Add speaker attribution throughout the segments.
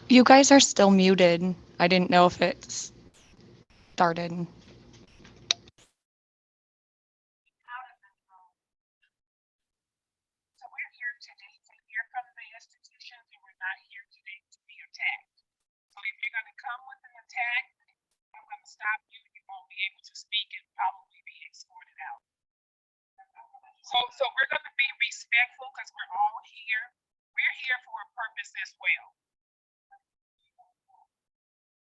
Speaker 1: You guys are still muted. I didn't know if it started.
Speaker 2: So we're here today to hear from the institutions, and we're not here today to be attacked. So if you're going to come with an attack, I'm going to stop you. You won't be able to speak and probably be escorted out. So we're going to be respectful because we're all here. We're here for a purpose as well.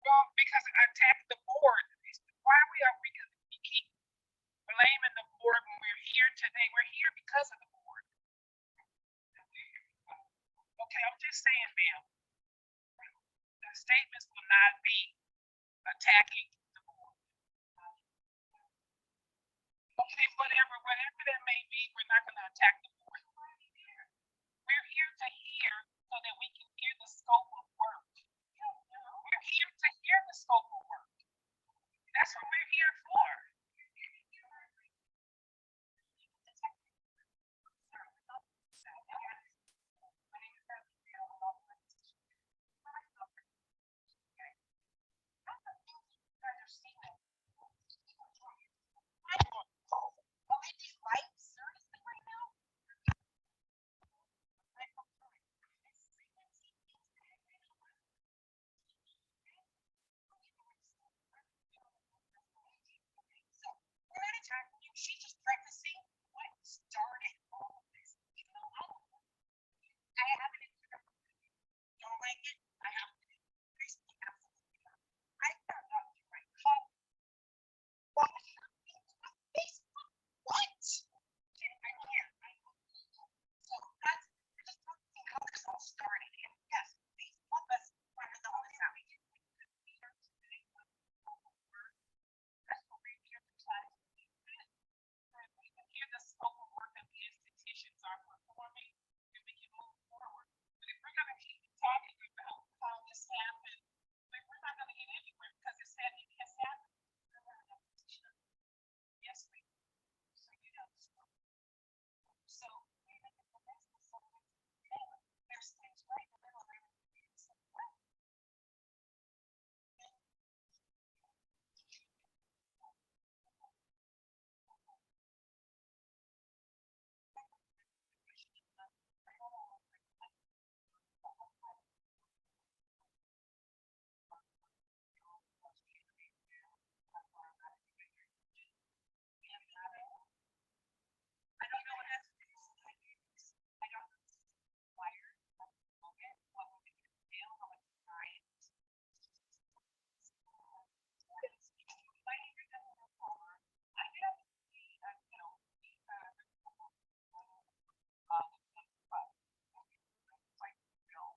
Speaker 2: Well, because attack the board. Why we keep blaming the board when we're here today? We're here because of the board. Okay, I'm just saying, ma'am. The statements will not be attacking the board. Okay, whatever that may be, we're not going to attack the board. We're here to hear so that we can hear the scope of work. We're here to hear the scope of work. That's what we're here for. She's just practicing what started all of this. You know, I haven't don't like it. I have to basically absolutely not. I found out through my call. What? Facebook? What? I can't. So that's just talking how this all started. And yes, Facebook us find all this out. That's what we're here to try to do. We can hear the scope of work that the institutions are performing, and we can move forward. But if we're going to keep talking about how this happened, like we're not going to get anywhere because it said it has happened. Yes, we. So you know. So there's things right in the middle of everything. I don't know what that's. I don't require what we can feel, how much time. I did, you know, like, you know,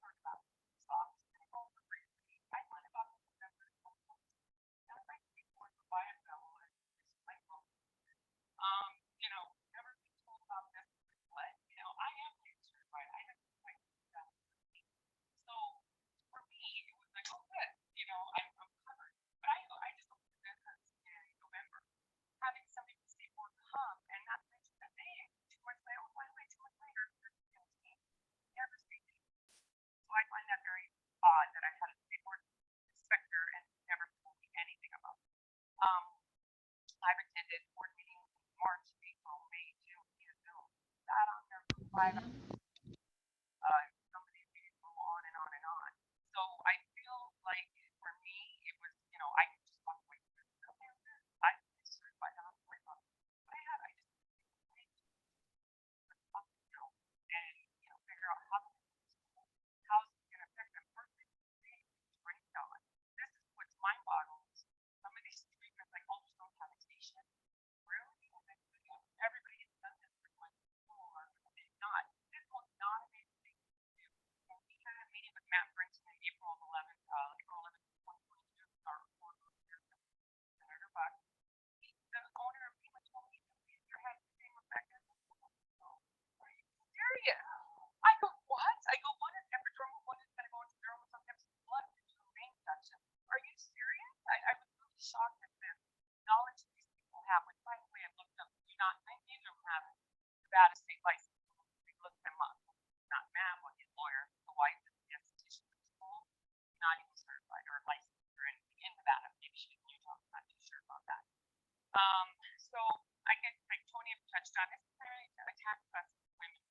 Speaker 2: heard about stocks. I learned about before the buy and sell, like, you know, never been told about this, but, you know, I am certified. I have like so for me, it was like, oh, good, you know, I'm covered. But I just looked at this in November, having somebody say more come and not mention that they 2 months later, oh, by the way, 2 months later, never speaking. So I find that very odd that I had a skateboard inspector and never told me anything about it. I've attended board meetings in March, April, May, June, sat on there for 5 hours. Somebody can go on and on and on. So I feel like for me, it was, you know, I could just walk away from it. I was certified on my own. But I just, you know, and, you know, figure out how it's going to affect them personally. Brainstorm. This is what's mind boggling. Some of these treatments, like ultrasound cavitation, really, everybody has done this for one school or not. This not even certified or licensed or anything in Nevada. Maybe she in Utah. I'm not too sure about that. So I get like Tony touched on this. Attack us women,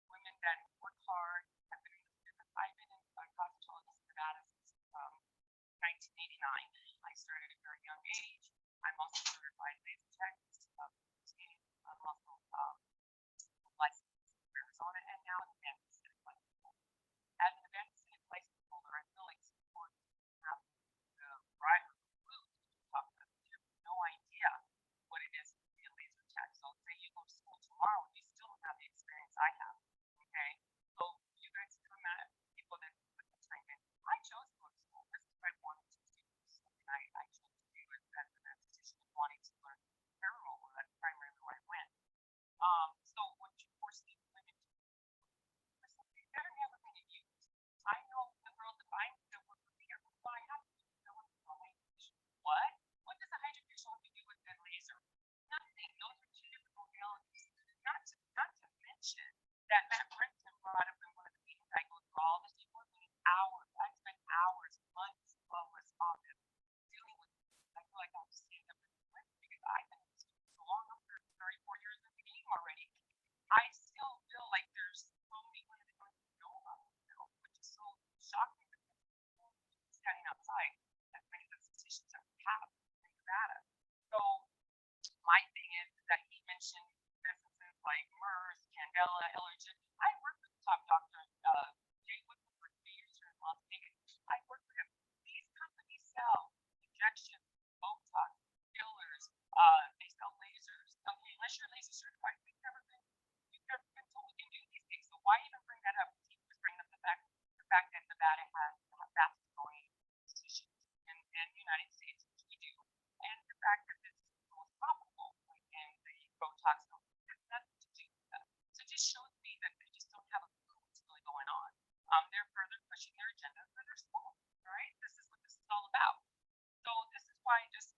Speaker 2: women that work hard. Have been in this business. I've been in cosmetology in Nevada since 1989. I started at a very young age. I'm also certified laser tech. I'm also licensed in Arizona and now in Memphis. As an event license holder, I feel like support have the right clue to talk about. You have no idea what it is to be a laser tech. So say you go to school tomorrow and you still don't have the experience I have. Okay. So you guys come at people that put the time in. I chose to go to school. This is what I wanted to do. And I chose to do it as an esthetician wanting to learn hair removal. That's primarily where I went. So what you force these women to do is better never going to use. I know the girls that I that work with here, well, I have to do no one for hydration. What? What does a hydration have to do with the laser? Nothing. Those are two different modalities. Not to mention that Matt Brenton brought up in one of the meetings. I go through all this. He worked hours. I spent hours, months of this office dealing with this. I feel like I'm seeing them because I've been in this so long. I'm 34 years in the game already. I still feel like there's so many women that don't even know about it now, which is so shocking because standing outside as many institutions that we have in Nevada. So my thing is that he mentioned businesses like MERS, Candela, Allergen. I work with the top doctor, Jay Woodford for 3 years here in Las Vegas. I work with him. These companies sell injections, Botox, fillers, they sell lasers. Okay, unless you're laser certified, you've never been told we can do these things. So why even bring that up? He was bringing up the fact that Nevada has the fastest growing institutions in the United States, which we do, and the fact that this is the most profitable in the Botox has nothing to do with that. So it just shows me that they just don't have a clue what's really going on. They're further pushing their agenda for their school, right? This is what this is all about. So this is why it just,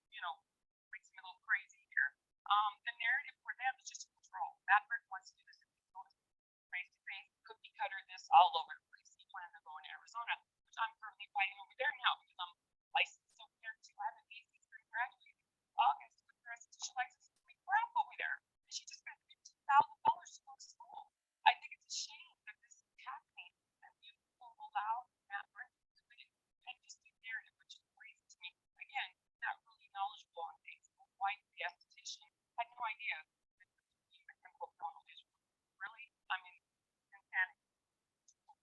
Speaker 2: makes me a little crazy here. The narrative for them is just control. Matt Brick wants to do this face to face, cookie cutter this all over the place. He plans to go in Arizona, which I'm currently fighting over there now because I'm licensed over there too. I have an AC for graduating August with her esthetician license. We crap over there. And she just spent $15,000 to go to school. I think it's a shame that this is happening and you will allow Matt Brick to do it and just do narrative, which is crazy to me. Again, not really knowledgeable on things. Why the esthetician had no idea that the chemical thermal is really, I mean, insanity.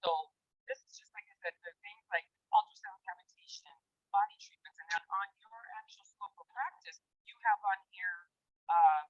Speaker 2: So this is just like I said, the things like ultrasound cavitation, body treatments, and then on your actual scope of practice, you have on here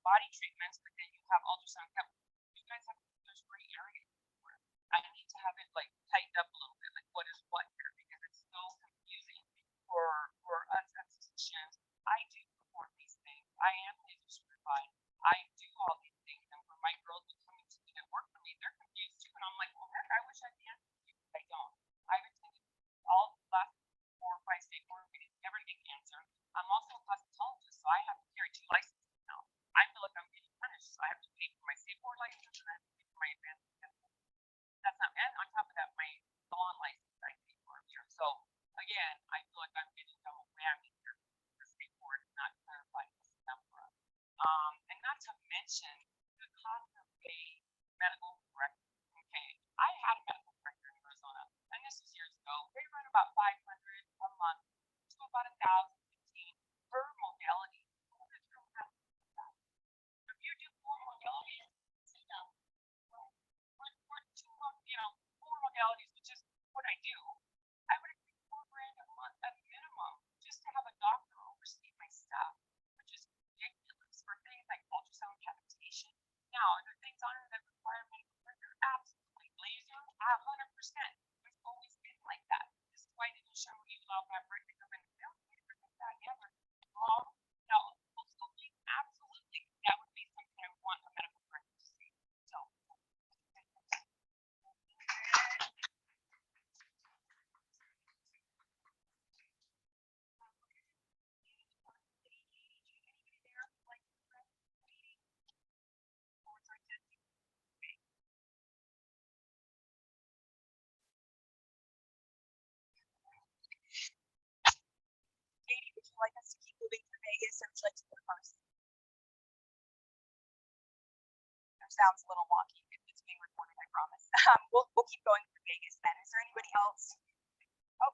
Speaker 2: body treatments, but then you have ultrasound cavitation. You guys have there's gray areas where I need to have it like tightened up a little bit, like what is what here, because it's so confusing for us estheticians. I do perform these things. I am laser certified. I do all these things, and for my girls who come to me that work for me, they're confused too. And I'm like, well, heck, I wish I could answer you, but I don't. I've attended all the last 4 or 5 state board meetings, never to get cancer. I'm also a cosmetologist, so I have to carry 2 licenses now. I feel like I'm getting punished, so I have to pay for my state board license and I have to pay for my advanced license. That's not, and on top of that, my salon license I pay for a year. So again, I feel like I'm getting double whammy here. The state board is not clarified this number. And not to mention the cost of a medical director. Okay, I had a medical director in Arizona, and this was years ago. They run about 500 a month to about 1,015 per modality. If you do 4 modalities, we're 4 modalities, which is what I do. I would have paid $4,000 a month at minimum just to have a doctor oversee my stuff, which is ridiculous for things like ultrasound cavitation. Now, are there things on it that require medical record? Absolutely. Laser, 100%. It's always been like that. This is why they didn't show you allow that break to come in the field. That ever wrong. Now, absolutely, that would be something I would want a medical record to see. So. like us to keep moving through Vegas, or would you like to go first? That sounds a little wonky. It's being recorded, I promise. We'll keep going through Vegas then. Is there anybody else? Oh,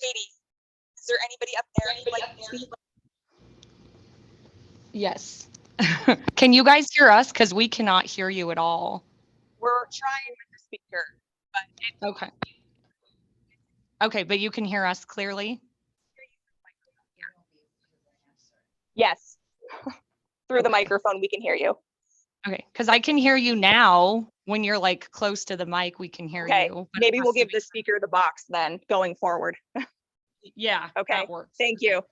Speaker 2: Katie, is there anybody up there you'd like to speak?
Speaker 1: Yes. Can you guys hear us? Because we cannot hear you at all.
Speaker 2: We're trying with the speaker, but
Speaker 1: Okay. Okay, but you can hear us clearly?
Speaker 2: yes. Through the microphone, we can hear you.
Speaker 1: Okay, because I can hear you now. When you're like close to the mic, we can hear you.
Speaker 2: Maybe we'll give the speaker the box then going forward.
Speaker 1: Yeah.
Speaker 2: Okay.
Speaker 1: That works.
Speaker 2: Thank you.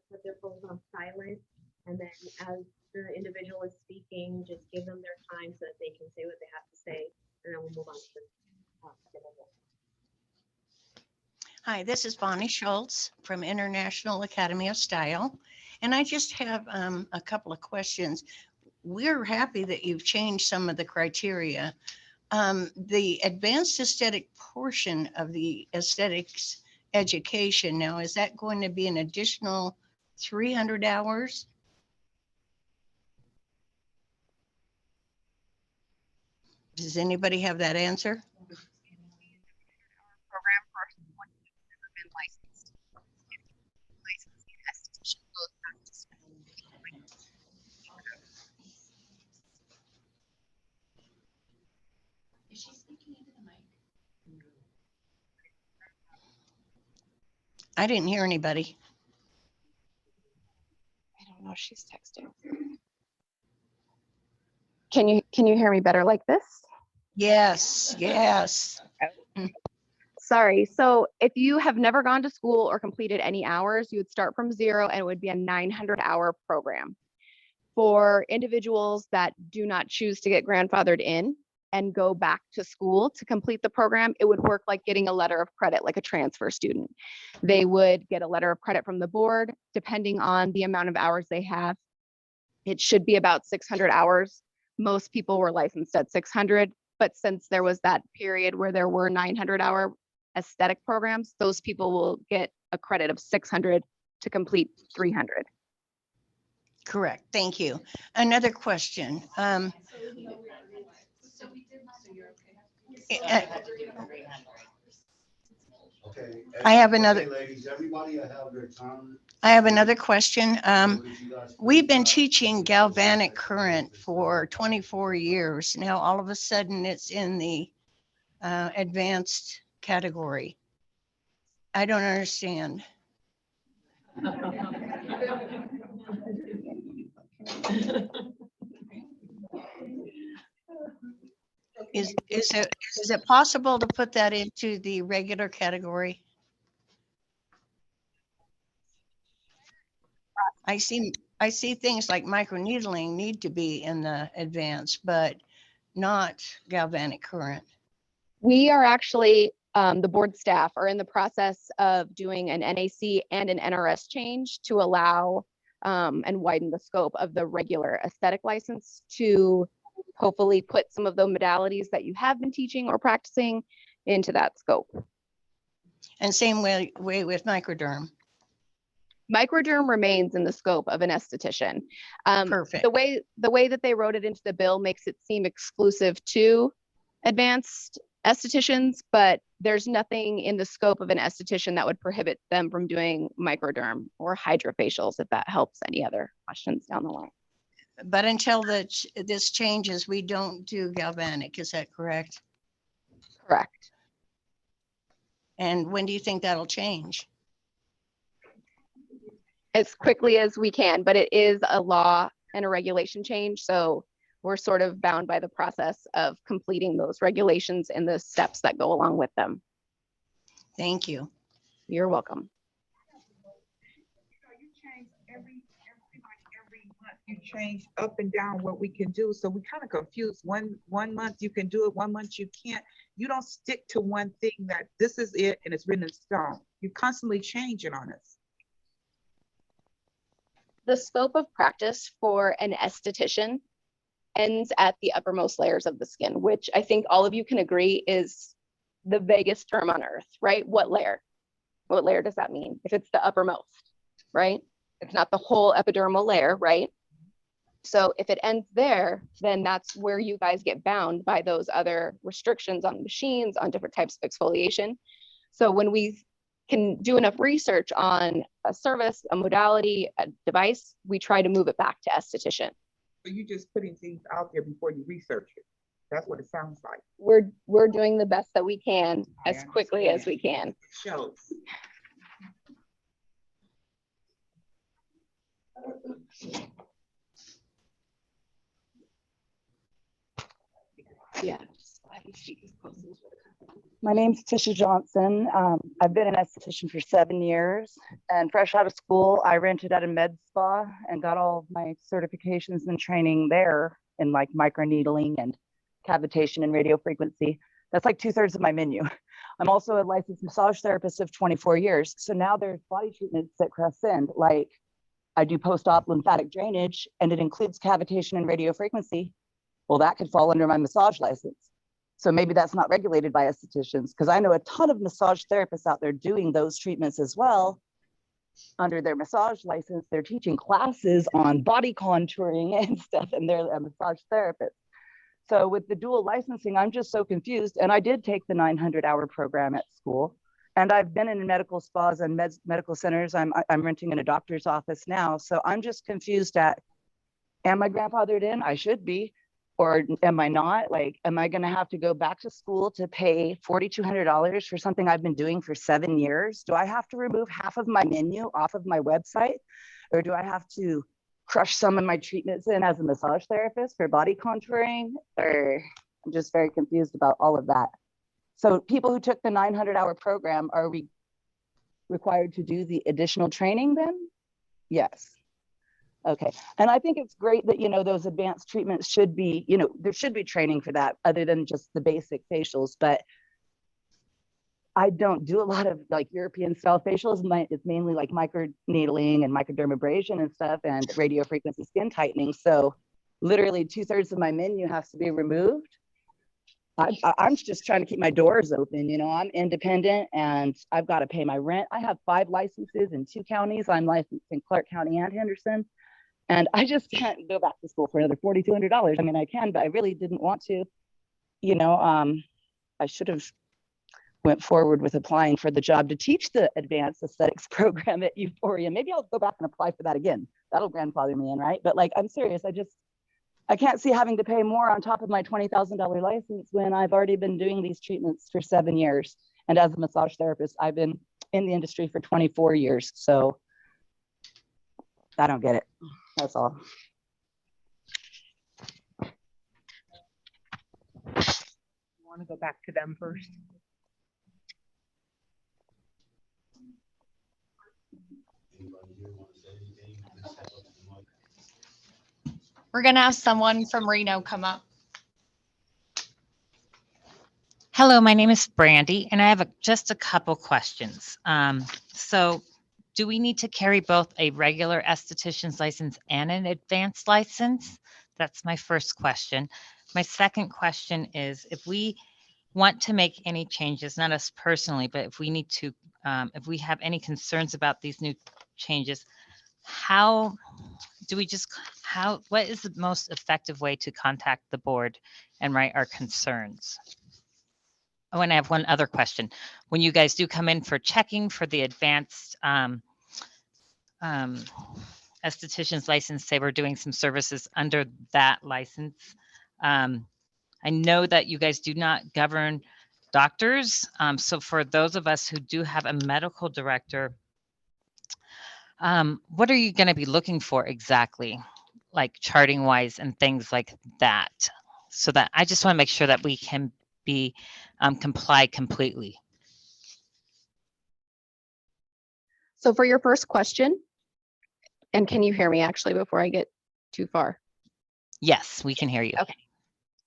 Speaker 3: Put their phones on silent, and then as the individual is speaking, just give them their time so that they can say what they have to say, and then we'll move on to the
Speaker 4: Hi, this is Bonnie Schultz from International Academy of Style, and I just have a couple of questions. We're happy that you've changed some of the criteria. The advanced aesthetic portion of the aesthetics education now, is that going to be an additional 300 hours? Does anybody have that answer?
Speaker 2: Program for someone who's never been licensed. Licensing esthetician goes back to school.
Speaker 4: Is she speaking into the mic? I didn't hear anybody.
Speaker 2: I don't know. She's texting. Can you hear me better like this?
Speaker 4: Yes, yes.
Speaker 2: Sorry. So if you have never gone to school or completed any hours, you would start from 0 and it would be a 900-hour program. For individuals that do not choose to get grandfathered in and go back to school to complete the program, it would work like getting a letter of credit, like a transfer student. They would get a letter of credit from the board, depending on the amount of hours they have. It should be about 600 hours. Most people were licensed at 600, but since there was that period where there were 900-hour aesthetic programs, those people will get a credit of 600 to complete 300.
Speaker 4: Correct. Thank you. Another question.
Speaker 5: Okay.
Speaker 4: I have another.
Speaker 5: Okay, ladies, everybody have their turn.
Speaker 4: I have another question.
Speaker 5: So that you guys
Speaker 4: We've been
Speaker 5: can,
Speaker 4: teaching galvanic current for 24 years. Now, all of a sudden, it's in the advanced category. I don't understand. Is it possible to put that into the regular category? I see things like microneedling need to be in the advanced, but not galvanic current.
Speaker 2: We are actually, the board staff are in the process of doing an NAC and an NRS change to allow and widen the scope of the regular aesthetic license to hopefully put some of the modalities that you have been teaching or practicing into that scope.
Speaker 4: And same way with microderm.
Speaker 2: Microderm remains in the scope of an esthetician.
Speaker 4: Perfect.
Speaker 2: The way that they wrote it into the bill makes it seem exclusive to advanced estheticians, but there's nothing in the scope of an esthetician that would prohibit them from doing microderm or hydrofacials, if that helps any other questions down the line.
Speaker 4: But until this changes, we don't do galvanic. Is that correct?
Speaker 2: Correct.
Speaker 4: And when do you think that'll change?
Speaker 2: As quickly as we can, but it is a law and a regulation change. So we're sort of bound by the process of completing those regulations and the steps that go along with them.
Speaker 4: Thank you.
Speaker 2: You're welcome.
Speaker 6: You change every month. You change up and down what we can do. So we kind of confused. One month you can do it, one month you can't. You don't stick to one thing that this is it and it's written in stone. You constantly change it on us.
Speaker 2: The scope of practice for an esthetician
Speaker 7: ends at the uppermost layers of the skin, which I think all of you can agree is the vaguest term on earth, right? What layer? What layer does that mean? If it's the uppermost, right? It's not the whole epidermal layer, right? So if it ends there, then that's where you guys get bound by those other restrictions on machines, on different types of exfoliation. So when we can do enough research on a service, a modality, a device, we try to move it back to esthetician.
Speaker 6: So you're just putting things out there before you research it. That's what it sounds like.
Speaker 7: We're doing the best that we can as quickly as we can.
Speaker 6: Shows.
Speaker 7: Yeah.
Speaker 8: My name's Tisha Johnson. I've been an esthetician for 7 years, and fresh out of school, I rented at a med spa and got all of my certifications and training there in like microneedling and cavitation and radio frequency. That's like 2/3 of my menu. I'm also a licensed massage therapist of 24 years. So now there's body treatments that cross in, like I do post-op lymphatic drainage, and it includes cavitation and radio frequency. Well, that could fall under my massage license. So maybe that's not regulated by estheticians, because I know a ton of massage therapists out there doing those treatments as well under their massage license. They're teaching classes on body contouring and stuff, and they're a massage therapist. So with the dual licensing, I'm just so confused. And I did take the 900-hour program at school, and I've been in medical spas and medical centers. I'm renting in a doctor's office now. So I'm just confused at, am I grandfathered in? I should be. Or am I not? Like, am I going to have to go back to school to pay $4,200 for something I've been doing for 7 years? Do I have to remove half of my menu off of my website? Or do I have to crush some of my treatments in as a massage therapist for body contouring? Or I'm just very confused about all of that. So people who took the 900-hour program, are we required to do the additional training then? Yes. Okay. And I think it's great that, those advanced treatments should be, there should be training for that other than just the basic facials. But I don't do a lot of like European style facials. It's mainly like microneedling and microdermabrasion and stuff and radio frequency skin tightening. So literally 2/3 of my menu has to be removed. I'm just trying to keep my doors open. I'm independent and I've got to pay my rent. I have 5 licenses in 2 counties. I'm licensed in Clark County and Henderson. And I just can't go back to school for another $4,200. I mean, I can, but I really didn't want to. I should have went forward with applying for the job to teach the advanced aesthetics program at Euphoria. Maybe I'll go back and apply for that again. That'll grandfather me in, right? But like, I'm serious. I can't see having to pay more on top of my $20,000 license when I've already been doing these treatments for 7 years. And as a massage therapist, I've been in the industry for 24 years. So I don't get it. That's all.
Speaker 3: You want to go back to them first?
Speaker 5: Anybody here want to say anything? Please step up to the mic.
Speaker 1: We're going to have someone from Reno come up. Hello, my name is Brandy, and I have just a couple questions. So do we need to carry both a regular esthetician's license and an advanced license? That's my first question. My second question is, if we want to make any changes, not us personally, but if we need to, if we have any concerns about these new changes, what is the most effective way to contact the board and write our concerns? Oh, and I have one other question. When you guys do come in for checking for the advanced esthetician's license, say we're doing some services under that license. I know that you guys do not govern doctors. So for those of us who do have a medical director, what are you going to be looking for exactly, like charting wise and things like that? So that I just want to make sure that we can be comply completely.
Speaker 7: So for your first question, and can you hear me actually before I get too far?
Speaker 1: Yes, we can hear you.
Speaker 7: Okay.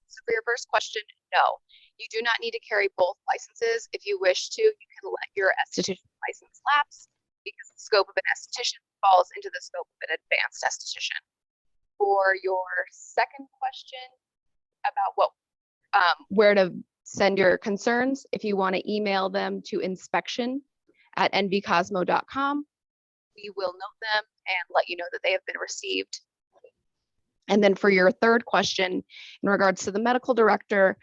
Speaker 7: So for your first question, no, you do not need to carry both licenses. If you wish to, you can let your esthetician license lapse because the scope of an esthetician falls into the scope of an advanced esthetician. For your second question about what, where to send your concerns, if you want to email them to inspection@nvcosmo.com, we will note them and let you know that they have been received. And then for your third question, in regards to the medical director,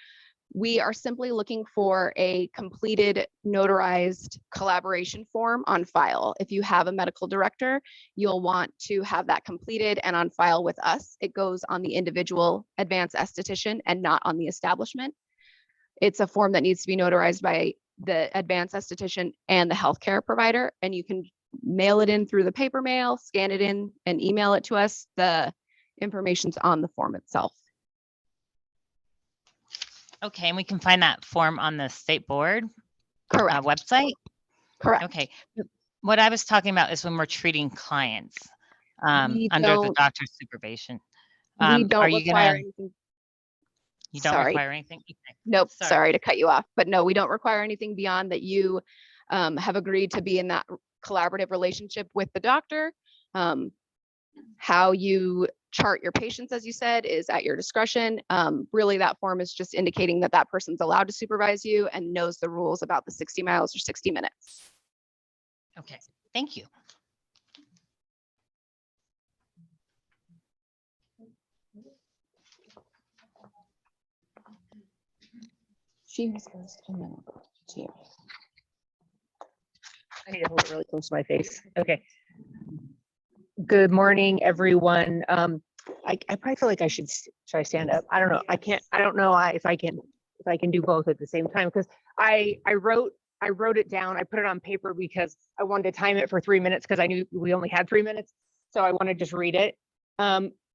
Speaker 7: we are simply looking for a completed notarized collaboration form on file. If you have a medical director, you'll want to have that completed and on file with us. It goes on the individual advanced esthetician and not on the establishment. It's a form that needs to be notarized by the advanced esthetician and the healthcare provider, and you can mail it in through the paper mail, scan it in, and email it to us. The information's on the form itself.
Speaker 1: Okay, and we can find that form on the state board
Speaker 7: Correct.
Speaker 1: website?
Speaker 7: Correct.
Speaker 1: Okay. What I was talking about is when we're treating clients
Speaker 7: We
Speaker 1: under the
Speaker 7: don't-
Speaker 1: doctor's supervision.
Speaker 7: We
Speaker 1: Are
Speaker 7: don't
Speaker 1: you
Speaker 7: require
Speaker 1: gonna,
Speaker 7: anything.
Speaker 1: you don't
Speaker 7: Sorry.
Speaker 1: require anything? Okay.
Speaker 7: Nope,
Speaker 1: Sorry.
Speaker 7: sorry to cut you off, but no, we don't require anything beyond that you have agreed to be in that collaborative relationship with the doctor. How you chart your patients, as you said, is at your discretion. Really, that form is just indicating that that person's allowed to supervise you and knows the rules about the 60 miles or 60 minutes.
Speaker 1: Okay, thank you.
Speaker 7: She was supposed to know.
Speaker 9: I need to hold it really close to my face. Okay. Good morning, everyone. I probably feel like should I stand up? I don't know. I can't, I don't know if I can do both at the same time, because I wrote it down. I put it on paper because I wanted to time it for 3 minutes because I knew we only had 3 minutes. So I want to just read it.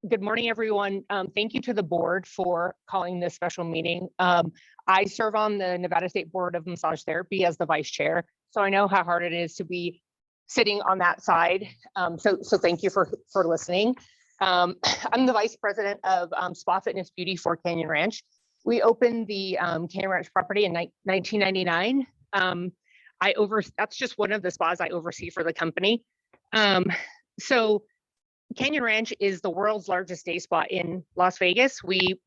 Speaker 9: Good morning, everyone. Thank you to the board for calling this special meeting. I serve on the Nevada State Board of Massage Therapy as the vice chair. So I know how hard it is to be sitting on that side. So thank you for listening. I'm the vice president of Spa Fitness Beauty for Canyon Ranch. We opened the Canyon Ranch property in 1999. That's just one of the spas I oversee for the company. So Canyon Ranch is the world's largest day spa in Las Vegas. We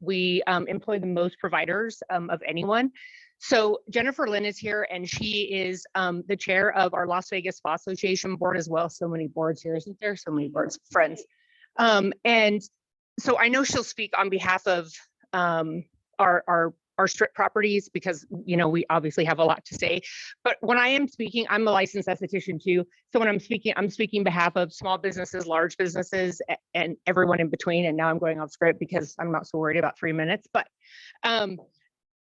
Speaker 9: employ the most providers of anyone. So Jennifer Lynn is here, and she is the chair of our Las Vegas Spa Association board as well. So many boards here, isn't there? So many boards, friends. And so I know she'll speak on behalf of our strip properties, because we obviously have a lot to say. But when I am speaking, I'm a licensed esthetician too. So when I'm speaking on behalf of small businesses, large businesses, and everyone in between. And now I'm going off script because I'm not so worried about 3 minutes. But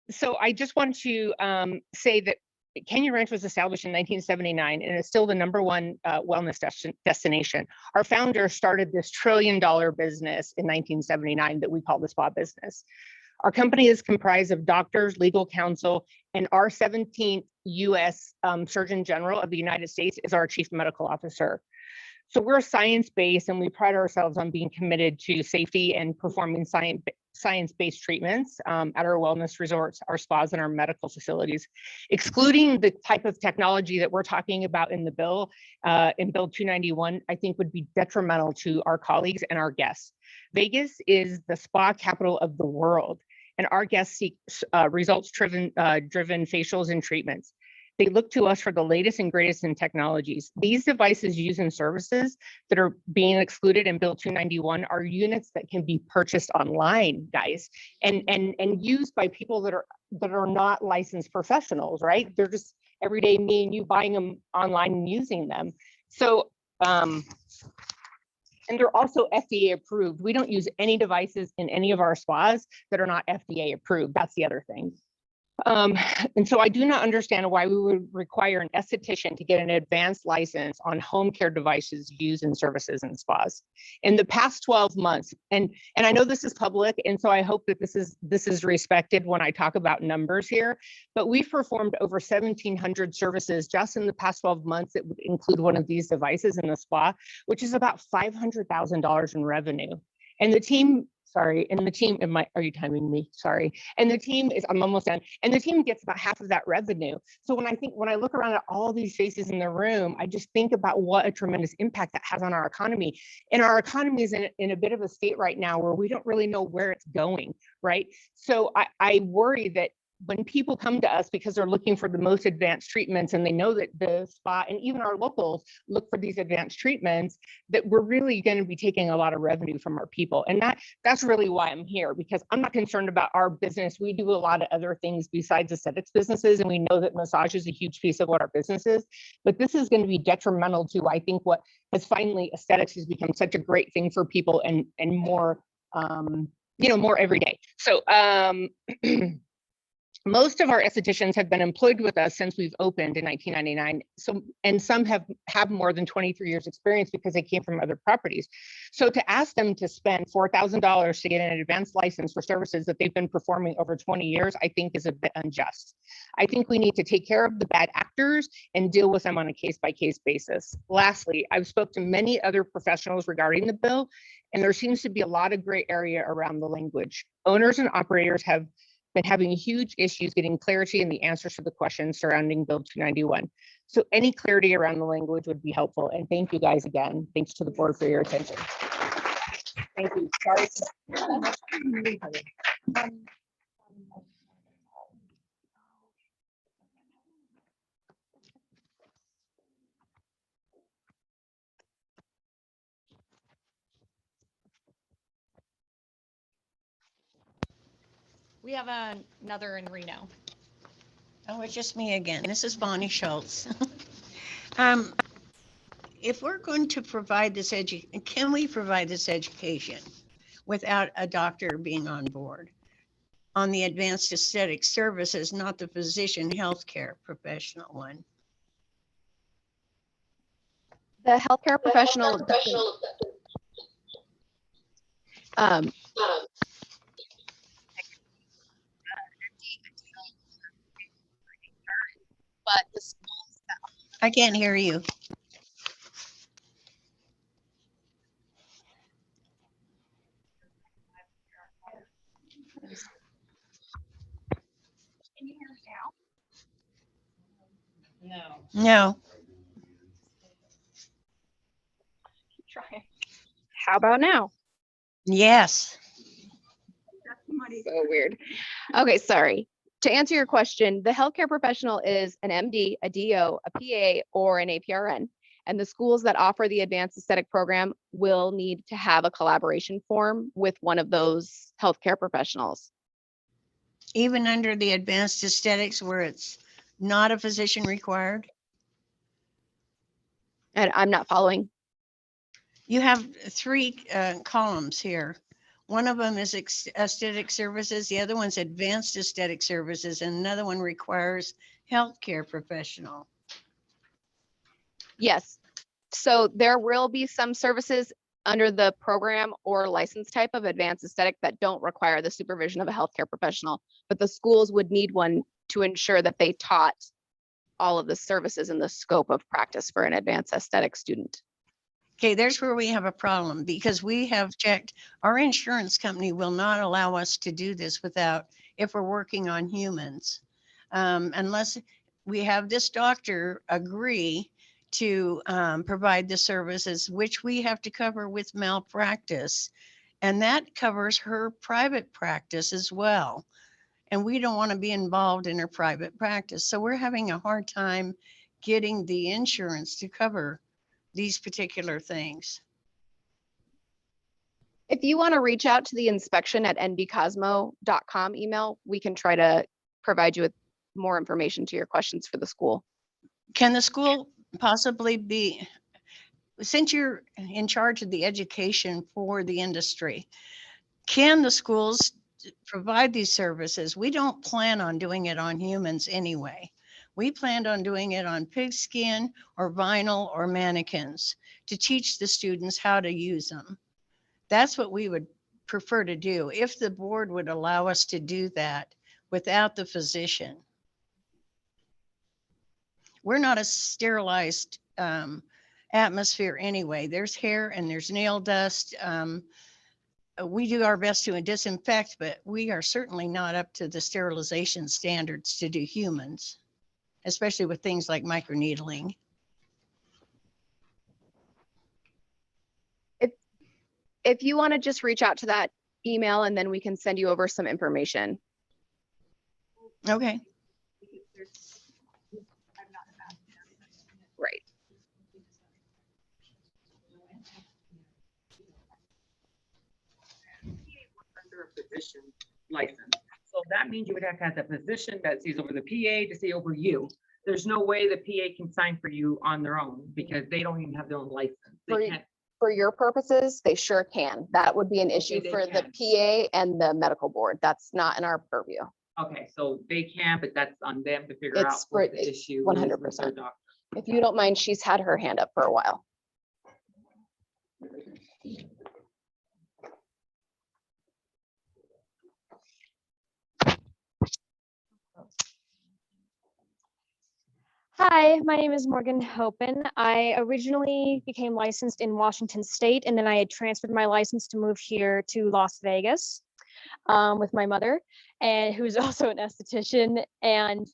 Speaker 9: so I just want to say that Canyon Ranch was established in 1979 and is still the #1 wellness destination. Our founder started this $1 trillion business in 1979 that we call the spa business. Our company is comprised of doctors, legal counsel, and our 17th U.S. Surgeon General of the United States is our chief medical officer. So we're science-based, and we pride ourselves on being committed to safety and performing science-based treatments at our wellness resorts, our spas, and our medical facilities, excluding the type of technology that we're talking about in the bill, in Bill 291, I think would be detrimental to our colleagues and our guests. Vegas is the spa capital of the world, and our guests seek results-driven facials and treatments. They look to us for the latest and greatest in technologies. These devices used in services that are being excluded in Bill 291 are units that can be purchased online, guys, and used by people that are not licensed professionals, right? They're just everyday me and you buying them online and using them. So, and they're also FDA approved. We don't use any devices in any of our spas that are not FDA approved. That's the other thing. And so I do not understand why we would require an esthetician to get an advanced license on home care devices used in services and spas. In the past 12 months, and I know this is public, and so I hope that this is respected when I talk about numbers here, but we've performed over 1,700 services just in the past 12 months that would include one of these devices in the spa, which is about $500,000 in revenue. And the team sorry. And the team, are you timing me? Sorry. And the team is, I'm almost done. And the team gets about half of that revenue. So when I look around at all these faces in the room, I just think about what a tremendous impact that has on our economy. And our economy is in a bit of a state right now where we don't really know where it's going, right? So I worry that when people come to us because they're looking for the most advanced treatments and they know that the spa and even our locals look for these advanced treatments, that we're really going to be taking a lot of revenue from our people. And that's really why I'm here, because I'm not concerned about our business. We do a lot of other things besides aesthetics businesses, and we know that massage is a huge piece of what our business is, but this is going to be detrimental to, I think, what has finally aesthetics has become such a great thing for people and more, more every day. So, most of our estheticians have been employed with us since we've opened in 1999. So, and some have more than 23 years experience because they came from other properties. So to ask them to spend $4,000 to get an advanced license for services that they've been performing over 20 years, I think is a bit unjust. I think we need to take care of the bad actors and deal with them on a case-by-case basis. Lastly, I've spoke to many other professionals regarding the bill, and there seems to be a lot of gray area around the language. Owners and operators have been having huge issues getting clarity in the answers to the questions surrounding Bill 291. So any clarity around the language would be helpful. And thank you guys again. Thanks to the board for your attention. Thank you. Sorry.
Speaker 10: We have another in Reno.
Speaker 4: Oh, it's just me again. This is Bonnie Schultz. If we're going to provide this can we provide this education without a doctor being on board on the advanced aesthetic services, not the physician healthcare professional one?
Speaker 7: The healthcare professional, but the schools that
Speaker 4: I can't hear you.
Speaker 2: Can you hear me now?
Speaker 1: No.
Speaker 4: No.
Speaker 7: keep trying. How about now?
Speaker 4: Yes.
Speaker 7: So weird. Okay, sorry. To answer your question, the healthcare professional is an MD, a DO, a PA, or an APRN. And the schools that offer the advanced aesthetic program will need to have a collaboration form with one of those healthcare professionals.
Speaker 4: Even under the advanced aesthetics where it's not a physician required?
Speaker 7: And I'm not following.
Speaker 4: You have three columns here. One of them is aesthetic services, the other one's advanced aesthetic services, and another one requires healthcare professional.
Speaker 7: Yes. So there will be some services under the program or license type of advanced aesthetic that don't require the supervision of a healthcare professional, but the schools would need one to ensure that they taught all of the services in the scope of practice for an advanced aesthetic student.
Speaker 4: Okay, there's where we have a problem because we have checked, our insurance company will not allow us to do this if we're working on humans. Unless we have this doctor agree to provide the services, which we have to cover with malpractice. And that covers her private practice as well. And we don't want to be involved in her private practice. So we're having a hard time getting the insurance to cover these particular things.
Speaker 7: If you want to reach out to the inspection@nbcosmo.com email, we can try to provide you with more information to your questions for the school.
Speaker 4: Can the school possibly be, since you're in charge of the education for the industry, can the schools provide these services? We don't plan on doing it on humans anyway. We planned on doing it on pigskin or vinyl or mannequins to teach the students how to use them. That's what we would prefer to do if the board would allow us to do that without the physician. We're not a sterilized atmosphere anyway. There's hair and there's nail dust. we do our best to disinfect, but we are certainly not up to the sterilization standards to do humans, especially with things like microneedling.
Speaker 7: If you want to just reach out to that email and then we can send you over some information.
Speaker 4: Okay.
Speaker 7: Right.
Speaker 2: Under a physician license. So that means you would have to have the physician that sees over the PA to see over you. There's no way the PA can sign for you on their own because they don't even have their own license. They
Speaker 7: For-
Speaker 2: can't.
Speaker 7: For your purposes, they sure can. That would be an issue
Speaker 2: they
Speaker 7: for the
Speaker 2: can.
Speaker 7: PA and the medical board. That's not in our purview.
Speaker 2: Okay, so they can, but that's on them to figure
Speaker 7: It's
Speaker 2: out what
Speaker 7: for-
Speaker 2: the issue is
Speaker 7: 100%.
Speaker 2: with their doctor.
Speaker 7: If you don't mind, she's had her hand up for a while.
Speaker 10: Hi, my name is Morgan Hopen. I originally became licensed in Washington State, and then I had transferred my license to move here to Las Vegas with my mother, and who's also an esthetician. And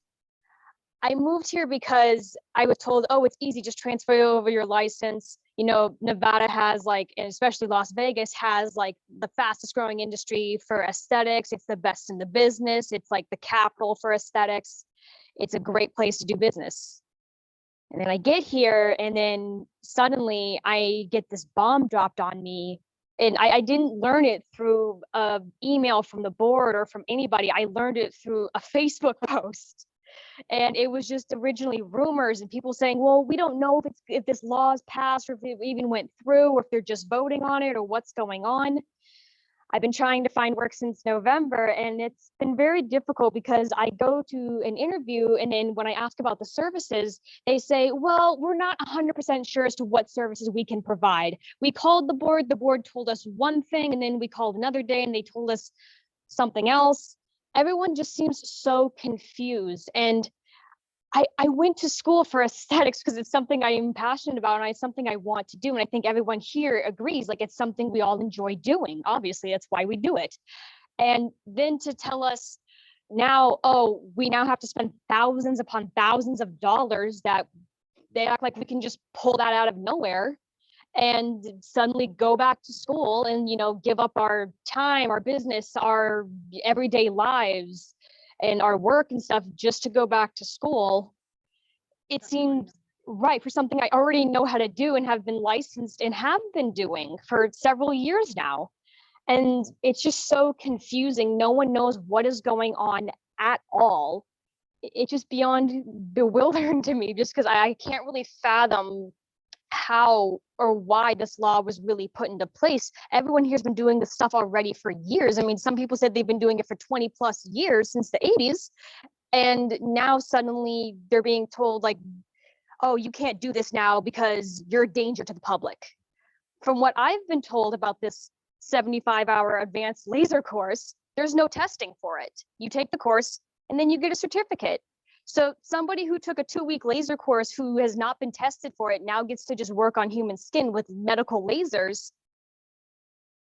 Speaker 10: I moved here because I was told, oh, it's easy, just transfer over your license. You know, Nevada has like, and especially Las Vegas has like the fastest growing industry for aesthetics. It's the best in the business. It's like the capital for aesthetics. It's a great place to do business. And then I get here and then suddenly I get this bomb dropped on me. And I didn't learn it through an email from the board or from anybody. I learned it through a Facebook post. And it was just originally rumors and people saying, well, we don't know if this law is passed or if it even went through or if they're just voting on it or what's going on. I've been trying to find work since November, and it's been very difficult because I go to an interview and then when I ask about the services, they say, well, we're not 100% sure as to what services we can provide. We called the board told us one thing, and then we called another day and they told us something else. Everyone just seems so confused. And I went to school for aesthetics because it's something I am passionate about and it's something I want to do. And I think everyone here agrees, like it's something we all enjoy doing. Obviously, that's why we do it. And then to tell us now, oh, we now have to spend thousands upon thousands of dollars that they act like we can just pull that out of nowhere and suddenly go back to school and, you know, give up our time, our business, our everyday lives and our work and stuff just to go back to school. It seems right for something I already know how to do and have been licensed and have been doing for several years now. And it's just so confusing. No one knows what is going on at all. It's just beyond bewildering to me just because I can't really fathom how or why this law was really put into place. Everyone here's been doing this stuff already for years. I mean, some people said they've been doing it for 20 plus years since the 80s. And now suddenly they're being told like, oh, you can't do this now because you're a danger to the public. From what I've been told about this 75-hour advanced laser course, there's no testing for it. You take the course and then you get a certificate. So somebody who took a 2-week laser course who has not been tested for it now gets to just work on human skin with medical lasers.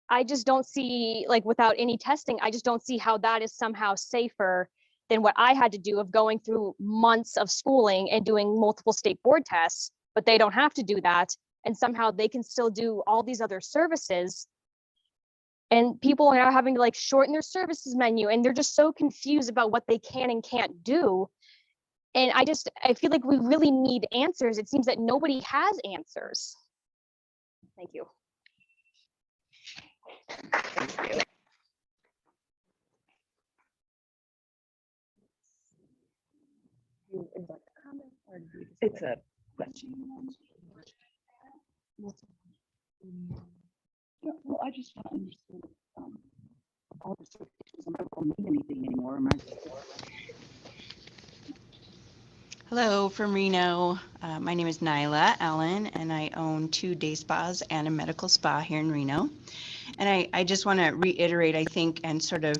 Speaker 10: I just don't see, like without any testing, I just don't see how that is somehow safer than what I had to do of going through months of schooling and doing multiple state board tests, but they don't have to do that. And somehow they can still do all these other services. And people are now having to like shorten their services menu and they're just so confused about what they can and can't do. And I feel like we really need answers. It seems that nobody has answers. Thank you.
Speaker 7: Thank you.
Speaker 8: It's a question. Well, I just want to understand all the certifications. I don't mean anything anymore.
Speaker 11: Hello from Reno. My name is Nyla Allen, and I own 2 day spas and a medical spa here in Reno. And I just want to reiterate, I think, and sort of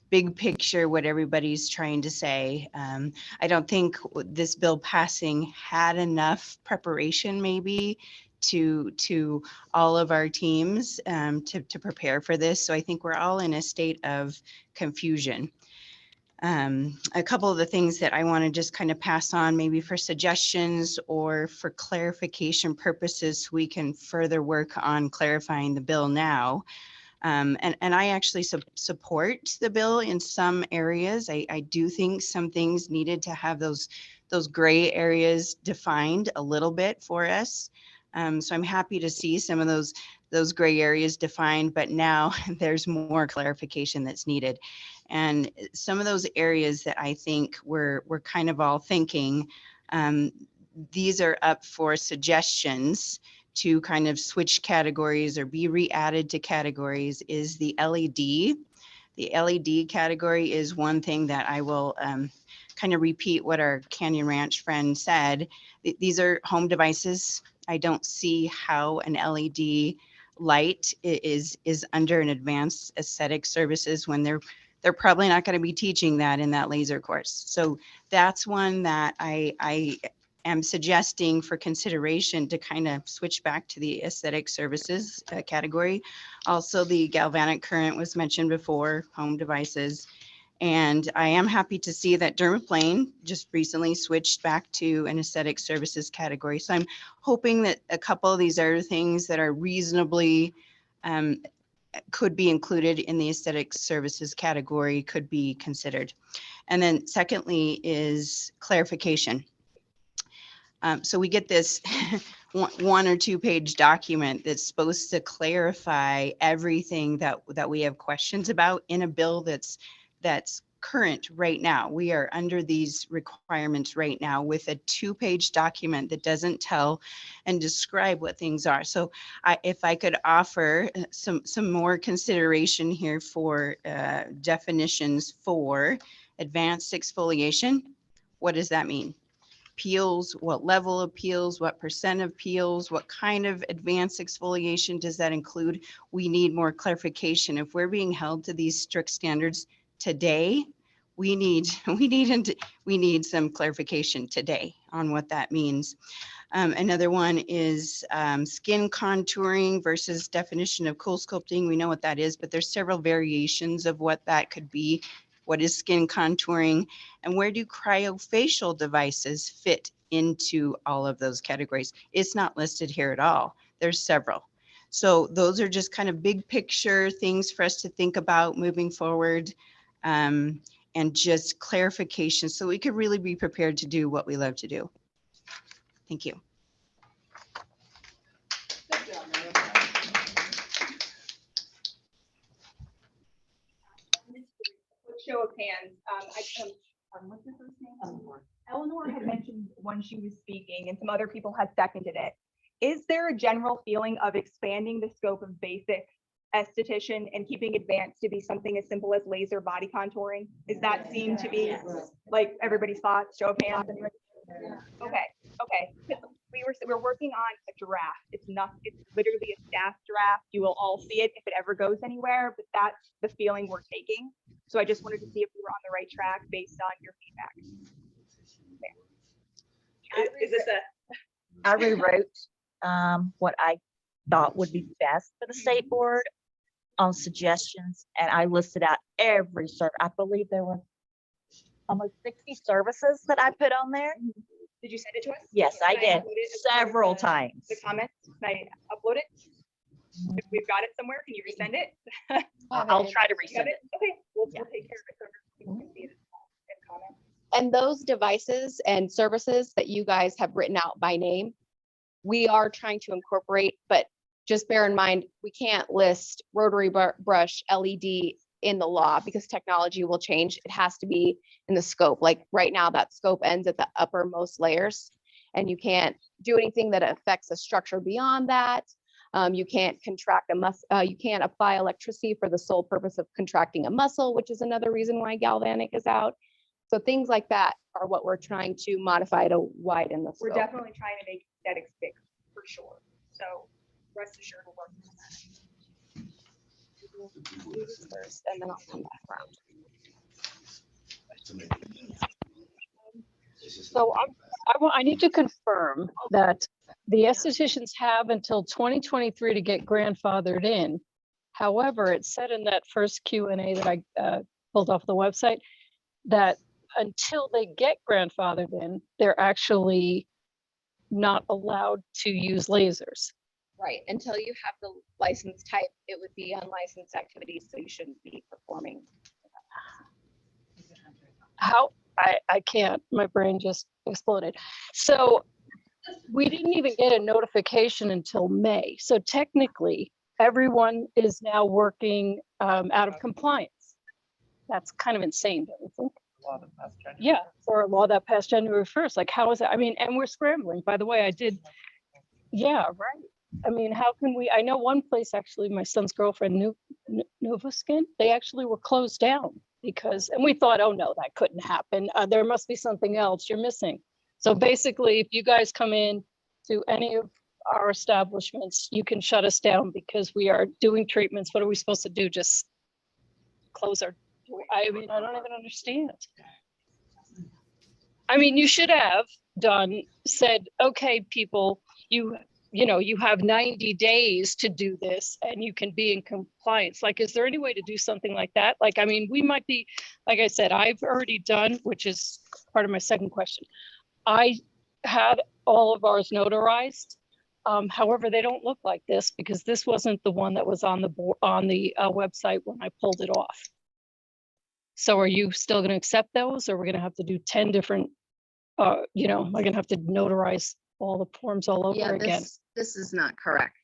Speaker 11: big picture what everybody's trying to say. I don't think this bill passing had enough preparation maybe to all of our teams to prepare for this. So I think we're all in a state of confusion. A couple of the things that I want to just kind of pass on, maybe for suggestions or for clarification purposes, so we can further work on clarifying the bill now. And I actually support the bill in some areas. I do think some things needed to have those gray areas defined a little bit for us. So I'm happy to see some of those gray areas defined, but now there's more clarification that's needed. And some of those areas that I think we're kind of all thinking, these are up for suggestions to kind of switch categories or be re-added to categories is the LED. The LED category is one thing that I will kind of repeat what our Canyon Ranch friend said. These are home devices. I don't see how an LED light is under an advanced aesthetic services when they're probably not going to be teaching that in that laser course. So that's one that I am suggesting for consideration to kind of switch back to the aesthetic services category. Also, the galvanic current was mentioned before, home devices. And I am happy to see that dermaplane just recently switched back to an aesthetic services category. So I'm hoping that a couple of these other things that are reasonably could be included in the aesthetic services category could be considered. And then secondly is clarification. So we get this one or two page document that's supposed to clarify everything that we have questions about in a bill that's current right now. We are under these requirements right now with a 2-page document that doesn't tell and describe what things are. So if I could offer some more consideration here for definitions for advanced exfoliation, what does that mean? Peels, what level of peels, what % of peels, what kind of advanced exfoliation does that include? We need more clarification. If we're being held to these strict standards today, we need some clarification today on what that means. Another one is skin contouring versus definition of cool sculpting. We know what that is, but there's several variations of what that could be. What is skin contouring, and where do cryofacial devices fit into all of those categories? It's not listed here at all. There's several. So those are just kind of big picture things for us to think about moving forward, and just clarification so we could really be prepared to do what we love to do. Thank you.
Speaker 12: Show of hands. What's her first name? Eleanor had mentioned when she was speaking, and some other people had seconded it. Is there a general feeling of expanding the scope of basic esthetician and keeping advanced to be something as simple as laser body contouring? Does that seem to be like everybody's thoughts? Show of hands. Okay. We're working on a draft. It's literally a staff draft. You will all see it if it ever goes anywhere, but that's the feeling we're taking. So I just wanted to see if we were on the right track based on your feedback. Is this
Speaker 13: I rewrote what I thought would be best for the state board on suggestions, and I listed out every service. I believe there were almost 60 services that I put on there.
Speaker 12: Did you send it to us?
Speaker 13: Yes, I did several
Speaker 12: the
Speaker 13: times.
Speaker 12: The comments, can I upload it? If we've got it somewhere, can you resend it?
Speaker 13: I'll try to resend it.
Speaker 12: Okay, we'll take care of it so people can see it in comments.
Speaker 7: And those devices and services that you guys have written out by name, we are trying to incorporate, but just bear in mind, we can't list rotary brush LED in the law because technology will change. It has to be in the scope. Like right now, that scope ends at the uppermost layers, and you can't do anything that affects a structure beyond that. You can't contract a muscle. You can't apply electricity for the sole purpose of contracting a muscle, which is another reason why galvanic is out. So things like that are what we're trying to modify to widen the scope.
Speaker 12: We're definitely trying to make aesthetics big for sure. So rest assured we're working on that.
Speaker 7: Do this first, and then I'll come back around.
Speaker 14: So I need to confirm that The estheticians have until 2023 to get grandfathered in. However, it said in that first Q&A that I pulled off the website that until they get grandfathered in, they're actually not allowed to use lasers.
Speaker 7: Right, until you have the license type, it would be unlicensed activities, so you shouldn't be performing.
Speaker 14: How, I can't, my brain just exploded. So we didn't even get a notification until May. So technically, everyone is now working out of compliance. That's kind of insane, don't you think? Yeah, for a law that passed January 1st. Like, how is that? I mean, and we're scrambling. By the way, I did. Yeah, right. I mean, how can we? I know one place actually, my son's girlfriend, Nova Skin, they actually were closed down because, and we thought, oh no, that couldn't happen. There must be something else you're missing. So basically, if you guys come in to any of our establishments, you can shut us down because we are doing treatments. What are we supposed to do? Just close our door? I mean, I don't even understand. I mean, you should have said, okay, people, you know, you have 90 days to do this and you can be in compliance. Like, is there any way to do something like that? Like, I mean, we might be, like I said, I've already done, which is part of my second question. I had all of ours notarized. However, they don't look like this because this wasn't the one that was on the website when I pulled it off. So are you still going to accept those, or we're going to have to do 10 different, you know, I'm going to have to notarize all the forms all over again?
Speaker 7: This is not correct.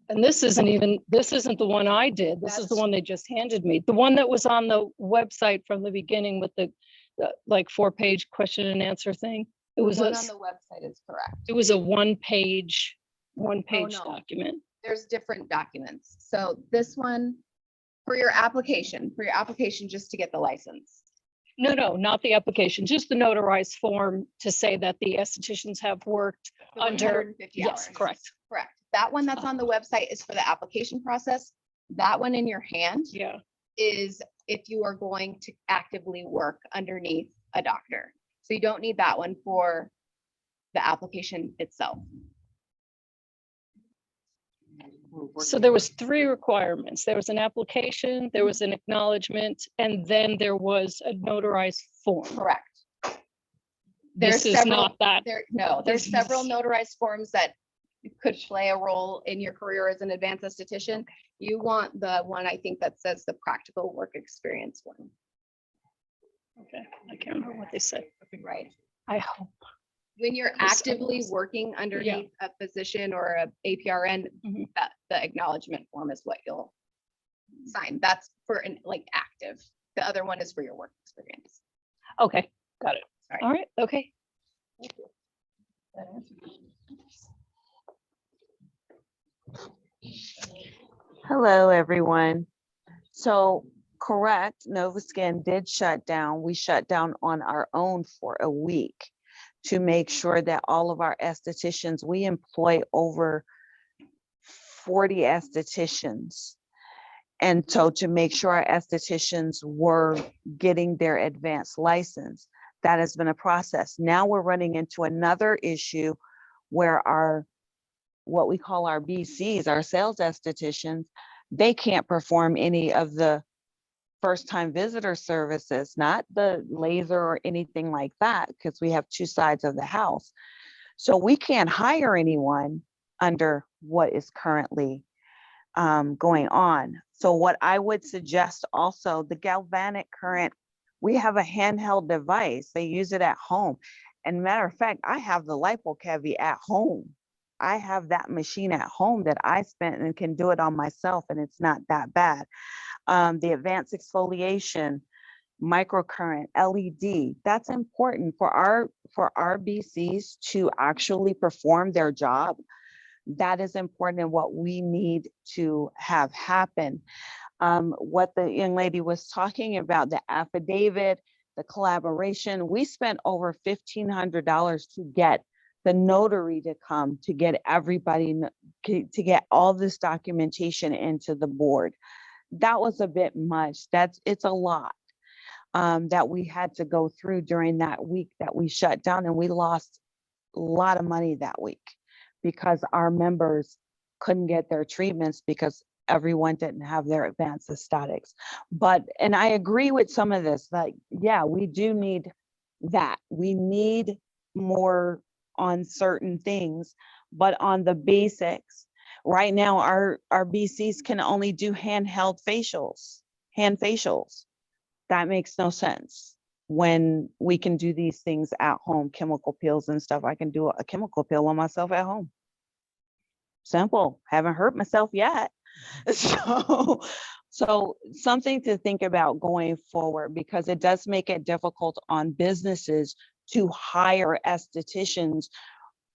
Speaker 14: And this isn't the one I did. This is the one they just handed me. The one that was on the website from the beginning with the like 4-page question and answer thing. It was
Speaker 7: on the website is correct.
Speaker 14: It was a one-page
Speaker 7: no.
Speaker 14: document.
Speaker 7: There's different documents. So this one, for your application just to get the license.
Speaker 14: No, not the application, just the notarized form to say that the estheticians have worked under
Speaker 7: 150
Speaker 14: yes,
Speaker 7: hours.
Speaker 14: correct.
Speaker 7: That one that's on the website is for the application process. That one in your hand is if you are going to actively work underneath a doctor. So you don't need that one for the application itself.
Speaker 14: So there was 3 requirements. There was an application, there was an acknowledgement, and then there was a notarized form.
Speaker 7: Correct.
Speaker 14: This is not that.
Speaker 7: There's several notarized forms that could play a role in your career as an advanced esthetician. You want the one, I think, that says the practical work experience one.
Speaker 14: Okay, I can't remember what they said.
Speaker 7: Right.
Speaker 14: I hope.
Speaker 7: When you're actively working underneath a physician or a APRN, that the acknowledgement form is what you'll sign. That's for like active. The other one is for your work experience.
Speaker 14: Okay, got it. All right. Okay. Thank you.
Speaker 15: Hello, everyone. So correct, Nova Skin did shut down. We shut down on our own for a week to make sure that all of our estheticians, we employ over 40 estheticians. And so to make sure our estheticians were getting their advanced license, that has been a process. Now we're running into another issue where what we call our BCs, our sales estheticians, they can't perform any of the first-time visitor services, not the laser or anything like that, because we have 2 sides of the house. So we can't hire anyone under what is currently going on. So what I would suggest also, the galvanic current, we have a handheld device. They use it at home. And matter of fact, I have the lipo at home. I have that machine at home that I spent and can do it on myself, and it's not that bad. The advanced exfoliation, microcurrent, LED, that's important for our BCs to actually perform their job. That is important and what we need to have happen. What the young lady was talking about, the affidavit, the collaboration, we spent over $1,500 to get the notary to come, to get everybody, to get all this documentation into the board. That was a bit much. It's a lot that we had to go through during that week that we shut down, and we lost a lot of money that week because our members couldn't get their treatments because everyone didn't have their advanced aesthetics. But, and I agree with some of this, like, yeah, we do need that. We need more on certain things, but on the basics, right now, our BCs can only do handheld facials, hand facials. That makes no sense. When we can do these things at home, chemical peels and stuff, I can do a chemical peel on myself at home. Simple, haven't hurt myself yet. So something to think about going forward, because it does make it difficult on businesses to hire estheticians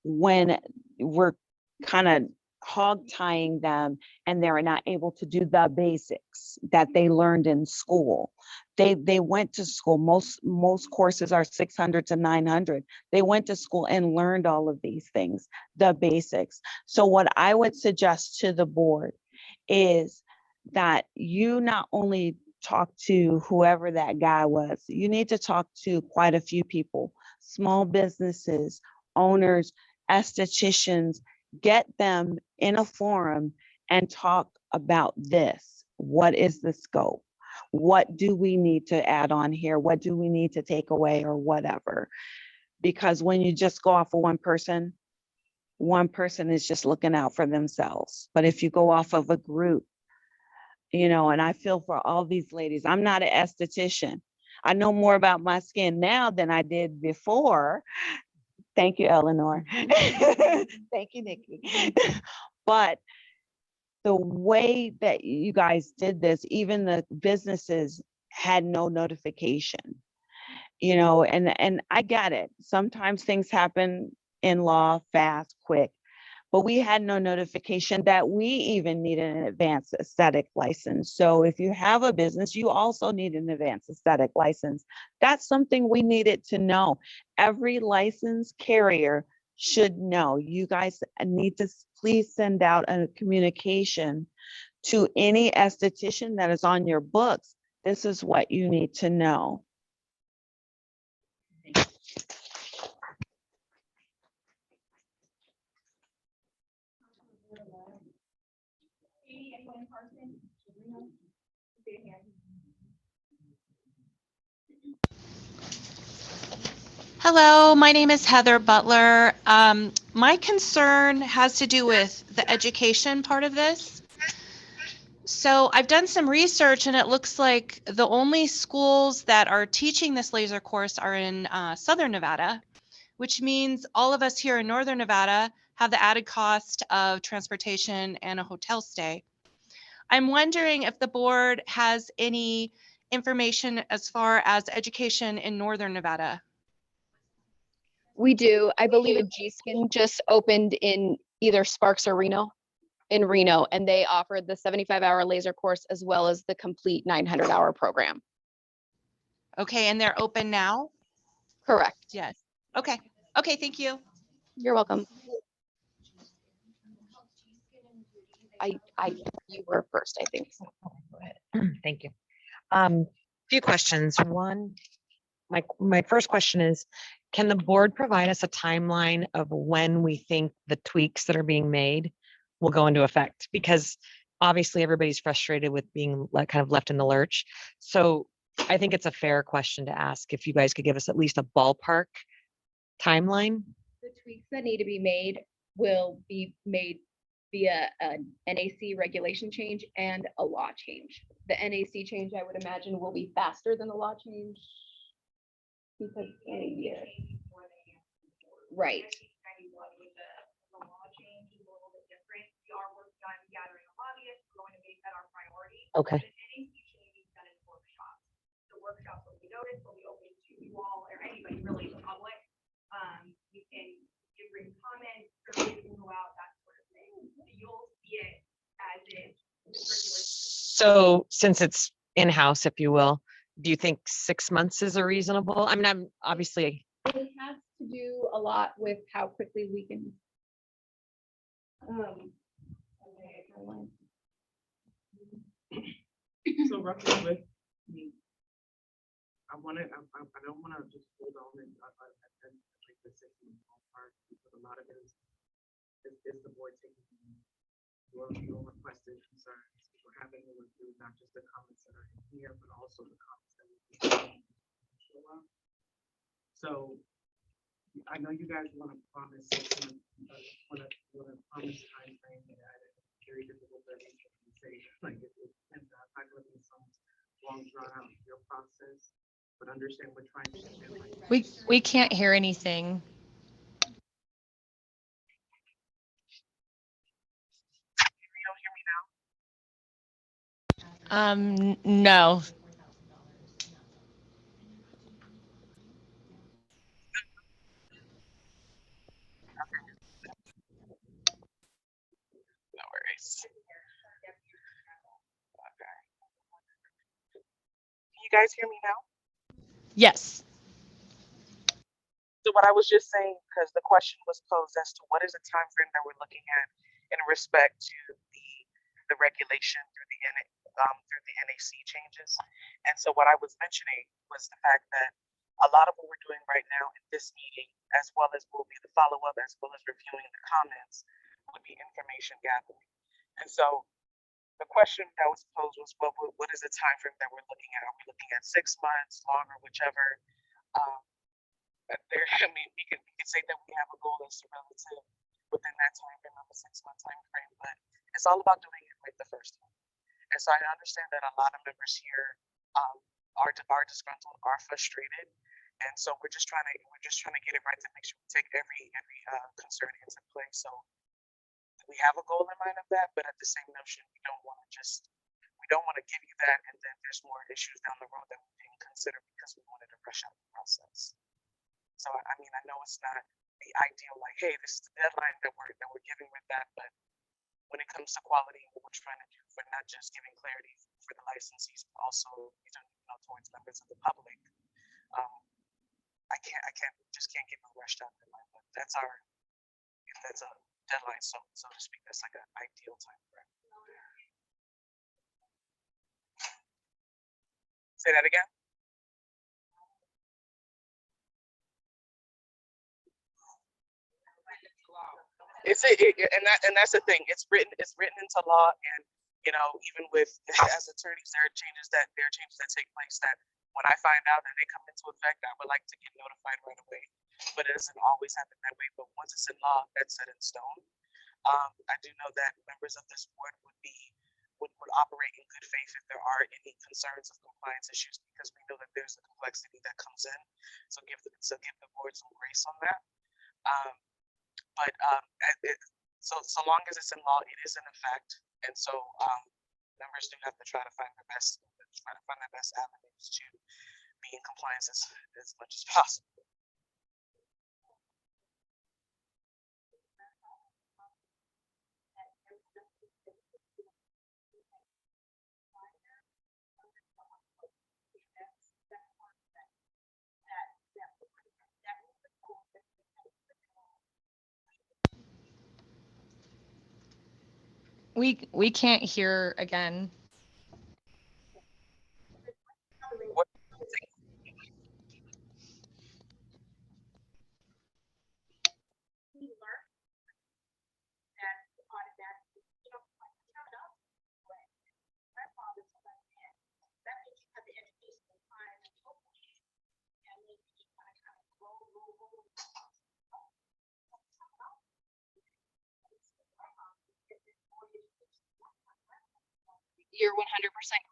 Speaker 15: when we're kind of hog tying them and they're not able to do the basics that they learned in school. They went to school. Most courses are 600 to 900. They went to school and learned all of these things, the basics. So what I would suggest to the board is that you not only talk to whoever that guy was, you need to talk to quite a few people, small businesses, owners, estheticians, get them in a forum and talk about this. What is the scope? What do we need to add on here? What do we need to take away or whatever? Because when you just go off of one person is just looking out for themselves. But if you go off of a group, you know, and I feel for all these ladies, I'm not an esthetician. I know more about my skin now than I did before. Thank you, Eleanor. Thank you, Nikki. But the way that you guys did this, even the businesses had no notification, you know, and I get it. Sometimes things happen in law fast, quick, but we had no notification that we even needed an advanced aesthetic license. So if you have a business, you also need an advanced aesthetic license. That's something we needed to know. Every licensed carrier should know. You guys need to please send out a communication to any esthetician that is on your books. This is what you need to know.
Speaker 12: Anyone in person? Say a hand.
Speaker 16: Hello, my name is Heather Butler. My concern has to do with the education part of this. So I've done some research and it looks like the only schools that are teaching this laser course are in Southern Nevada, which means all of us here in Northern Nevada have the added cost of transportation and a hotel stay. I'm wondering if the board has any information as far as education in Northern Nevada.
Speaker 7: We do. I believe a G-Skin just opened in either Sparks or Reno, and they offered the 75-hour laser course as well as the complete 900-hour program.
Speaker 16: Okay, and they're open now?
Speaker 7: Correct.
Speaker 16: Yes. Okay. Okay, thank you.
Speaker 7: You're welcome. You were first, I think.
Speaker 17: Thank you. Few questions. One, my first question is, can the board provide us a timeline of when we think the tweaks that are being made will go into effect? Because obviously everybody's frustrated with being kind of left in the lurch. So I think it's a fair question to ask if you guys could give us at least a ballpark timeline.
Speaker 7: The tweaks that need to be made will be made via an NAC regulation change and a law change. The NAC change, I would imagine, will be faster than the law change. Because in a year. Right.
Speaker 12: With the law change is a little bit different. We are working on gathering a lobbyist. We're going to make that our priority.
Speaker 17: Okay.
Speaker 12: The NAC change is done in workshops. The workshops will be noticed, will be open to you all or anybody really, the public. You can give written comments, surveys can go out, that sort of thing. So you'll see it as it.
Speaker 17: So since it's in-house, if you will, do you think 6 months is a reasonable? I mean, I'm obviously.
Speaker 7: It has to do a lot with how quickly we can.
Speaker 6: So roughly with me, I don't wanna just hold on and like the 6 month part because a lot of it is
Speaker 2: is the board taking your requested concerns? We're having to look through not just the comments that are in here, but also the comments that we can show up. So I know you guys want to promise, want to promise time frame that it's very difficult to say, like, and not going to be some long drawn out your process, but understand we're trying to do like.
Speaker 10: We can't hear anything.
Speaker 2: You don't hear me now?
Speaker 10: No.
Speaker 2: No worries. Okay. Can you guys hear me now?
Speaker 10: Yes.
Speaker 2: So what I was just saying, because the question was posed as to what is the time frame that we're looking at in respect to the regulation through the NAC changes. And so what I was mentioning was the fact that a lot of what we're doing right now in this meeting, as well as will be the follow-up, as well as reviewing the comments, would be information gathering. And so the question that was posed was, what is the time frame that we're looking at? Are we looking at 6 months, longer, whichever? There, I mean, we could say that we have a goal that's relative within that time frame of a 6-month time frame, but it's all about doing it right the first time. And so I understand that a lot of members here are disgruntled, are frustrated, and so we're just trying to get it right to make sure we take every concern into play. So we have a goal in mind of that, but at the same notion, we don't want to give you that, and then there's more issues down the road that we didn't consider because we wanted to rush out the process. So I mean, I know it's not the ideal, like, hey, this is the deadline that we're giving with that, but when it comes to quality and what we're trying to do for not just giving clarity for the licensees, but also towards members of the public, I can't give a rushed out deadline. But that's a deadline, so to speak, that's like an ideal time frame. Say that again. And that's the thing. It's written into law, and even with as attorneys, there are changes that take place that when I find out that they come into effect, I would like to get notified right away. But it doesn't always happen that way. But once it's in law, that's set in stone. I do know that members of this board would operate in good faith if there are any concerns of compliance issues, because we know that there's a complexity that comes in. So give the board some grace on that. But so long as it's in law, it is in effect, and so members do have to try to find the best avenues to be in compliance as much as possible.
Speaker 10: We can't hear again.
Speaker 7: You're 100%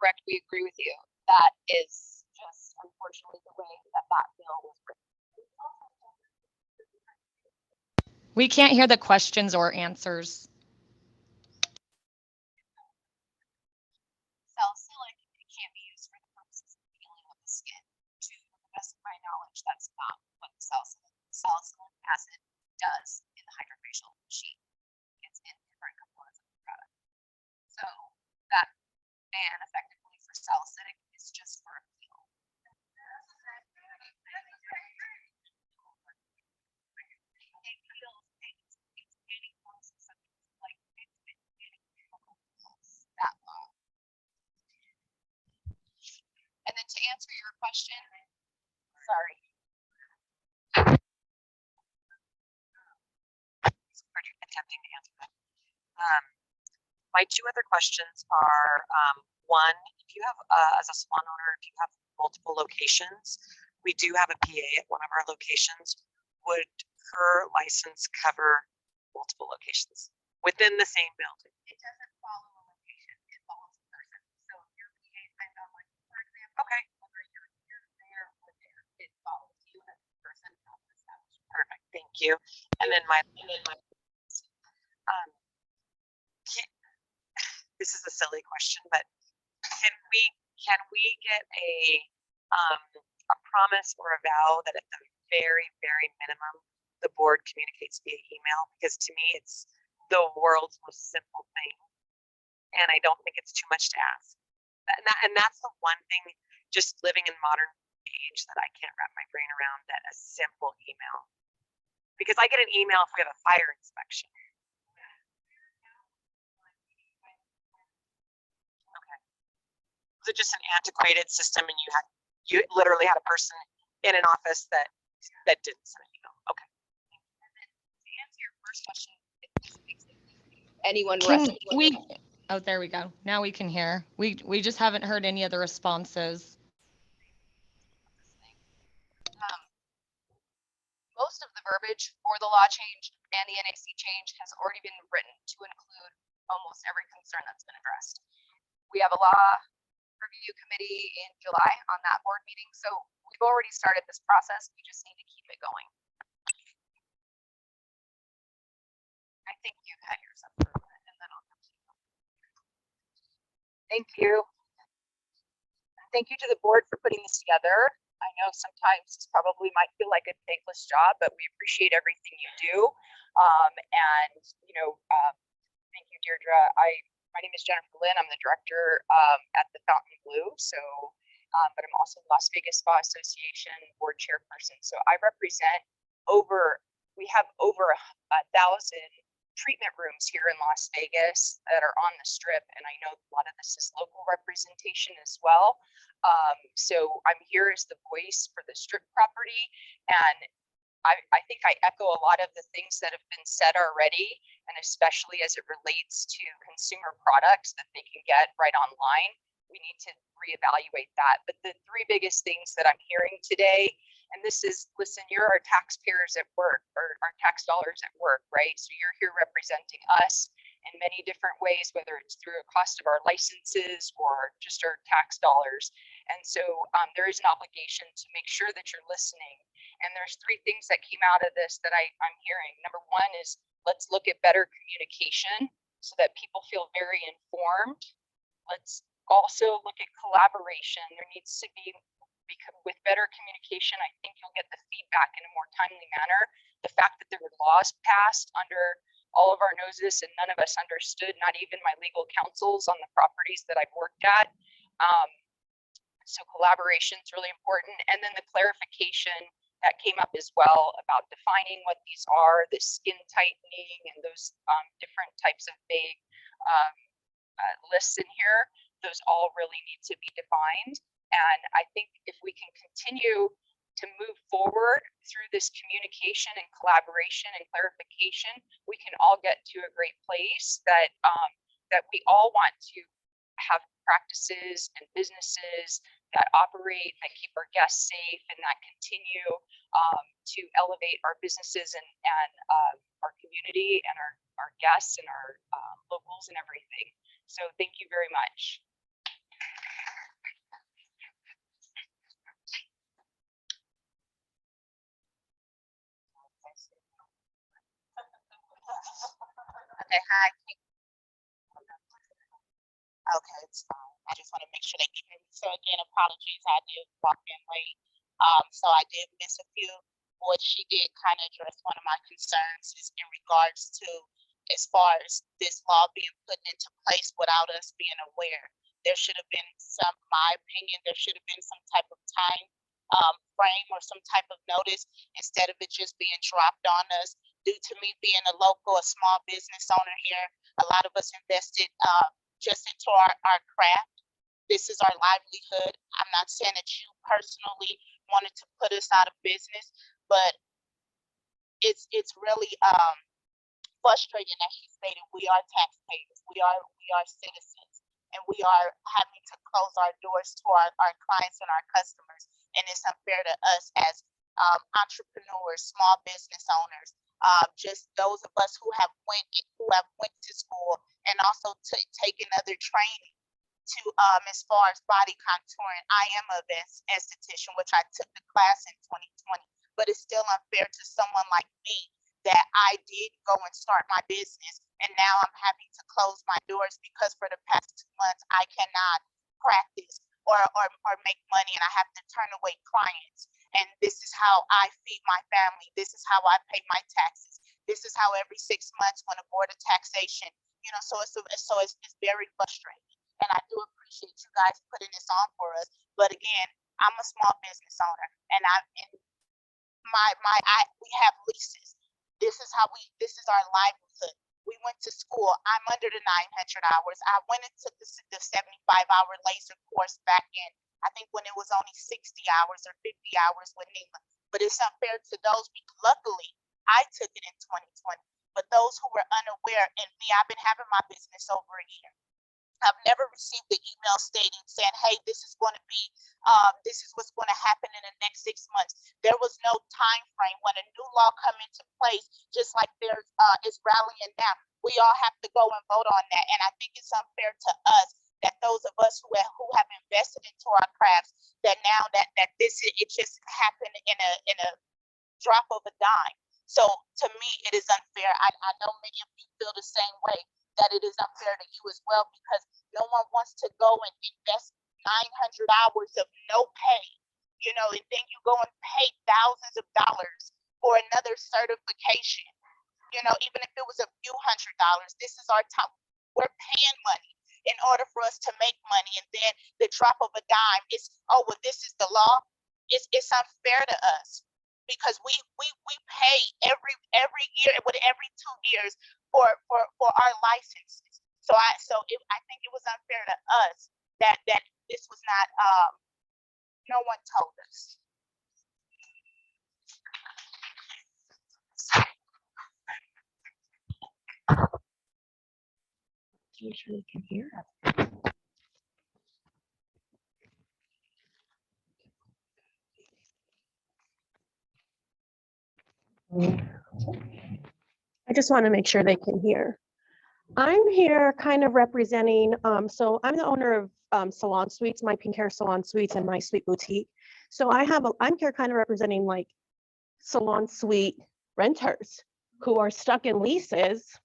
Speaker 7: correct. We agree with you. That is just unfortunately the way that bill was written.
Speaker 10: We can't hear the questions or answers.
Speaker 7: Salicylic can't be used for the purposes of healing of the skin. To the best of my knowledge, that's not what salicylic acid does in the hydrofacial sheet. It's in different components of the product. So that ban effectively for salicylic is just for a peel. And then to answer your question, sorry. Attempting
Speaker 17: Um, my two other questions are, one, if you have, as a salon owner, if you have multiple locations, we do have a PA at one of our locations. Would her license cover multiple locations within the same building?
Speaker 7: It doesn't follow a location, it follows a person. So if your PA signs on, like, for example,
Speaker 17: Okay.
Speaker 7: whether you're here, there, or there, it follows you as a person, not the establishment.
Speaker 17: Perfect, thank you. And then my um, this is a silly question, but can we get a promise or a vow that at the very, very minimum, the board communicates via email? Because to me, it's the world's most simple thing. And I don't think it's too much to ask. And that's the one thing, just living in modern age, that I can't wrap my brain around, that a simple email. Because I get an email if we have a fire inspection. Okay. Was it just an antiquated system and you literally had a person in an office that didn't send an email? Okay.
Speaker 7: To answer your first question, anyone
Speaker 18: Can
Speaker 7: rest.
Speaker 18: we, oh, there we go. Now we can hear. We just haven't heard any of the responses.
Speaker 7: Most of the verbiage for the law change and the NAC change has already been written to include almost every concern that's been addressed. We have a law review committee in July on that board meeting, so we've already started this process. We just need to keep it going. I think you've had yours up for a minute, and then I'll come to you. Thank you. Thank you to the board for putting this together. I know sometimes this probably might feel like a thankless job, but we appreciate everything you do. Thank you, Deirdre. My name is Jennifer Lynn. I'm the director at the Fountain Blue. But I'm also the Las Vegas Spa Association board chairperson. So I represent we have over 1,000 treatment rooms here in Las Vegas that are on the Strip, and I know a lot of this is local representation as well. So I'm here as the voice for the Strip property, and I think I echo a lot of the things that have been said already, and especially as it relates to consumer products that they can get right online. We need to reevaluate that. But the three biggest things that I'm hearing today, and this is, listen, you're our taxpayers at work, or our tax dollars at work, right? So you're here representing us in many different ways, whether it's through a cost of our licenses or just our tax dollars. And so there is an obligation to make sure that you're listening. And there's three things that came out of this that I'm hearing. Number one is, let's look at better communication so that people feel very informed. Let's also look at collaboration. There needs to be, with better communication, I think you'll get the feedback in a more timely manner. The fact that there were laws passed under all of our noses and none of us understood, not even my legal counsels on the properties that I've worked at. So collaboration is really important. And then the clarification that came up as well about defining what these are, the skin tightening and those different types of vague lists in here, those all really need to be defined. And I think if we can continue to move forward through this communication and collaboration and clarification, we can all get to a great place that we all want to have practices and businesses that operate, that keep our guests safe, and that continue to elevate our businesses and our community and our guests and our locals and everything. So thank you very much.
Speaker 19: Okay, hi. Okay, it's fine. I just want to make sure they can hear me. So again, apologies, I did walk in late. So I did miss a few. What she did kind of address one of my concerns is in regards to as far as this law being put into place without us being aware. There should have been my opinion, there should have been some type of time frame or some type of notice instead of it just being dropped on us. Due to me being a local, a small business owner here, a lot of us invested just into our craft. This is our livelihood. I'm not saying that you personally wanted to put us out of business, but it's really frustrating, as she stated, we are taxpayers, we are citizens, and we are having to close our doors to our clients and our customers. And it's unfair to us as entrepreneurs, small business owners, just those of us who have went to school and also taken other training to as far as body contouring. I am a esthetician, which I took the class in 2020, but it's still unfair to someone like me that I did go and start my business, and now I'm having to close my doors because for the past 2 months I cannot practice or make money, and I have to turn away clients. And this is how I feed my family. This is how I pay my taxes. This is how every 6 months when a board of taxation, so it's very frustrating. And I do appreciate you guys putting this on for us. But again, I'm a small business owner, and we have leases. This is our livelihood. We went to school. I'm under the 900 hours. I went and took the 75-hour laser course back in, I think when it was only 60 hours or 50 hours with Nima. But it's unfair to those. Luckily, I took it in 2020. But those who were unaware, and me, I've been having my business over a year. I've never received the email stating saying, hey, this is what's going to happen in the next 6 months. There was no time frame when a new law come into place, just like there's is rallying now. We all have to go and vote on that. And I think it's unfair to us that those of us who have invested into our crafts, that now that it just happened in a drop of a dime. So to me, it is unfair. I know many of you feel the same way, that it is unfair to you as well, because no one wants to go and invest 900 hours of no pay, and then you go and pay thousands of dollars for another certification, even if it was a few $100s. This is our time. We're paying money in order for us to make money, and then the drop of a dime is, oh, well, this is the law. It's unfair to us, because we pay every year, with every 2 years for our licenses. So I think it was unfair to us that this was not, no one told us.
Speaker 17: Usually can hear us.
Speaker 14: I just want to make sure they can hear. I'm here kind of representing, so I'm the owner of Salon Suites, my Pink Hair Salon Suites and my Suite Boutique. So I'm here kind of representing like salon suite renters who are stuck in leases.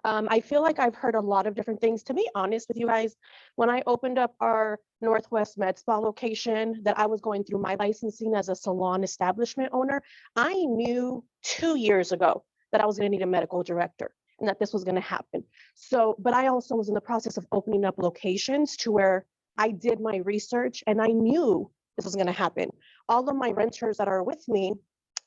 Speaker 14: I feel like I've heard a lot of different things. To be honest with you guys, when I opened up our Northwest Med Spa location, that I was going through my licensing as a salon establishment owner, I knew 2 years ago that I was going to need a medical director and that this was going to happen. So, but I also was in the process of opening up locations to where I did my research and I knew this was going to happen. All of my renters that are with me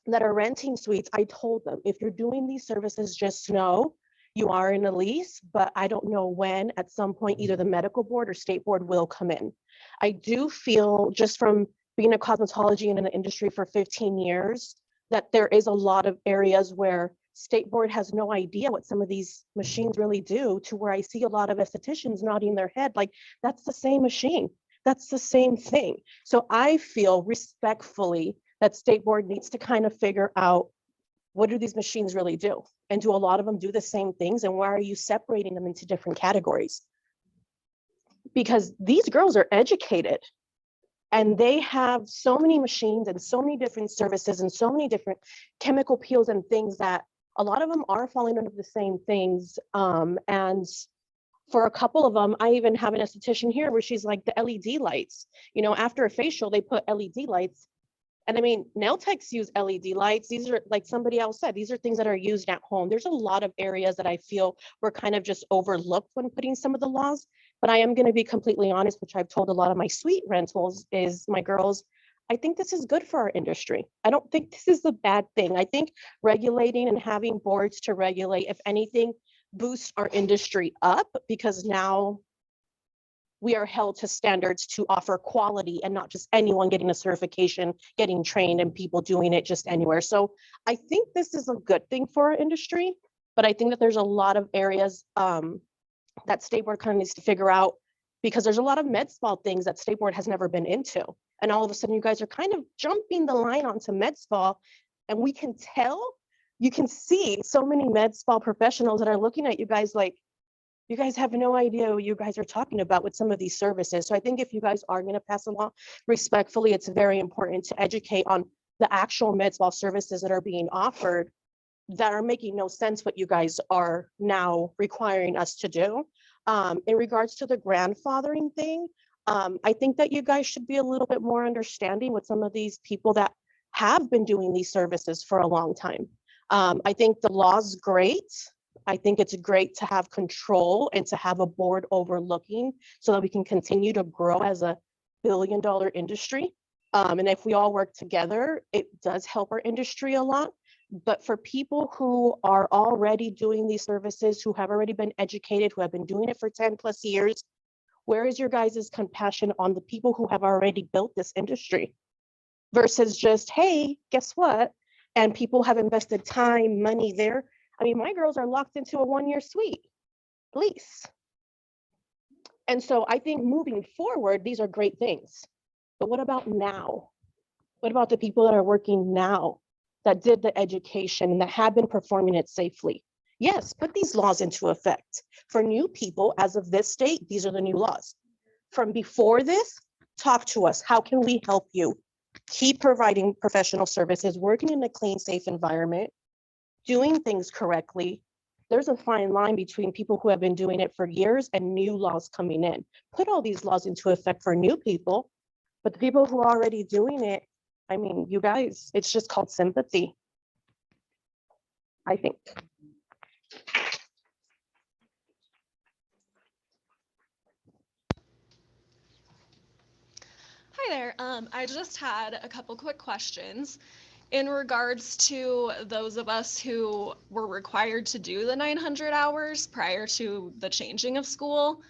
Speaker 14: that are renting suites, I told them, if you're doing these services, just know you are in a lease, but I don't know when. At some point, either the medical board or state board will come in. I do feel, just from being a cosmetology and in the industry for 15 years, that there is a lot of areas where state board has no idea what some of these machines really do, to where I see a lot of estheticians nodding their head like, that's the same machine. That's the same thing. So I feel respectfully that state board needs to kind of figure out, what do these machines really do? And do a lot of them do the same things? And why are you separating them into different categories? Because these girls are educated and they have so many machines and so many different services and so many different chemical peels and things that a lot of them are falling under the same things. And for a couple of them, I even have an esthetician here where she's like, the LED lights, after a facial, they put LED lights. And I mean, nail techs use LED lights. These are, like somebody else said, these are things that are used at home. There's a lot of areas that I feel were kind of just overlooked when putting some of the laws. But I am going to be completely honest, which I've told a lot of my suite rentals, is my girls, I think this is good for our industry. I don't think this is a bad thing. I think regulating and having boards to regulate, if anything, boosts our industry up, because now we are held to standards to offer quality and not just anyone getting a certification, getting trained, and people doing it just anywhere. So I think this is a good thing for our industry.
Speaker 20: but I think that there's a lot of areas that state board kind of needs to figure out, because there's a lot of med spa things that state board has never been into. And all of a sudden you guys are kind of jumping the line onto med spa, and we can tell, you can see so many med spa professionals that are looking at you guys like, you guys have no idea what you guys are talking about with some of these services. So I think if you guys are going to pass a law, respectfully, it's very important to educate on the actual med spa services that are being offered that are making no sense what you guys are now requiring us to do. In regards to the grandfathering thing, I think that you guys should be a little bit more understanding with some of these people that have been doing these services for a long time. I think the law's great. I think it's great to have control and to have a board overlooking so that we can continue to grow as a billion-dollar industry. And if we all work together, it does help our industry a lot. But for people who are already doing these services, who have already been educated, who have been doing it for 10 plus years, where is your guys' compassion on the people who have already built this industry? Versus just, hey, guess what? And people have invested time, money there. I mean, my girls are locked into a 1-year suite lease. And so I think moving forward, these are great things. But what about now? What about the people that are working now, that did the education and that have been performing it safely? Yes, put these laws into effect. For new people, as of this date, these are the new laws. From before this, talk to us. How can we help you? Keep providing professional services, working in a clean, safe environment, doing things correctly. There's a fine line between people who have been doing it for years and new laws coming in. Put all these laws into effect for new people, but the people who are already doing it, I mean, you guys, it's just called sympathy, I think.
Speaker 21: Hi there. I just had a couple quick questions in regards to those of us who were required to do the 900 hours prior to the changing of school.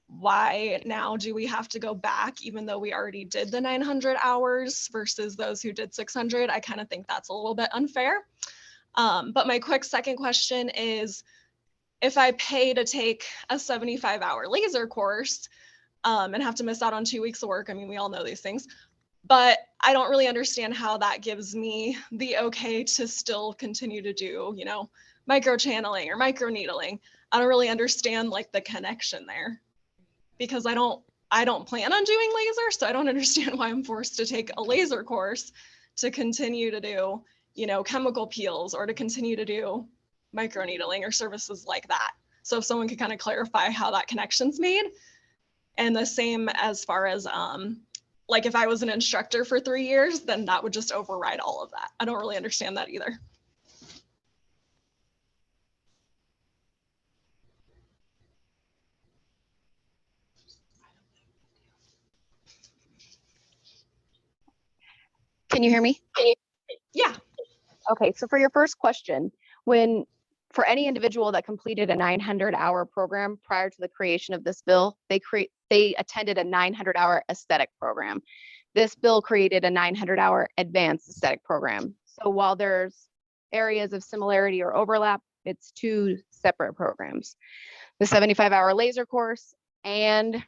Speaker 21: Why now do we have to go back even though we already did the 900 hours versus those who did 600? I kind of think that's a little bit unfair. But my quick second question is, if I pay to take a 75-hour laser course and have to miss out on 2 weeks of work, I mean, we all know these things, but I don't really understand how that gives me the okay to still continue to do, you know, micro channeling or micro needling. I don't really understand like the connection there, because I don't plan on doing laser, so I don't understand why I'm forced to take a laser course to continue to do, you know, chemical peels or to continue to do micro needling or services like that. So if someone could kind of clarify how that connection's made. And the same as far as like if I was an instructor for 3 years, then that would just override all of that. I don't really understand that either.
Speaker 7: Can you hear me?
Speaker 21: Yeah.
Speaker 7: Okay, so for your first question, for any individual that completed a 900-hour program prior to the creation of this bill, they attended a 900-hour aesthetic program. This bill created a 900-hour advanced aesthetic program. So while there's areas of similarity or overlap, it's 2 separate programs. The 75-hour laser course and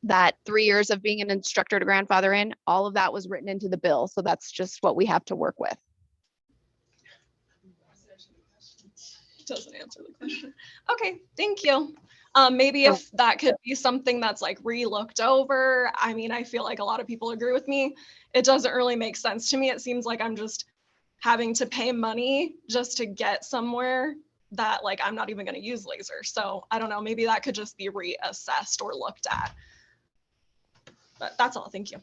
Speaker 7: that 3 years of being an instructor to grandfather in, all of that was written into the bill. So that's just what we have to work with.
Speaker 21: Doesn't answer the question. Okay, thank you. Maybe if that could be something that's like re-looked over. I mean, I feel like a lot of people agree with me. It doesn't really make sense to me. It seems like I'm just having to pay money just to get somewhere that like I'm not even going to use laser. So I don't know, maybe that could just be reassessed or looked at. But that's all. Thank you.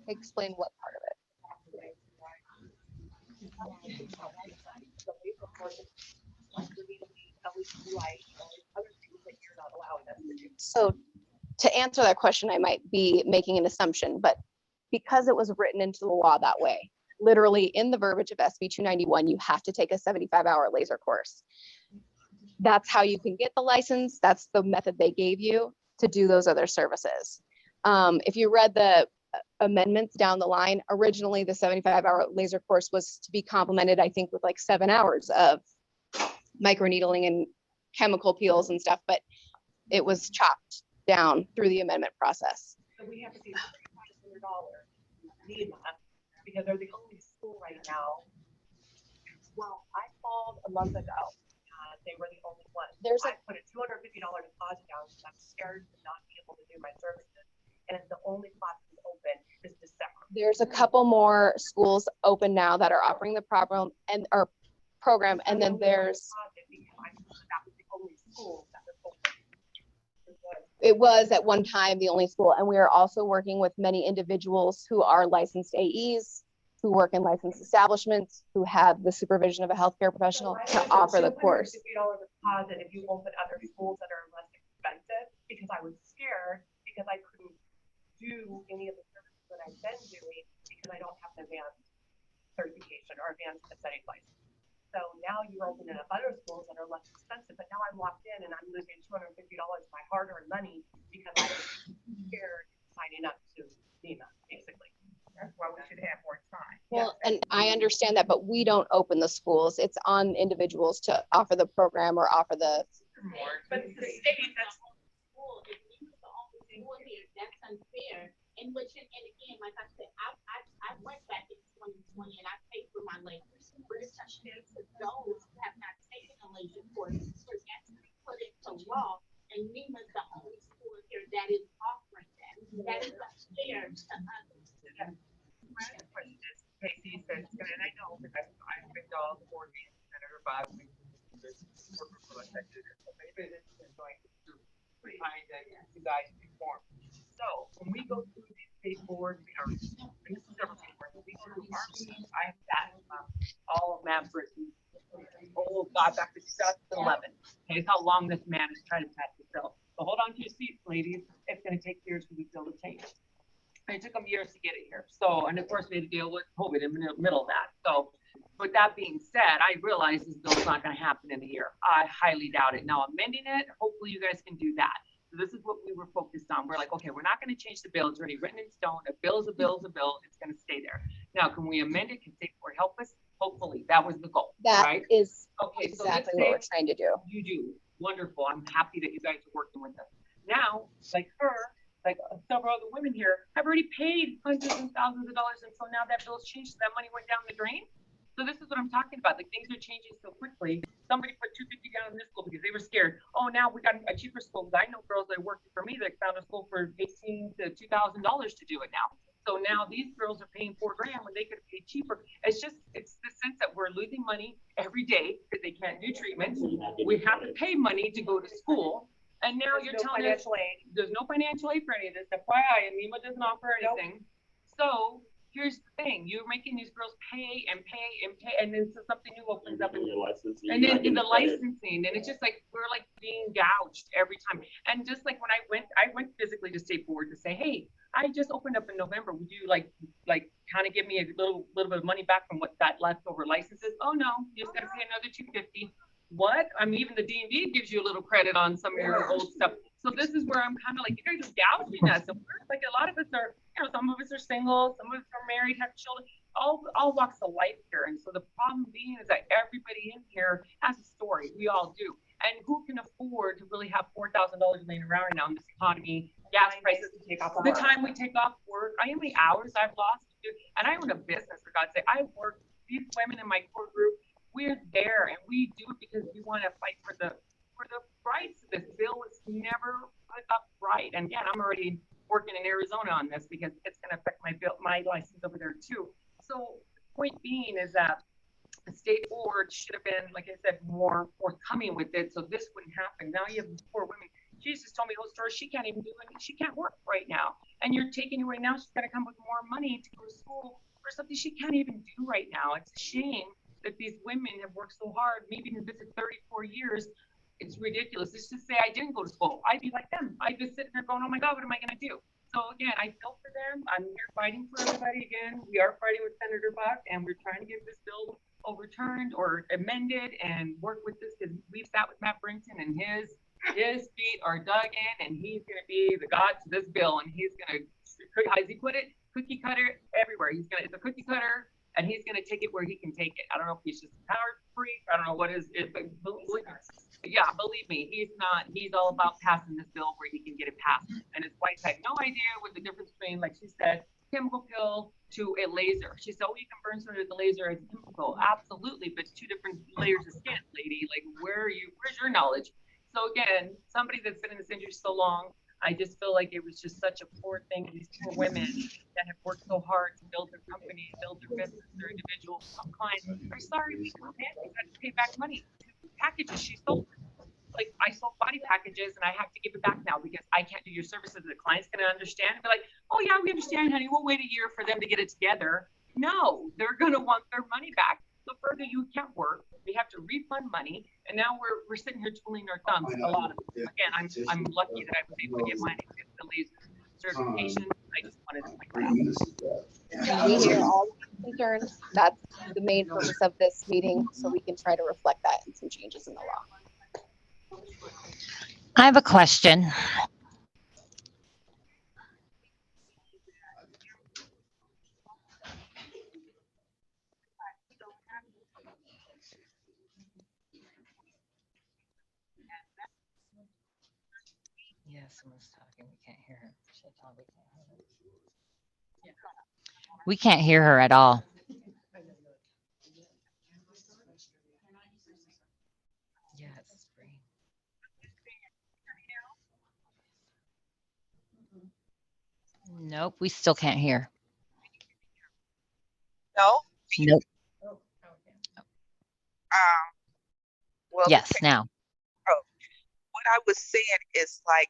Speaker 7: Explain what part of it? So to answer that question, I might be making an assumption, but because it was written into the law that way, literally in the verbiage of SB 291, you have to take a 75-hour laser course. That's how you can get the license. That's the method they gave you to do those other services. If you read the amendments down the line. Originally, the 75-hour laser course was to be complemented, I think, with like 7 hours of microneedling and chemical peels and stuff, but it was chopped down through the amendment process.
Speaker 2: So we have to pay $3,500 NEMA because they're the only school right now. Well, I called a month ago. They were the only one. I put a $250 deposit down because I'm scared to not be able to do my services. And the only classes open is December.
Speaker 7: There's a couple more schools open now that are offering the program and then there's it was at one time the only school, and we are also working with many individuals who are licensed AEs, who work in licensed establishments, who have the supervision of a healthcare professional to offer the course.
Speaker 2: $250 deposit if you open other schools that are less expensive, because I was scared because I couldn't do any of the services that I've been doing because I don't have an advanced certification or advanced aesthetic license. So now you're opening up other schools that are less expensive, but now I'm locked in and I'm losing $250 of my hard-earned money because I was scared signing up to NEMA, basically.
Speaker 6: That's why we should have more time.
Speaker 7: Well, and I understand that, but we don't open the schools. It's on individuals to offer the program or offer the.
Speaker 2: But the state, that's
Speaker 3: school, if you were the only school here, that's unfair. In which, and again, like I said, I went back in 2020 and I paid for my lasers. But it's unfair to those who have not taken a laser course, so that's put into law. And NEMA's the only school here that is offering that. That is unfair to others.
Speaker 6: My other question is, Casey said, and I know because I've been to all the board meetings, Senator Bob, we work for us, so maybe this is going to behind that you guys perform. So when we go through these state boards, and this is several state boards, we go through our meetings, I have sat all of Matt Britton, old God, back to 2011. Okay, how long this man is trying to pass this bill. So hold on to your seats, ladies. It's going to take years for this bill to change. It took them years to get it here. So, and of course, we had to deal with COVID in the middle of that. So, with that being said, I realize this bill's not going to happen in a year. I highly doubt it. Now, amending it, hopefully you guys can do that. So this is what we were focused on. We're like, okay, we're not going to change the bill. It's already written in stone. A bill is a bill is a bill. It's going to stay there. Now, can we amend it? Can state board help us? Hopefully, that was the goal.
Speaker 7: That
Speaker 6: right?
Speaker 7: is
Speaker 6: okay,
Speaker 7: exactly
Speaker 6: so
Speaker 7: what we're trying to do.
Speaker 6: You do. Wonderful. I'm happy that you guys are working with us. Now, like her, like several other women here have already paid hundreds and thousands of dollars, and so now that bill's changed, so that money went down the drain. So this is what I'm talking about. Like things are changing so quickly. Somebody put $250 down in this school because they were scared. Oh, now we got a cheaper school. I know girls that worked for me that found a school for $1,800 to $2,000 to do it now. So now these girls are paying $4,000 when they could have paid cheaper. It's the sense that we're losing money every day because they can't do treatments. We have to pay money to go to school. And now you're telling us there's no financial aid for any of this. FYI, and NEMA doesn't offer anything. So here's the thing: you're making these girls pay and pay and pay, and then so something new opens up, and then in the licensing, and it's just like we're like being gouged every time. And just like when I went physically to state board to say, hey, I just opened up in November. Would you like kind of give me a little bit of money back from what that leftover license is? Oh no, you just got to pay another $250. What? I mean, even the D&D gives you a little credit on some of your old stuff. So this is where I'm kind of like, you guys are gouging us. And we're like, a lot of us are, some of us are single, some of us are married, have children, all walks of life here. And so the problem being is that everybody in here has a story. We all do. And who can afford to really have $4,000 laying around right now in this economy, gas prices, the time we take off work, how many hours I've lost. And I own a business, for God's sake. I work, these women in my core group, we're there and we do it because we want to fight for the rights. This bill was never put up right. And again, I'm already working in Arizona on this because it's going to affect my license over there too. So point being is that the state board should have been, like I said, more forthcoming with it. So this wouldn't happen. Now you have poor women. She just told me whole story. She can't even do it. She can't work right now. And you're taking away now. She's going to come with more money to go to school for something she can't even do right now. It's a shame that these women have worked so hard, maybe in this 34 years. It's ridiculous. Let's just say I didn't go to school. I'd be like them. I'd be sitting there going, oh my God, what am I going to do? So again, I feel for them. I'm here fighting for everybody again. We are fighting with Senator Buck, and we're trying to get this bill overturned or amended and work with this because we've sat with Matt Brinton and his feet are dug in, and he's going to be the god to this bill, and he's going to, how does he put it?
Speaker 2: cookie cutter everywhere. It's a cookie cutter, and he's gonna take it where he can take it. I don't know if he's just a power freak. I don't know what is it, but yeah, believe me, he's not. He's all about passing this bill where he can get it passed. And his wife had no idea what the difference between, like she said, chemical pill to a laser. She said, "Oh, you can burn somebody with a laser as a chemical pill." Absolutely, but two different layers of skin, lady. Like, where's your knowledge? So again, somebody that's been in this industry so long, I just feel like it was just such a poor thing. These poor women that have worked so hard to build their company, build their business, their individual clients are sorry we had to pay back money to packages she sold. Like, I sold body packages and I have to give it back now because I can't do your services. The client's gonna understand and be like, "Oh yeah, we understand, honey. We'll wait a year for them to get it together." No, they're gonna want their money back. The further you can't work, we have to refund money, and now we're sitting here twiddling our thumbs. A lot of it. Again, I'm lucky that I was able to get my laser certification. I just wanted to point that out.
Speaker 7: And we hear all the concerns. That's the main purpose of this meeting, so we can try to reflect that in some changes in the law.
Speaker 1: I have a question. Yeah, someone's talking. We can't hear her. We can't hear her at all. Yes. Nope, we still can't hear.
Speaker 6: No?
Speaker 1: Nope.
Speaker 6: Well,
Speaker 1: Yes, now.
Speaker 6: oh, what I was saying is, like,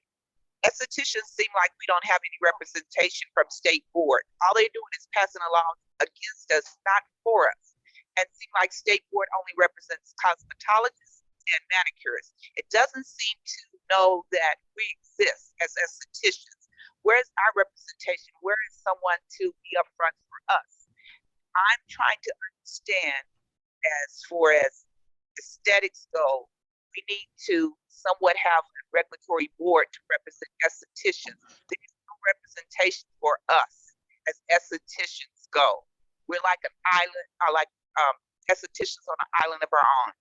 Speaker 6: estheticians seem like we don't have any representation from state board. All they're doing is passing along against us, not for us. And seem like state board only represents cosmetologists and manicurists. It doesn't seem to know that we exist as estheticians. Where's our representation? Where is someone to be upfront for us? I'm trying to understand, as far as aesthetics go, we need to somewhat have a regulatory board to represent estheticians. There's no representation for us as estheticians go. We're like an island, or like estheticians on an island of our own.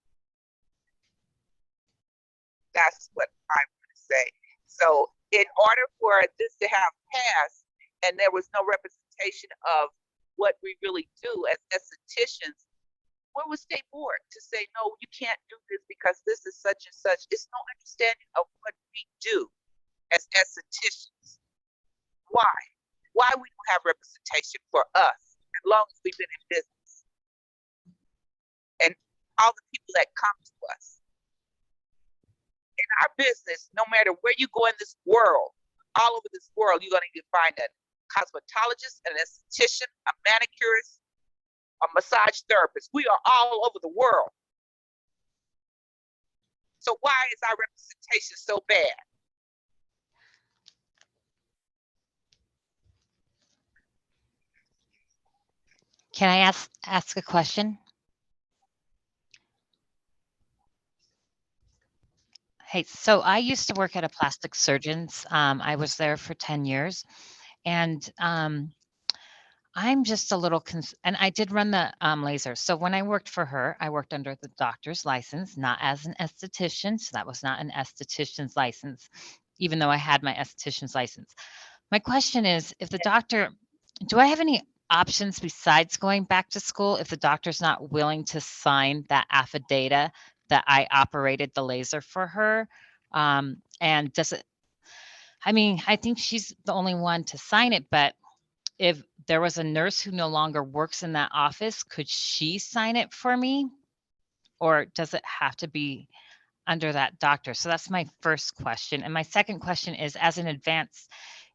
Speaker 6: That's what I want to say. So in order for this to have passed, and there was no representation of what we really do as estheticians, where was state board to say, no, you can't do this because this is such and such? It's no understanding of what we do as estheticians. Why? Why we don't have representation for us as long as we've been in business? And all the people that come to us. In our business, no matter where you go in this world, all over this world, you're going to find a cosmetologist, an esthetician, a manicurist, a massage therapist. We are all over the world. So why is our representation so bad?
Speaker 1: Can I ask a question? Hey, so I used to work at a plastic surgeon's. I was there for 10 years, and I'm just a little and I did run the laser. So when I worked for her, I worked under the doctor's license, not as an esthetician. So that was not an esthetician's license, even though I had my esthetician's license. My question is, if the doctor, do I have any options besides going back to school if the doctor's not willing to sign that affidavit that I operated the laser for her? And does it, I mean, I think she's the only one to sign it, but if there was a nurse who no longer works in that office, could she sign it for me? Or does it have to be under that doctor? So that's my first question. And my second question is, as an advance,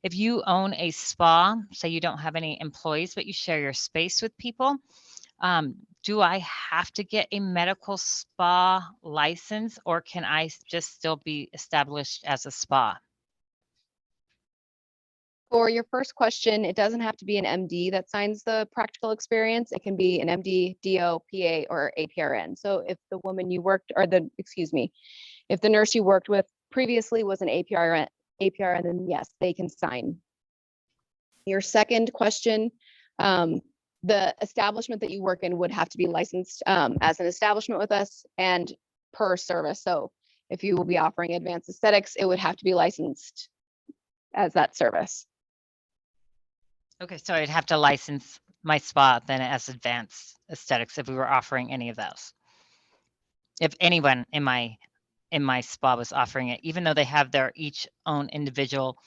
Speaker 1: if you own a spa, say you don't have any employees, but you share your space with people, do I have to get a medical spa license, or can I just still be established as a spa?
Speaker 7: For your first question, it doesn't have to be an MD that signs the practical experience. It can be an MD, DO, PA, or APRN. So if the woman you worked, or if the nurse you worked with previously was an APRN, then yes, they can sign. Your second question, the establishment that you work in would have to be licensed as an establishment with us and per service. So if you will be offering advanced aesthetics, it would have to be licensed as that service.
Speaker 1: Okay, so I'd have to license my spa then as advanced aesthetics if we were offering any of those. If anyone in my spa was offering it, even though they have their each own individual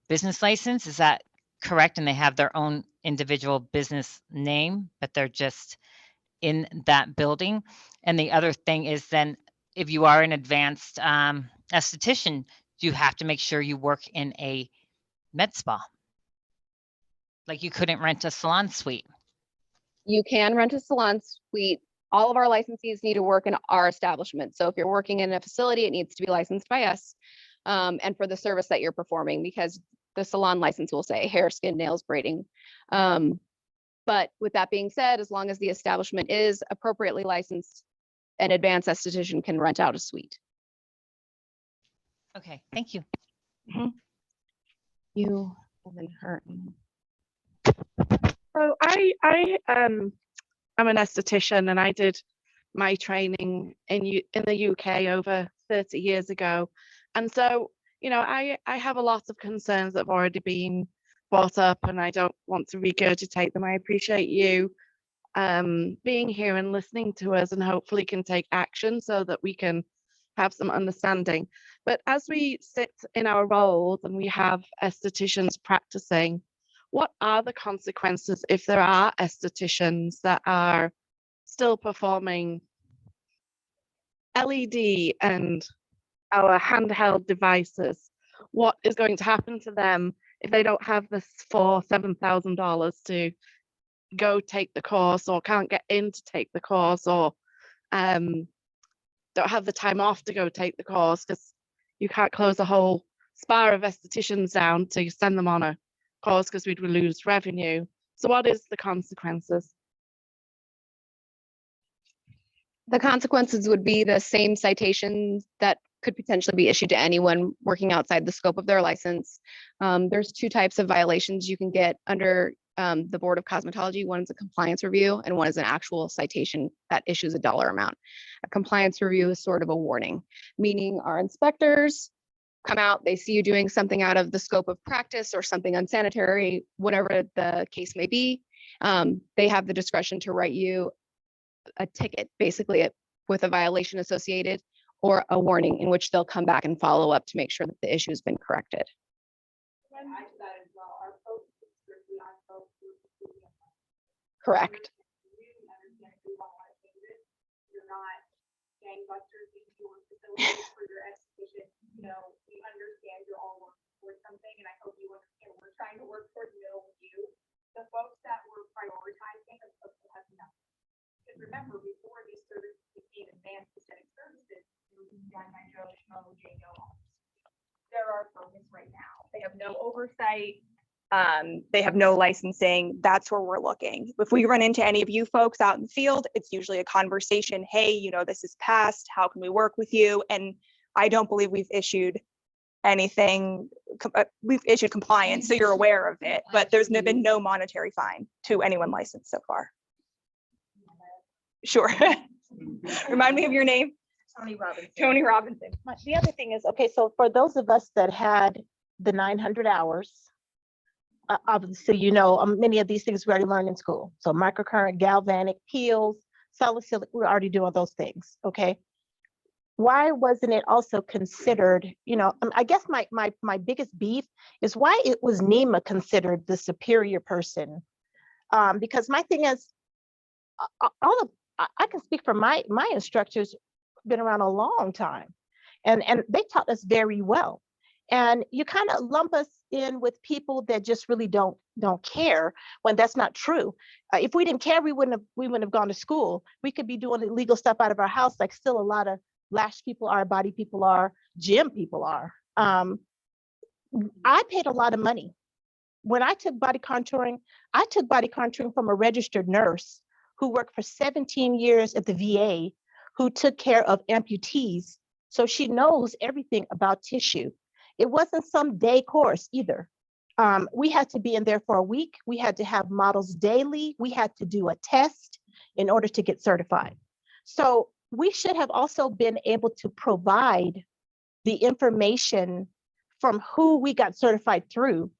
Speaker 1: business license, is that correct? And they have their own individual business name, but they're just in that building. And the other thing is then if you are an advanced esthetician, you have to make sure you work in a med spa. Like you couldn't rent a salon suite.
Speaker 7: You can rent a salon suite. All of our licensees need to work in our establishment. So if you're working in a facility, it needs to be licensed by us. And for the service that you're performing, because the salon license will say hair, skin, nails, braiding. But with that being said, as long as the establishment is appropriately licensed, an advanced esthetician can rent out a suite.
Speaker 1: Okay, thank you.
Speaker 7: You and then her.
Speaker 5: So I'm an esthetician and I did my training in the UK over 30 years ago. And so, you know, I have a lot of concerns that have already been brought up and I don't want to regurgitate them. I appreciate you being here and listening to us and hopefully can take action so that we can have some understanding. But as we sit in our roles and we have estheticians practicing, what are the consequences if there are estheticians that are still performing LED and our handheld devices? What is going to happen to them if they don't have this $7,000 to go take the course or can't get in to take the course or don't have the time off to go take the course because you can't close a whole spa of estheticians down to send them on a course because we'd lose revenue. So what is the consequences?
Speaker 7: The consequences would be the same citations that could potentially be issued to anyone working outside the scope of their license. There's two types of violations you can get under the Board of Cosmetology. One is a compliance review and one is an actual citation that issues a dollar amount. A compliance review is sort of a warning, meaning our inspectors come out, they see you doing something out of the scope of practice or something unsanitary, whatever the case may be. They have the discretion to write you a ticket, basically with a violation associated, or a warning in which they'll come back and follow up to make sure that the issue has been corrected. Correct.
Speaker 12: You're not gangbusters into your facilities for your exhibition. You know, we understand you're all working towards something, and I hope you understand we're trying to work towards middle with you. The folks that were prioritizing are folks that have nothing. Because remember, before these services became advanced aesthetic services, they were being done by Joe Schmo, J.O. They're our focus right now. They have no oversight. They have no licensing. That's where we're looking. If we run into any of you folks out in the field, it's usually a conversation. Hey, you know, this is passed. How can we work with you? And I don't believe we've issued anything. We've issued compliance, so you're aware of it, but there's been no monetary fine to anyone licensed so far. Sure. Remind me of your name.
Speaker 22: Tony Robinson.
Speaker 12: Tony Robinson.
Speaker 22: The other thing is, okay, so for those of us that had the 900 hours, obviously, you know, many of these things we already learned in school. So microcurrent, galvanic, peels, salicylic, we're already doing those things, okay? Why wasn't it also considered, you know, I guess my biggest beef is why it was Nima considered the superior person. Because my thing is, I can speak for my instructors, been around a long time, and they taught us very well. And you kind of lump us in with people that just really don't care when that's not true. If we didn't care, we wouldn't have gone to school. We could be doing illegal stuff out of our house, like still a lot of lash people are, body people are, gym people are. I paid a lot of money. When I took body contouring from a registered nurse who worked for 17 years at the VA, who took care of amputees. So she knows everything about tissue. It wasn't some day course either. We had to be in there for a week. We had to have models daily. We had to do a test in order to get certified. So we should have also been able to provide the information from who we got certified through,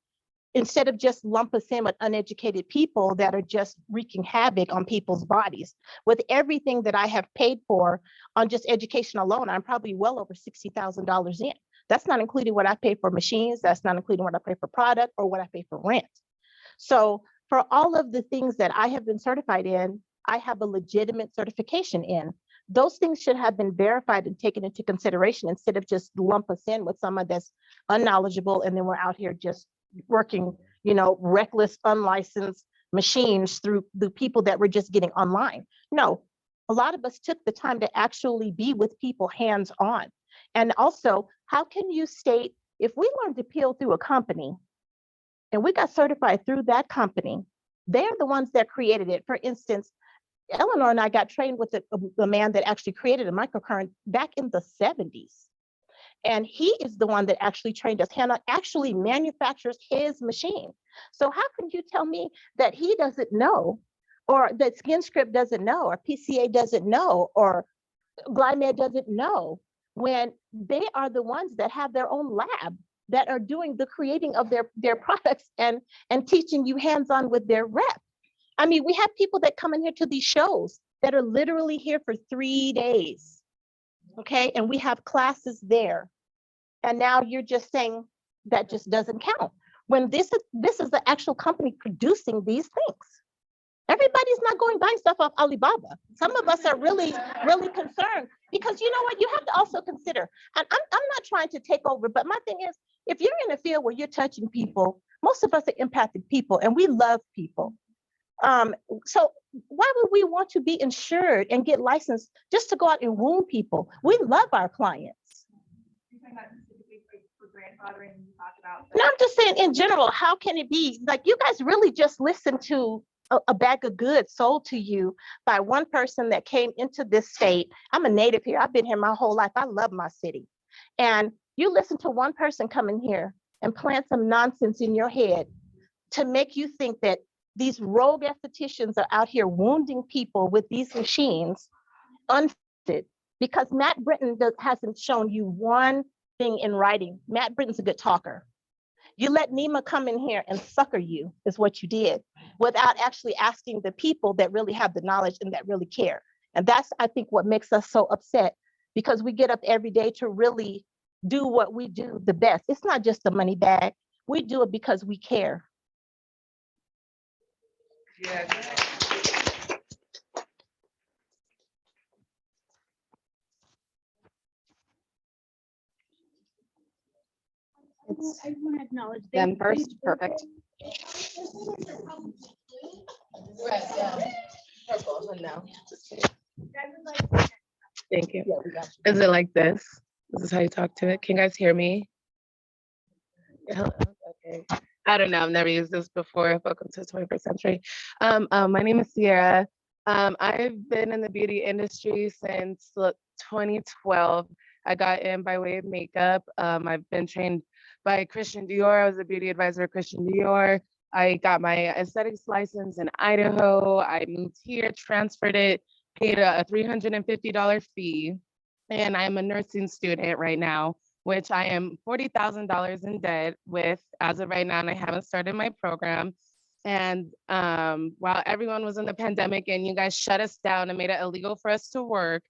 Speaker 22: instead of just lump us in with uneducated people that are just wreaking havoc on people's bodies. With everything that I have paid for on just education alone, I'm probably well over $60,000 in. That's not including what I pay for machines. That's not including what I pay for product or what I pay for rent. So for all of the things that I have been certified in, I have a legitimate certification in. Those things should have been verified and taken into consideration instead of just lump us in with someone that's unknowledgeable, and then we're out here just working, reckless, unlicensed machines through the people that we're just getting online. No, a lot of us took the time to actually be with people hands on. And also, how can you state, if we learned to peel through a company and we got certified through that company, they're the ones that created it. For instance, Eleanor and I got trained with the man that actually created a microcurrent back in the 70s. And he is the one that actually trained us. Hannah actually manufactures his machine. So how can you tell me that he doesn't know, or that SkinScript doesn't know, or PCA doesn't know, or Glymed doesn't know, when they are the ones that have their own lab that are doing the creating of their products and teaching you hands-on with their rep? I mean, we have people that come in here to these shows that are literally here for 3 days, okay? And we have classes there. And now you're just saying that just doesn't count. When this is the actual company producing these things. Everybody's not going buying stuff off Alibaba. Some of us are really, really concerned, because you know what, you have to also consider, and I'm not trying to take over, but my thing is, if you're in a field where you're touching people, most of us are impacted people and we love people. So why would we want to be insured and get licensed just to go out and wound people? We love our clients. No, I'm just saying in general, how can it be like you guys really just listen to a bag of goods sold to you by one person that came into this state? I'm a native here. I've been here my whole life. I love my city. And you listen to one person come in here and plant some nonsense in your head to make you think that these rogue estheticians are out here wounding people with these machines unfit, because Matt Britton hasn't shown you one thing in writing. Matt Britton's a good talker. You let Nima come in here and sucker you is what you did, without actually asking the people that really have the knowledge and that really care. And that's, I think, what makes us so upset, because we get up every day to really do what we do the best. It's not just a money bag. We do it because we care.
Speaker 6: Yeah.
Speaker 7: It's
Speaker 3: I want to acknowledge
Speaker 7: them first. Perfect.
Speaker 4: Thank you. Is it like this? This is how you talk to it. Can you guys hear me? Hello. Okay. I don't know. I've never used this before. Welcome to the 21st century. My name is Sierra. I've been in the beauty industry since 2012. I got in by way of makeup. I've been trained by Christian Dior. I was a beauty advisor at Christian Dior. I got my aesthetics license in Idaho. I moved here, transferred it, paid a $350 fee, and I'm a nursing student right now, which I am $40,000 in debt with as of right now, and I haven't started my program. And while everyone was in the pandemic and you guys shut us down and made it illegal for us to work,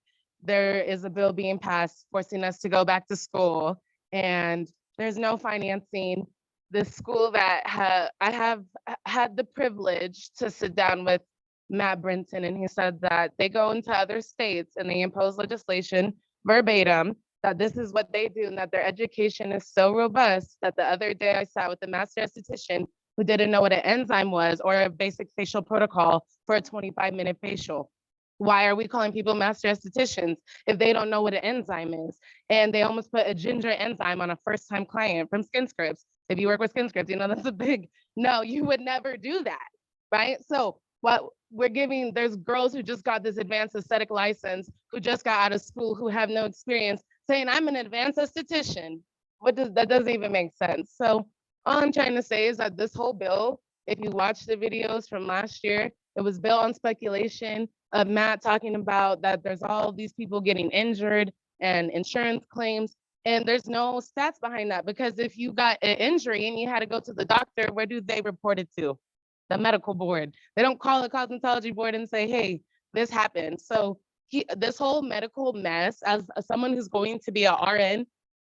Speaker 4: there is a bill being passed forcing us to go back to school, and there's no financing. The school that I have had the privilege to sit down with Matt Brinton, and he said that they go into other states and they impose legislation verbatim that this is what they do, and that their education is so robust that the other day I sat with a master esthetician who didn't know what an enzyme was or a basic facial protocol for a 25-minute facial. Why are we calling people master estheticians if they don't know what an enzyme is? And they almost put a ginger enzyme on a first-time client from SkinScripts. If you work with SkinScripts, you know that's a big no, you would never do that, right? So what we're giving, there's girls who just got this advanced aesthetic license, who just got out of school, who have no experience, saying I'm an advanced esthetician. That doesn't even make sense. So All I'm trying to say is that this whole bill, if you watch the videos from last year, it was built on speculation of Matt talking about that there's all these people getting injured and insurance claims. And there's no stats behind that, because if you got an injury and you had to go to the doctor, where do they report it to? The medical board. They don't call the cosmetology board and say, hey, this happened. So this whole medical mess, as someone who's going to be a RN,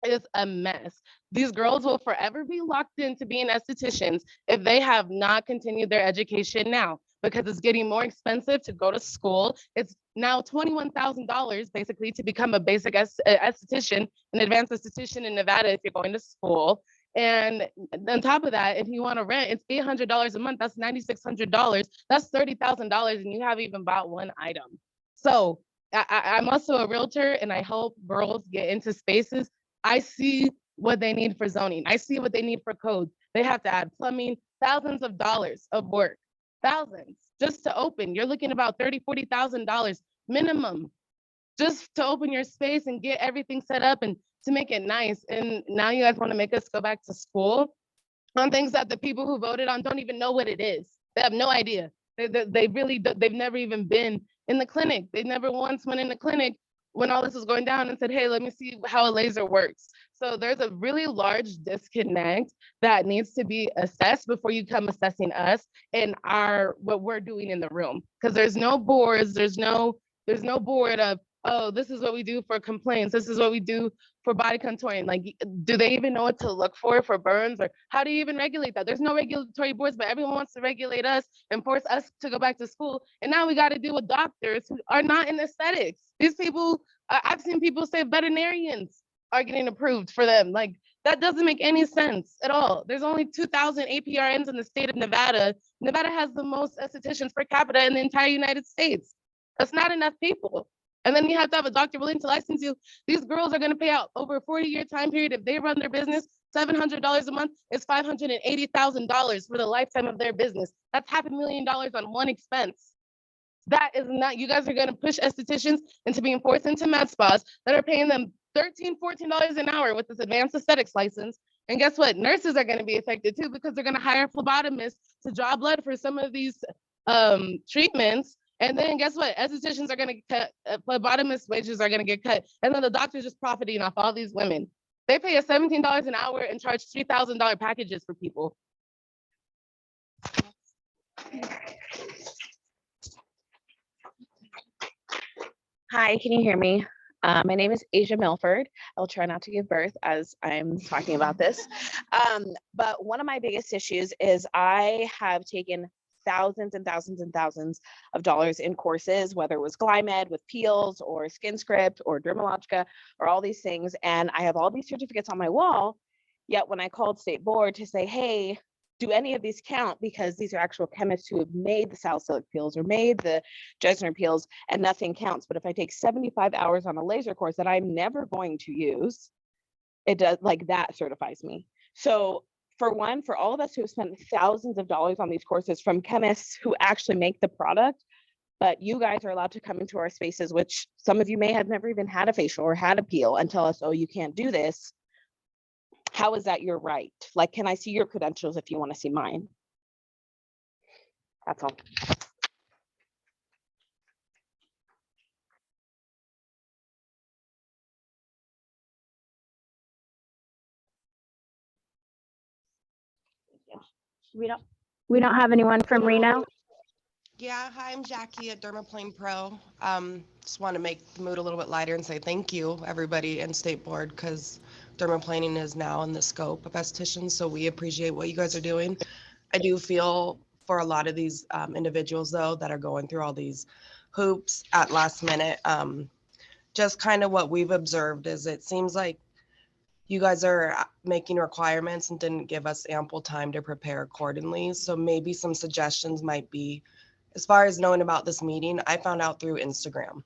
Speaker 4: is a mess. These girls will forever be locked into being estheticians if they have not continued their education now, because it's getting more expensive to go to school. It's now $21,000 basically to become a basic esthetician, an advanced esthetician in Nevada if you're going to school. And on top of that, if you want to rent, it's $800 a month. That's $9,600. That's $30,000, and you haven't even bought one item. So I'm also a realtor, and I help girls get into spaces. I see what they need for zoning. I see what they need for codes. They have to add plumbing, thousands of dollars of work, thousands just to open. You're looking about $30,000, $40,000 minimum just to open your space and get everything set up and to make it nice. And now you guys want to make us go back to school on things that the people who voted on don't even know what it is. They have no idea. They really, they've never even been in the clinic. They never once went in the clinic when all this was going down and said, hey, let me see how a laser works. So there's a really large disconnect that needs to be assessed before you come assessing us and what we're doing in the room. Because there's no boards, there's no board of, oh, this is what we do for complaints. This is what we do for body contouring. Like, do they even know what to look for burns? Or how do you even regulate that? There's no regulatory boards, but everyone wants to regulate us and force us to go back to school. And now we got to deal with doctors who are not in aesthetics. These people, I've seen people say veterinarians are getting approved for them. Like, that doesn't make any sense at all. There's only 2,000 APRNs in the state of Nevada. Nevada has the most estheticians per capita in the entire United States. That's not enough people. And then you have to have a doctor willing to license you. These girls are going to pay out over a 40-year time period. If they run their business, $700 a month is $580,000 for the lifetime of their business. That's $500,000 on one expense. That is not, you guys are going to push estheticians into being forced into med spas that are paying them $13, $14 an hour with this advanced aesthetics license. And guess what? Nurses are going to be affected too, because they're going to hire phlebotomists to draw blood for some of these treatments. And then guess what? Estheticians are going to cut, phlebotomist wages are going to get cut. And then the doctor's just profiting off all these women. They pay us $17 an hour and charge $3,000 packages for people.
Speaker 7: Hi, can you hear me? My name is Asia Milford. I'll try not to give birth as I'm talking about this. But one of my biggest issues is I have taken thousands and thousands and thousands of dollars in courses, whether it was Glymed with Peels or SkinScript or Dermalogica or all these things. And I have all these certificates on my wall. Yet when I called state board to say, hey, do any of these count? Because these are actual chemists who have made the salicylic peels or made the Geisner peels, and nothing counts. But if I take 75 hours on a laser course that I'm never going to use, it does, like, that certifies me. So for one, for all of us who have spent thousands of dollars on these courses from chemists who actually make the product, but you guys are allowed to come into our spaces, which some of you may have never even had a facial or had a peel, and tell us, oh, you can't do this. How is that your right? Like, can I see your credentials if you want to see mine? That's all.
Speaker 10: We don't have anyone from Reno.
Speaker 8: Yeah, hi, I'm Jackie at Dermaplane Pro. Just want to make the mood a little bit lighter and say thank you, everybody in State Board, because dermaplaning is now in the scope of estheticians, so we appreciate what you guys are doing. I do feel for a lot of these individuals, though, that are going through all these hoops at last minute. Just kind of what we've observed is it seems like you guys are making requirements and didn't give us ample time to prepare accordingly. So maybe some suggestions might be, as far as knowing about this meeting, I found out through Instagram.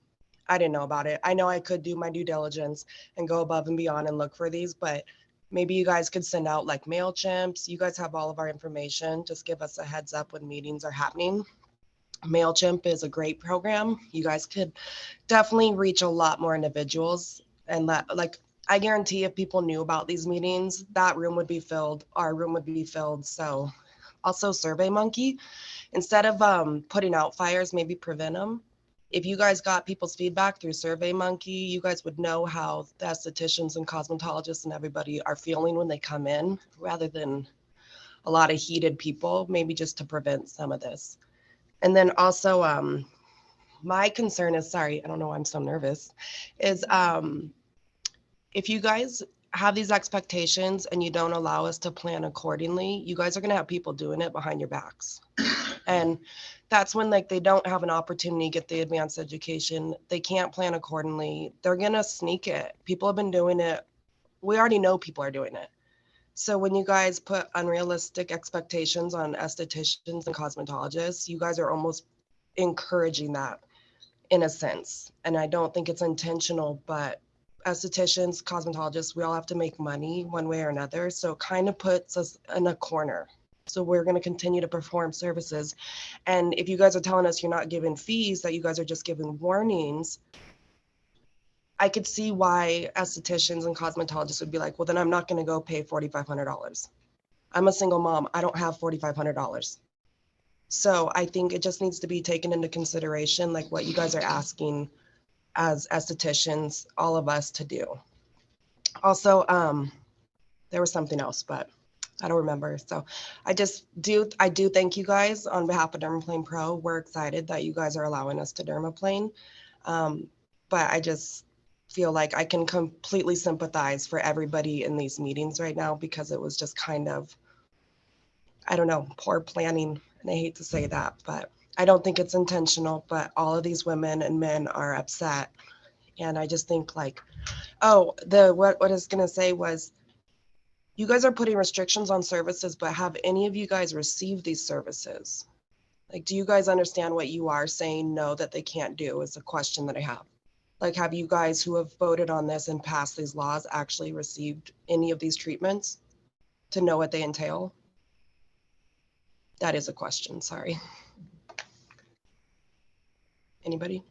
Speaker 8: I didn't know about it. I know I could do my due diligence and go above and beyond and look for these, but maybe you guys could send out like MailChimps. You guys have all of our information. Just give us a heads up when meetings are happening. MailChimp is a great program. You guys could definitely reach a lot more individuals, and that, like, I guarantee if people knew about these meetings, that room would be filled, our room would be filled. So also SurveyMonkey, instead of putting out fires, maybe prevent them. If you guys got people's feedback through SurveyMonkey, you guys would know how the estheticians and cosmetologists and everybody are feeling when they come in, rather than a lot of heated people, maybe just to prevent some of this. And then also, my concern is, sorry, I don't know why I'm so nervous, is if you guys have these expectations and you don't allow us to plan accordingly, you guys are going to have people doing it behind your backs. And that's when like they don't have an opportunity to get the advanced education. They can't plan accordingly. They're going to sneak it. People have been doing it. We already know people are doing it. So when you guys put unrealistic expectations on estheticians and cosmetologists, you guys are almost encouraging that in a sense. And I don't think it's intentional, but estheticians, cosmetologists, we all have to make money one way or another. So it kind of puts us in a corner. So we're going to continue to perform services. And if you guys are telling us you're not giving fees, that you guys are just giving warnings, I could see why estheticians and cosmetologists would be like, well, then I'm not going to go pay $4,500. I'm a single mom. I don't have $4,500. So I think it just needs to be taken into consideration, like what you guys are asking as estheticians, all of us to do. Also, there was something else, but I don't remember. So I do thank you guys on behalf of Dermaplane Pro. We're excited that you guys are allowing us to dermaplane. But I just feel like I can completely sympathize for everybody in these meetings right now, because it was just kind of, I don't know, poor planning. And I hate to say that, but I don't think it's intentional, but all of these women and men are upset. And I just think like, oh, what I was gonna say was, you guys are putting restrictions on services, but have any of you guys received these services? Like, do you guys understand what you are saying no that they can't do is a question that I have. Like, have you guys who have voted on this and passed these laws actually received any of these treatments to know what they entail? That is a question, sorry. Anybody?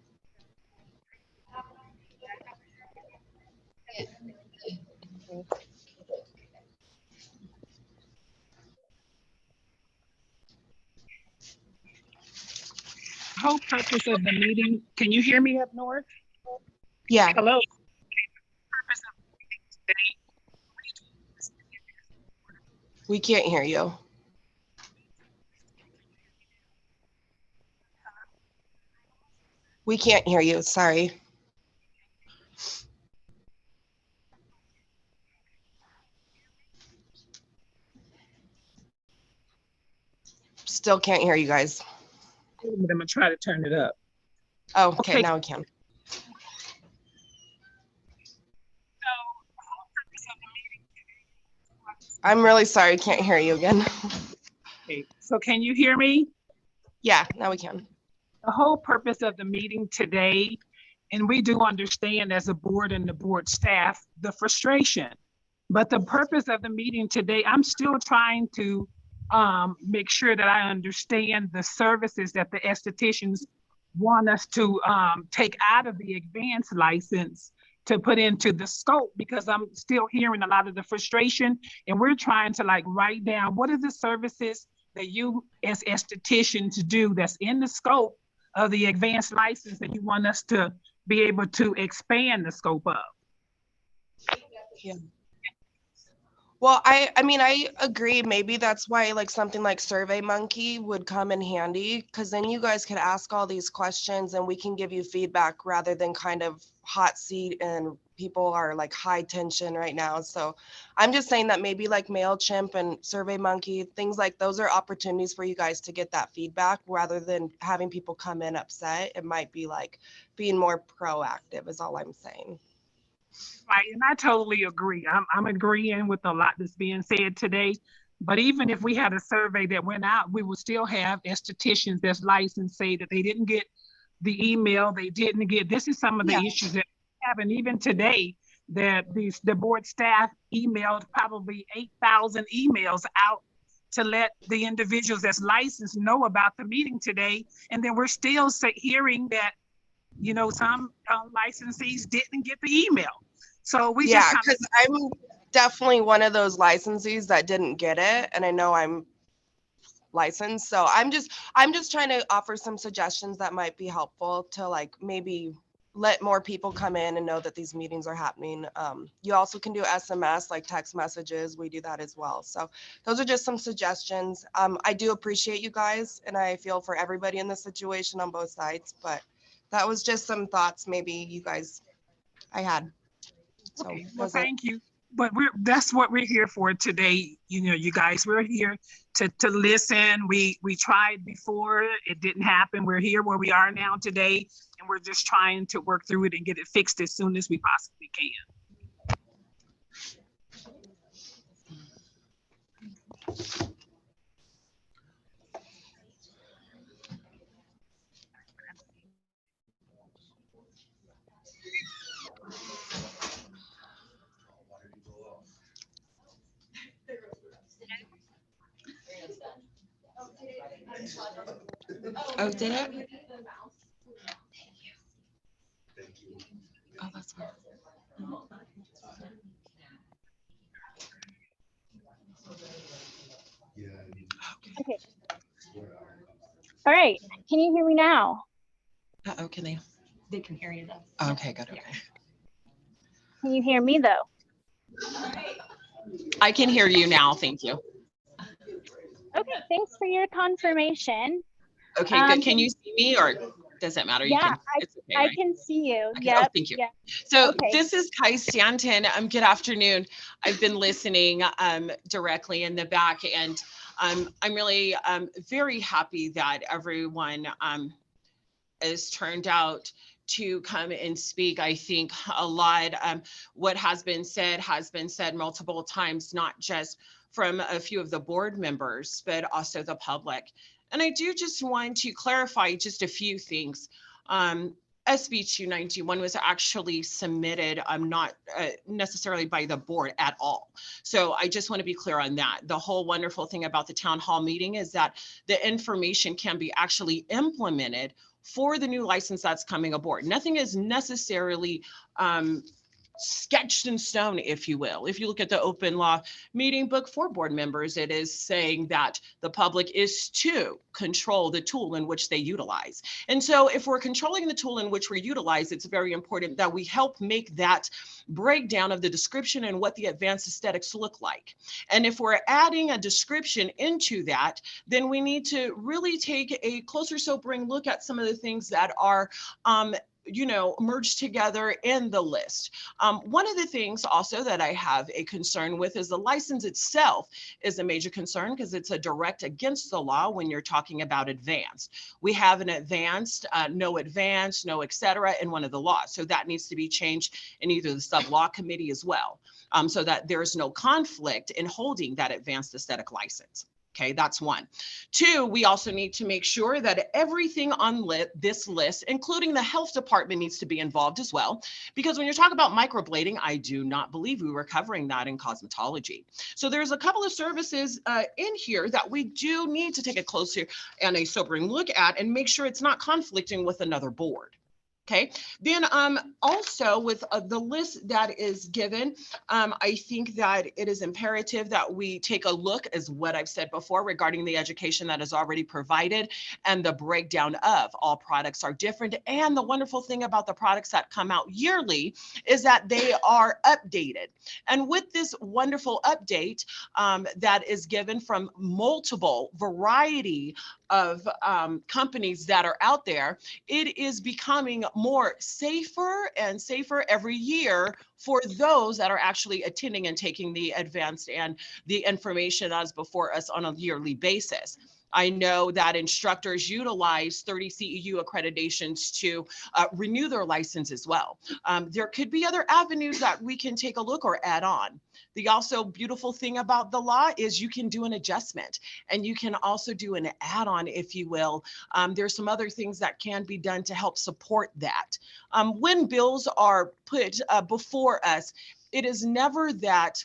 Speaker 6: Whole purpose of the meeting, can you hear me up north?
Speaker 8: Yeah.
Speaker 6: Hello?
Speaker 8: We can't hear you. We can't hear you, sorry. Still can't hear you guys.
Speaker 6: I'm gonna try to turn it up.
Speaker 8: Oh, okay, now we can. I'm really sorry, can't hear you again.
Speaker 6: Okay, so can you hear me?
Speaker 8: Yeah, now we can.
Speaker 6: The whole purpose of the meeting today, and we do understand as a board and the board staff, the frustration. But the purpose of the meeting today, I'm still trying to make sure that I understand the services that the estheticians want us to take out of the advanced license to put into the scope, because I'm still hearing a lot of the frustration, and we're trying to like write down what are the services that you as estheticians do that's in the scope of the advanced license that you want us to be able to expand the scope of.
Speaker 8: Yeah. Well, I mean, I agree. Maybe that's why like something like SurveyMonkey would come in handy, because then you guys could ask all these questions and we can give you feedback rather than kind of hot seat and people are like high tension right now. So I'm just saying that maybe like MailChimp and SurveyMonkey, things like those are opportunities for you guys to get that feedback rather than having people come in upset. It might be like being more proactive is all I'm saying.
Speaker 6: Right, and I totally agree. I'm agreeing with a lot that's being said today. But even if we had a survey that went out, we would still have estheticians that's licensed say that they didn't get the email, they didn't get, this is some of the issues that we have. And even today, that the board staff emailed probably 8,000 emails out to let the individuals that's licensed know about the meeting today. And then we're still hearing that, you know, some licensees didn't get the email.
Speaker 2: So we
Speaker 8: Yeah,
Speaker 2: just kind
Speaker 8: because I'm definitely one of those licensees that didn't get it, and I know I'm licensed. So I'm just trying to offer some suggestions that might be helpful to like maybe let more people come in and know that these meetings are happening. You also can do SMS, like text messages. We do that as well. So those are just some suggestions. I do appreciate you guys, and I feel for everybody in this situation on both sides, but that was just some thoughts maybe you guys I had. So
Speaker 2: okay, well,
Speaker 8: was it?
Speaker 2: thank you. But that's what we're here for today. You know, you guys, we're here to listen. We tried before, it didn't happen. We're here where we are now today, and we're just trying to work through it and get it fixed as soon as we possibly can.
Speaker 8: Oh, did it? Oh, that's weird.
Speaker 10: Okay. All right. Can you hear me now?
Speaker 8: Uh-oh, can they?
Speaker 9: They can hear you though.
Speaker 8: Okay, good. Okay.
Speaker 10: Can you hear me though?
Speaker 8: I can hear you now. Thank you.
Speaker 10: Okay. Thanks for your confirmation.
Speaker 8: Okay, good. Can you see me or does it matter? You
Speaker 10: Yeah,
Speaker 8: can, it's okay,
Speaker 10: I
Speaker 8: right?
Speaker 10: can see you.
Speaker 8: Okay. Oh,
Speaker 10: Yep.
Speaker 8: thank you.
Speaker 10: Yeah.
Speaker 8: So
Speaker 10: Okay.
Speaker 8: this is Kai Stanton. Good afternoon. I've been listening directly in the back, and I'm really very happy that everyone is turned out to come and speak. I think a lot what has been said multiple times, not just from a few of the board members, but also the public. And I do just want to clarify just a few things. SB 291 was actually submitted, not necessarily by the board at all. So I just want to be clear on that. The whole wonderful thing about the town hall meeting is that the information can be actually implemented for the new license that's coming aboard. Nothing is necessarily sketched in stone, if you will. If you look at the open law meeting book for board members, it is saying that the public is to control the tool in which they utilize. And so if we're controlling the tool in which we utilize, it's very important that we help make that breakdown of the description and what the advanced aesthetics look like. And if we're adding a description into that, then we need to really take a closer sobering look at some of the things that are merged together in the list. One of the things also that I have a concern with is the license itself is a major concern because it's a direct against the law when you're talking about advanced. We have an advanced, no, et cetera, in one of the laws. So that needs to be changed in either the sub law committee as well, so that there is no conflict in holding that advanced aesthetic license. Okay, that's one. Two, we also need to make sure that everything on this list, including the health department, needs to be involved as well. Because when you're talking about microblading, I do not believe we were covering that in cosmetology. So there's a couple of services in here that we do need to take a closer and a sobering look at and make sure it's not conflicting with another board. Okay, then also with the list that is given, I think that it is imperative that we take a look, as what I've said before, regarding the education that is already provided and the breakdown of all products are different. And the wonderful thing about the products that come out yearly is that they are updated. And with this wonderful update that is given from multiple variety of companies that are out there, it is becoming more safer and safer every year for those that are actually attending and taking the advanced and the information that is before us on a yearly basis. I know that instructors utilize 30 CEU accreditations to renew their license as well. There could be other avenues that we can take a look or add on. The also beautiful thing about the law is you can do an adjustment and you can also do an add-on, if you will. There's some other things that can be done to help support that. When bills are put before us, it is never that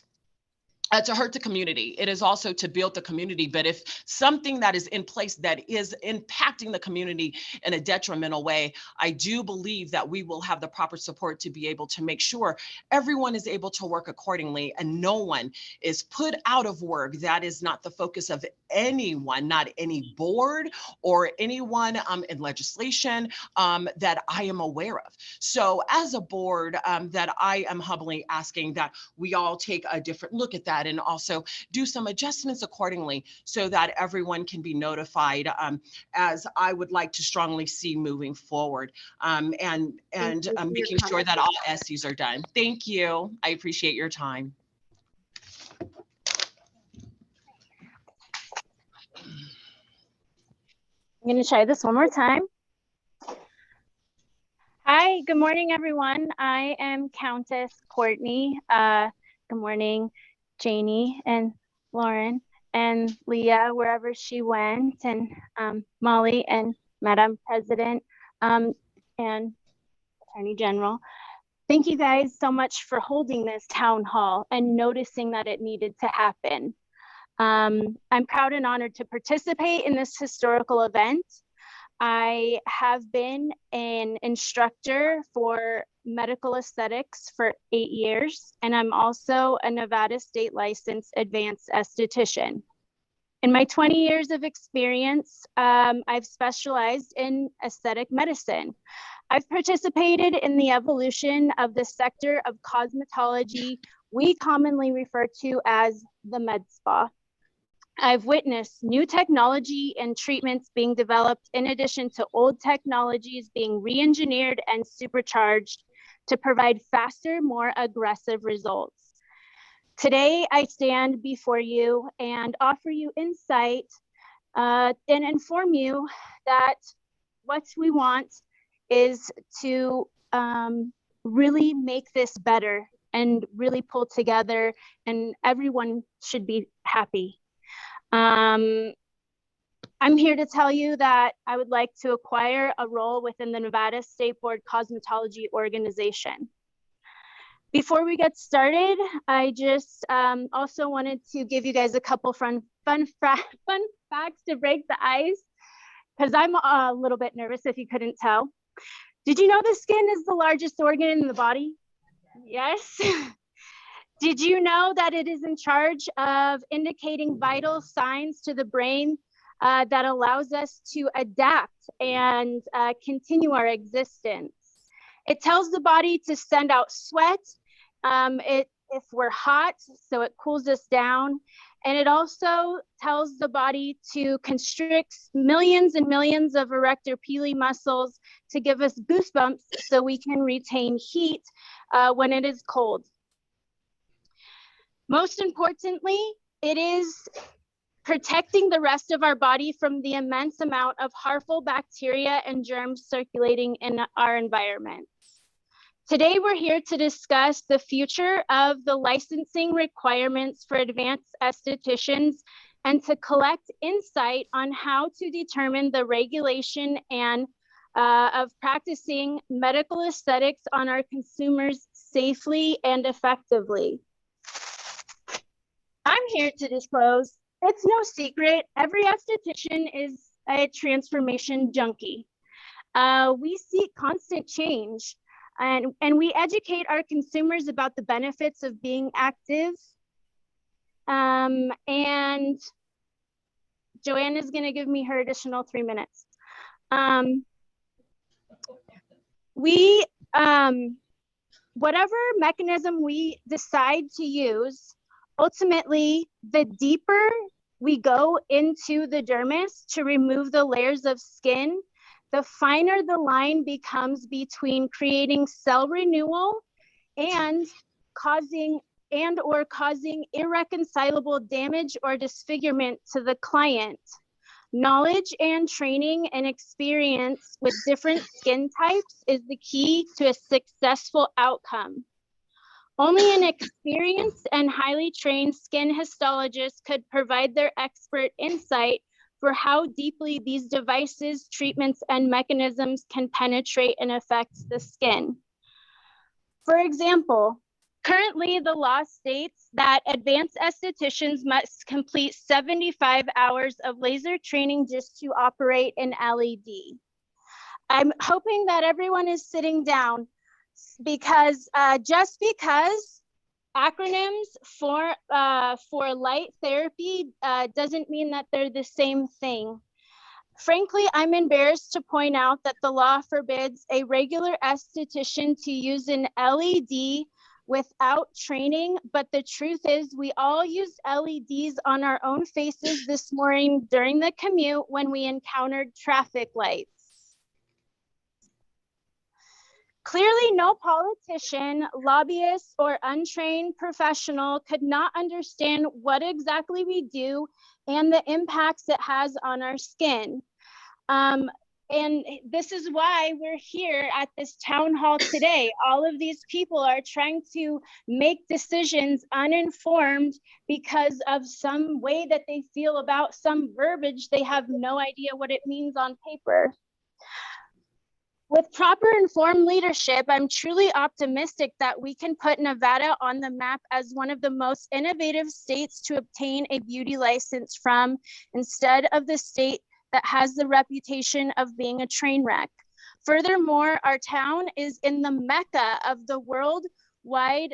Speaker 9: to hurt the community. It is also to build the community. But if something that is in place that is impacting the community in a detrimental way, I do believe that we will have the proper support to be able to make sure everyone is able to work accordingly and no one is put out of work. That is not the focus of anyone, not any board or anyone in legislation that I am aware of. So as a board, that I am humbly asking that we all take a different look at that and also do some adjustments accordingly so that everyone can be notified, as I would like to strongly see moving forward, and making sure that all SCs are done. Thank you. I appreciate your time.
Speaker 11: I'm going to try this one more time. Hi, good morning, everyone. I am Countess Courtney. Good morning, Janie and Lauren and Leah, wherever she went, and Molly and Madam President and Attorney General. Thank you guys so much for holding this town hall and noticing that it needed to happen. I'm proud and honored to participate in this historical event. I have been an instructor for medical aesthetics for 8 years, and I'm also a Nevada state licensed advanced esthetician. In my 20 years of experience, I've specialized in aesthetic medicine. I've participated in the evolution of the sector of cosmetology we commonly refer to as the med spa. I've witnessed new technology and treatments being developed in addition to old technologies being re-engineered and supercharged to provide faster, more aggressive results. Today, I stand before you and offer you insight and inform you that what we want is to really make this better and really pull together, and everyone should be happy. I'm here to tell you that I would like to acquire a role within the Nevada State Board Cosmetology organization. Before we get started, I just also wanted to give you guys a couple fun facts to break the ice, because I'm a little bit nervous if you couldn't tell. Did you know the skin is the largest organ in the body? Yes. Did you know that it is in charge of indicating vital signs to the brain that allows us to adapt and continue our existence? It tells the body to send out sweat if we're hot, so it cools us down. And it also tells the body to constrict millions and millions of erector pili muscles to give us goosebumps so we can retain heat when it is cold. Most importantly, it is protecting the rest of our body from the immense amount of harmful bacteria and germs circulating in our environment. Today, we're here to discuss the future of the licensing requirements for advanced estheticians and to collect insight on how to determine the regulation and of practicing medical aesthetics on our consumers safely and effectively. I'm here to disclose, it's no secret, every esthetician is a transformation junkie. We seek constant change, and we educate our consumers about the benefits of being active. And Joanne is going to give me her additional 3 minutes. Whatever mechanism we decide to use, ultimately, the deeper we go into the dermis to remove the layers of skin, the finer the line becomes between creating cell renewal and causing irreconcilable damage or disfigurement to the client. Knowledge and training and experience with different skin types is the key to a successful outcome. Only an experienced and highly trained skin histologist could provide their expert insight for how deeply these devices, treatments, and mechanisms can penetrate and affect the skin. For example, Currently, the law states that advanced estheticians must complete 75 hours of laser training just to operate an LED. I'm hoping that everyone is sitting down because just because acronyms for light therapy doesn't mean that they're the same thing. Frankly, I'm embarrassed to point out that the law forbids a regular esthetician to use an LED without training, but the truth is we all used LEDs on our own faces this morning during the commute when we encountered traffic lights. Clearly, no politician, lobbyist, or untrained professional could not understand what exactly we do and the impacts it has on our skin. And this is why we're here at this town hall today. All of these people are trying to make decisions uninformed because of some way that they feel about some verbiage. They have no idea what it means on paper. With proper informed leadership, I'm truly optimistic that we can put Nevada on the map as one of the most innovative states to obtain a beauty license from, instead of the state that has the reputation of being a train wreck. Furthermore, our town is in the mecca of the worldwide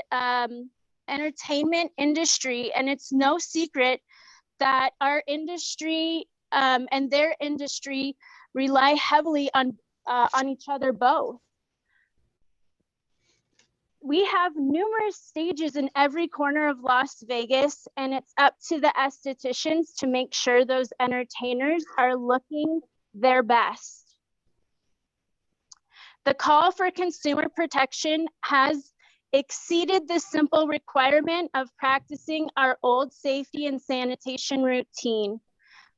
Speaker 11: entertainment industry, and it's no secret that our industry and their industry rely heavily on each other both. We have numerous stages in every corner of Las Vegas, and it's up to the estheticians to make sure those entertainers are looking their best. The call for consumer protection has exceeded the simple requirement of practicing our old safety and sanitation routine.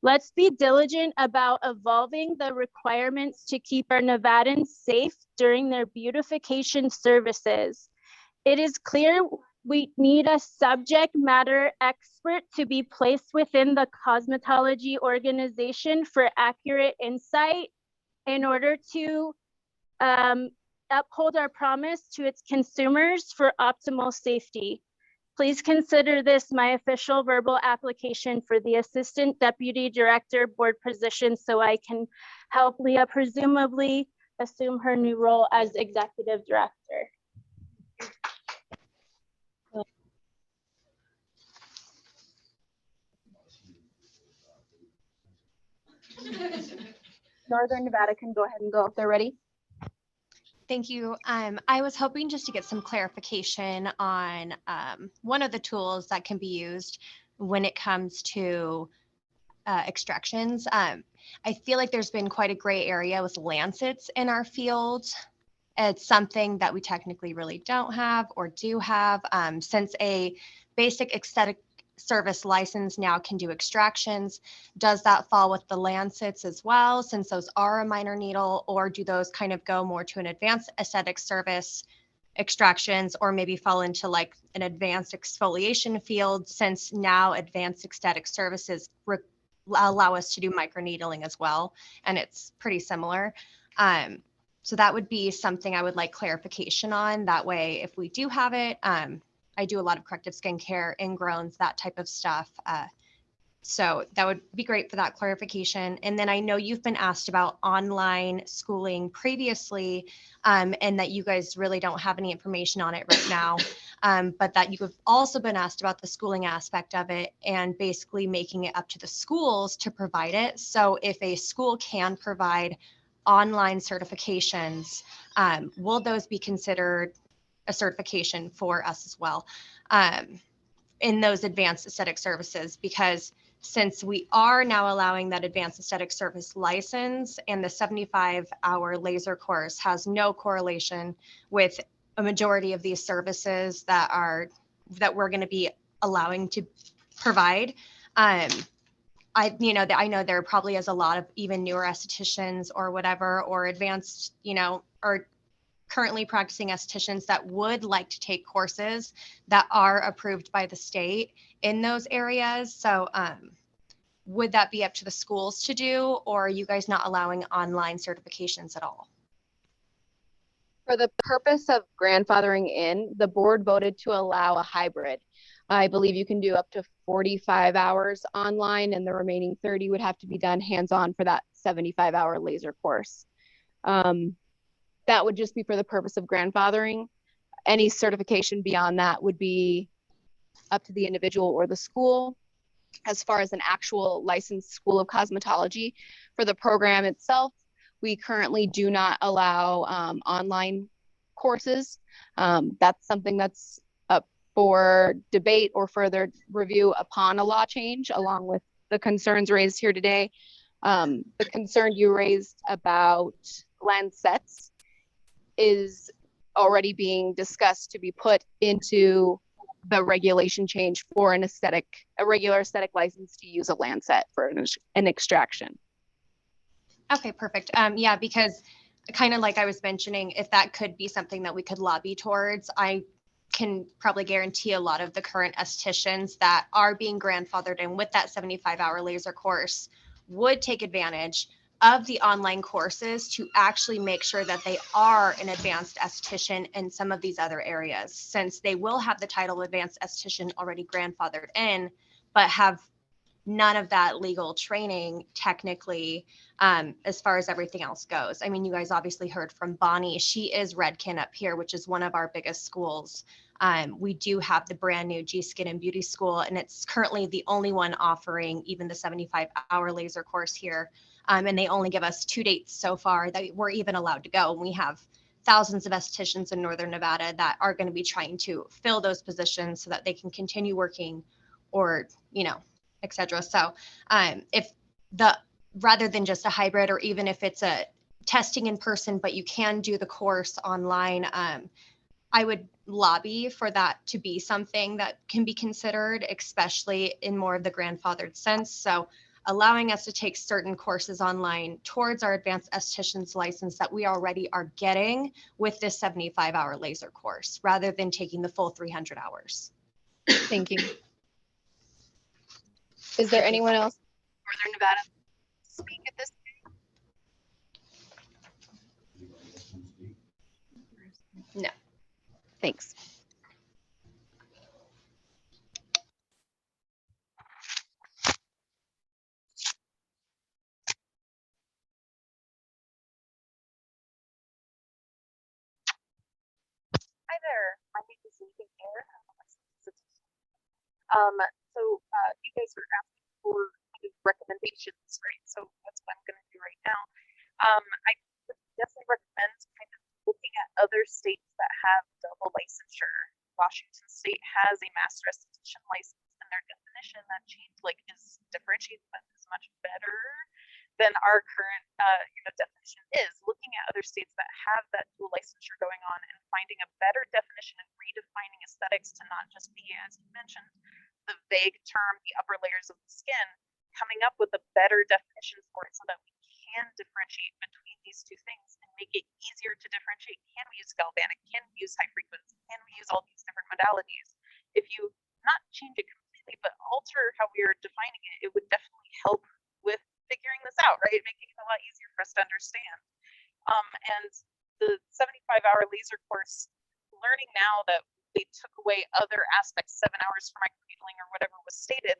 Speaker 11: Let's be diligent about evolving the requirements to keep our Nevadans safe during their beautification services. It is clear we need a subject matter expert to be placed within the cosmetology organization for accurate insight in order to uphold our promise to its consumers for optimal safety. Please consider this my official verbal application for the Assistant Deputy Director Board position so I can help Leah presumably assume her new role as Executive Director. Northern Nevada can go ahead and go if they're ready.
Speaker 13: Thank you. I was hoping just to get some clarification on one of the tools that can be used when it comes to extractions. I feel like there's been quite a gray area with lancets in our field. It's something that we technically really don't have or do have. Since a basic aesthetic service license now can do extractions, does that fall with the lancets as well, since those are a minor needle, or do those kind of go more to an advanced aesthetic service extractions, or maybe fall into like an advanced exfoliation field, since now advanced aesthetic services allow us to do microneedling as well, and it's pretty similar. So that would be something I would like clarification on. That way, if we do have it, I do a lot of corrective skincare, ingrowns, that type of stuff. So that would be great for that clarification. And then I know you've been asked about online schooling previously, and that you guys really don't have any information on it right now, but that you've also been asked about the schooling aspect of it and basically making it up to the schools to provide it. So if a school can provide online certifications, will those be considered a certification for us as well in those advanced aesthetic services? Because since we are now allowing that advanced aesthetic service license, and the 75-hour laser course has no correlation with a majority of these services that we're going to be allowing to provide, I know there probably is a lot of even newer estheticians or whatever, or advanced, or currently practicing estheticians that would like to take courses that are approved by the state in those areas. So would that be up to the schools to do, or are you guys not allowing online certifications at all?
Speaker 7: For the purpose of grandfathering in, the board voted to allow a hybrid. I believe you can do up to 45 hours online, and the remaining 30 would have to be done hands-on for that 75-hour laser course. That would just be for the purpose of grandfathering. Any certification beyond that would be up to the individual or the school. As far as an actual licensed school of cosmetology, for the program itself, we currently do not allow online courses. That's something that's up for debate or further review upon a law change, along with the concerns raised here today. The concern you raised about Lancets is already being discussed to be put into the regulation change for a regular aesthetic license to use a Lancet for an extraction.
Speaker 13: Okay, perfect. Yeah, because kind of like I was mentioning, if that could be something that we could lobby towards, I can probably guarantee a lot of the current estheticians that are being grandfathered in with that 75-hour laser course would take advantage of the online courses to actually make sure that they are an advanced esthetician in some of these other areas, since they will have the title advanced esthetician already grandfathered in, but have none of that legal training technically, as far as everything else goes. I mean, you guys obviously heard from Bonnie. She is Redkin up here, which is one of our biggest schools. We do have the brand new G Skin and Beauty School, and it's currently the only one offering even the 75-hour laser course here. And they only give us 2 dates so far that we're even allowed to go. And we have thousands of estheticians in Northern Nevada that are going to be trying to fill those positions so that they can continue working or, et cetera. So if rather than just a hybrid, or even if it's a testing in person, but you can do the course online, I would lobby for that to be something that can be considered, especially in more of the grandfathered sense. So allowing us to take certain courses online towards our advanced esthetician's license that we already are getting with this 75-hour laser course, rather than taking the full 300 hours.
Speaker 7: Thank you. Is there anyone else in Northern Nevada speak at this time? No. Thanks.
Speaker 15: Hi there, my name is Ethan Air. You guys are asking for kind of recommendations, right? So that's what I'm going to do right now. I would definitely recommend kind of looking at other states that have double licensure. Washington State has a master esthetician license, and their definition that change is differentiated, but is much better than our current definition is. Looking at other states that have that dual licensure going on and finding a better definition and redefining aesthetics to not just be, as you mentioned, the vague term, the upper layers of the skin, coming up with a better definition for it so that we can differentiate between these two things and make it easier to differentiate. Can we use galvanic? Can we use high frequency? Can we use all these different modalities? If you not change it completely, but alter how we are defining it, it would definitely help with figuring this out, right? Making it a lot easier for us to understand. And the 75-hour laser course, learning now that they took away other aspects, 7 hours for microneedling or whatever was stated,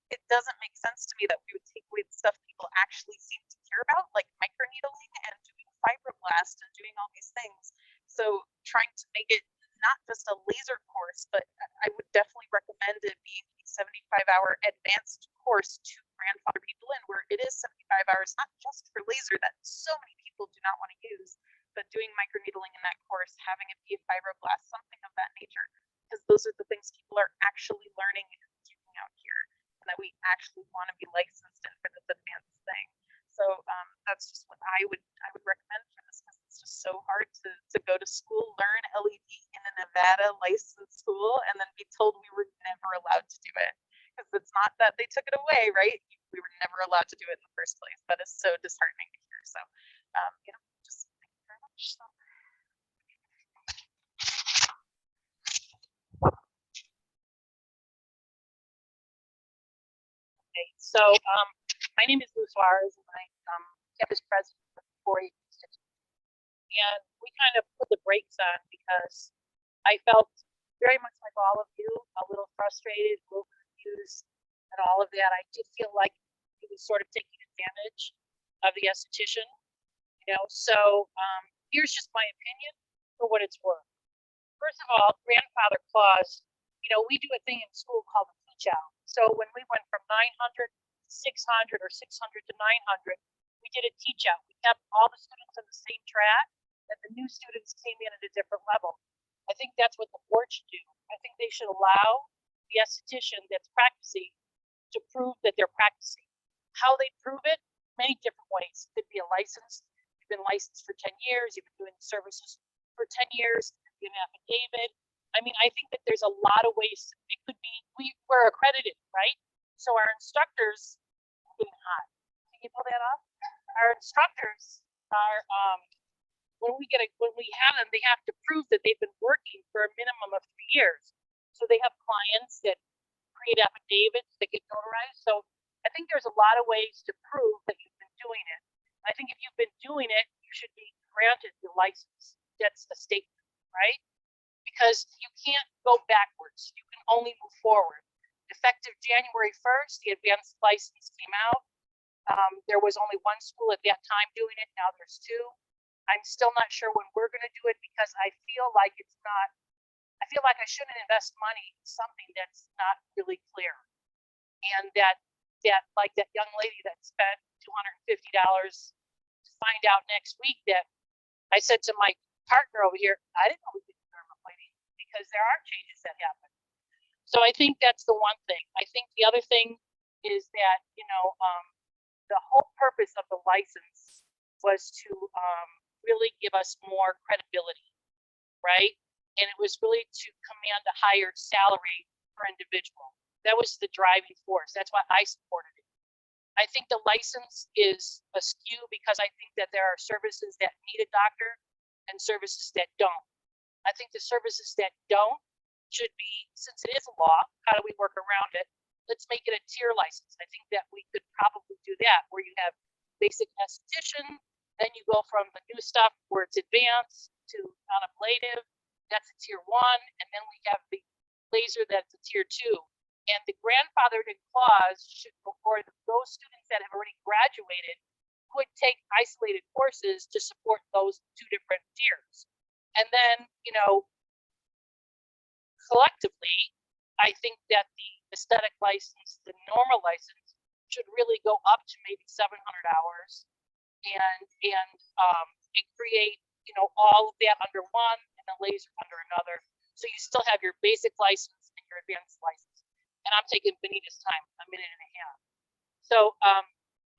Speaker 15: it doesn't make sense to me that we would take away the stuff people actually seem to care about, like microneedling and doing fibroblast and doing all these things. So trying to make it not just a laser course, but I would definitely recommend it being a 75-hour advanced course to grandfather people in, where it is 75 hours, not just for laser that so many people do not want to use, but doing microneedling in that course, having it be a fibroblast, something of that nature, because those are the things people are actually learning and doing out here, and that we actually want to be licensed in for this advanced thing. So that's just what I would recommend for this, because it's just so hard to go to school, learn LED in a Nevada licensed school, and then be told we were never allowed to do it. Because it's not that they took it away, right? We were never allowed to do it in the first place. That is so disheartening to hear. So, just thank you very much. So. Okay, so my name is Lou Suarez, and I'm campus president for 4-H Institute. And we kind of put the brakes on because I felt very much like all of you, a little frustrated, a little confused, and all of that. I did feel like he was sort of taking advantage of the esthetician, you know. So here's just my opinion for what it's worth. First of all, grandfather clause, you know, we do a thing in school called a teach out. So when we went from 900 to 600 or 600 to 900, we did a teach out. We kept all the students on the same track, and the new students came in at a different level. I think that's what the board should do. I think they should allow the esthetician that's practicing to prove that they're practicing. How they prove it, many different ways. It could be a license. You've been licensed for 10 years. You've been doing services for 10 years. It could be an affidavit. I mean, I think that there's a lot of ways. It could be, we're accredited, right? So our instructors, can you pull that off? Our instructors are, when we have them, they have to prove that they've been working for a minimum of 3 years. So they have clients that create affidavits that get notarized. So I think there's a lot of ways to prove that you've been doing it. I think if you've been doing it, you should be granted the license. That's a statement, right? Because you can't go backwards. You can only move forward. Effective January 1st, the advanced license came out. There was only one school at that time doing it. Now there's 2. I'm still not sure when we're going to do it because I feel like I shouldn't invest money in something that's not really clear. And that like that young lady that spent $250 to find out next week that I said to my partner over here, I didn't know we could do dermaplaning because there are changes that happen. So I think that's the one thing. I think the other thing is that, you know, the whole purpose of the license was to really give us more credibility, right? And it was really to command a higher salary per individual. That was the driving force. That's why I supported it. I think the license is askew because I think that there are services that need a doctor and services that don't. I think the services that don't should be, since it is a law, how do we work around it? Let's make it a tier license. I think that we could probably do that where you have basic esthetician, then you go from the new stuff where it's advanced to non-ablative, that's a tier 1, and then we have the laser that's a tier 2. And the grandfathered in clause should, for those students that have already graduated, could take isolated courses to support those 2 different tiers. And then, you know, collectively, I think that the aesthetic license, the normal license, should really go up to maybe 700 hours and create, you know, all of that under one and the laser under another. So you still have your basic license and your advanced license. And I'm taking Benita's time, a minute and a half. So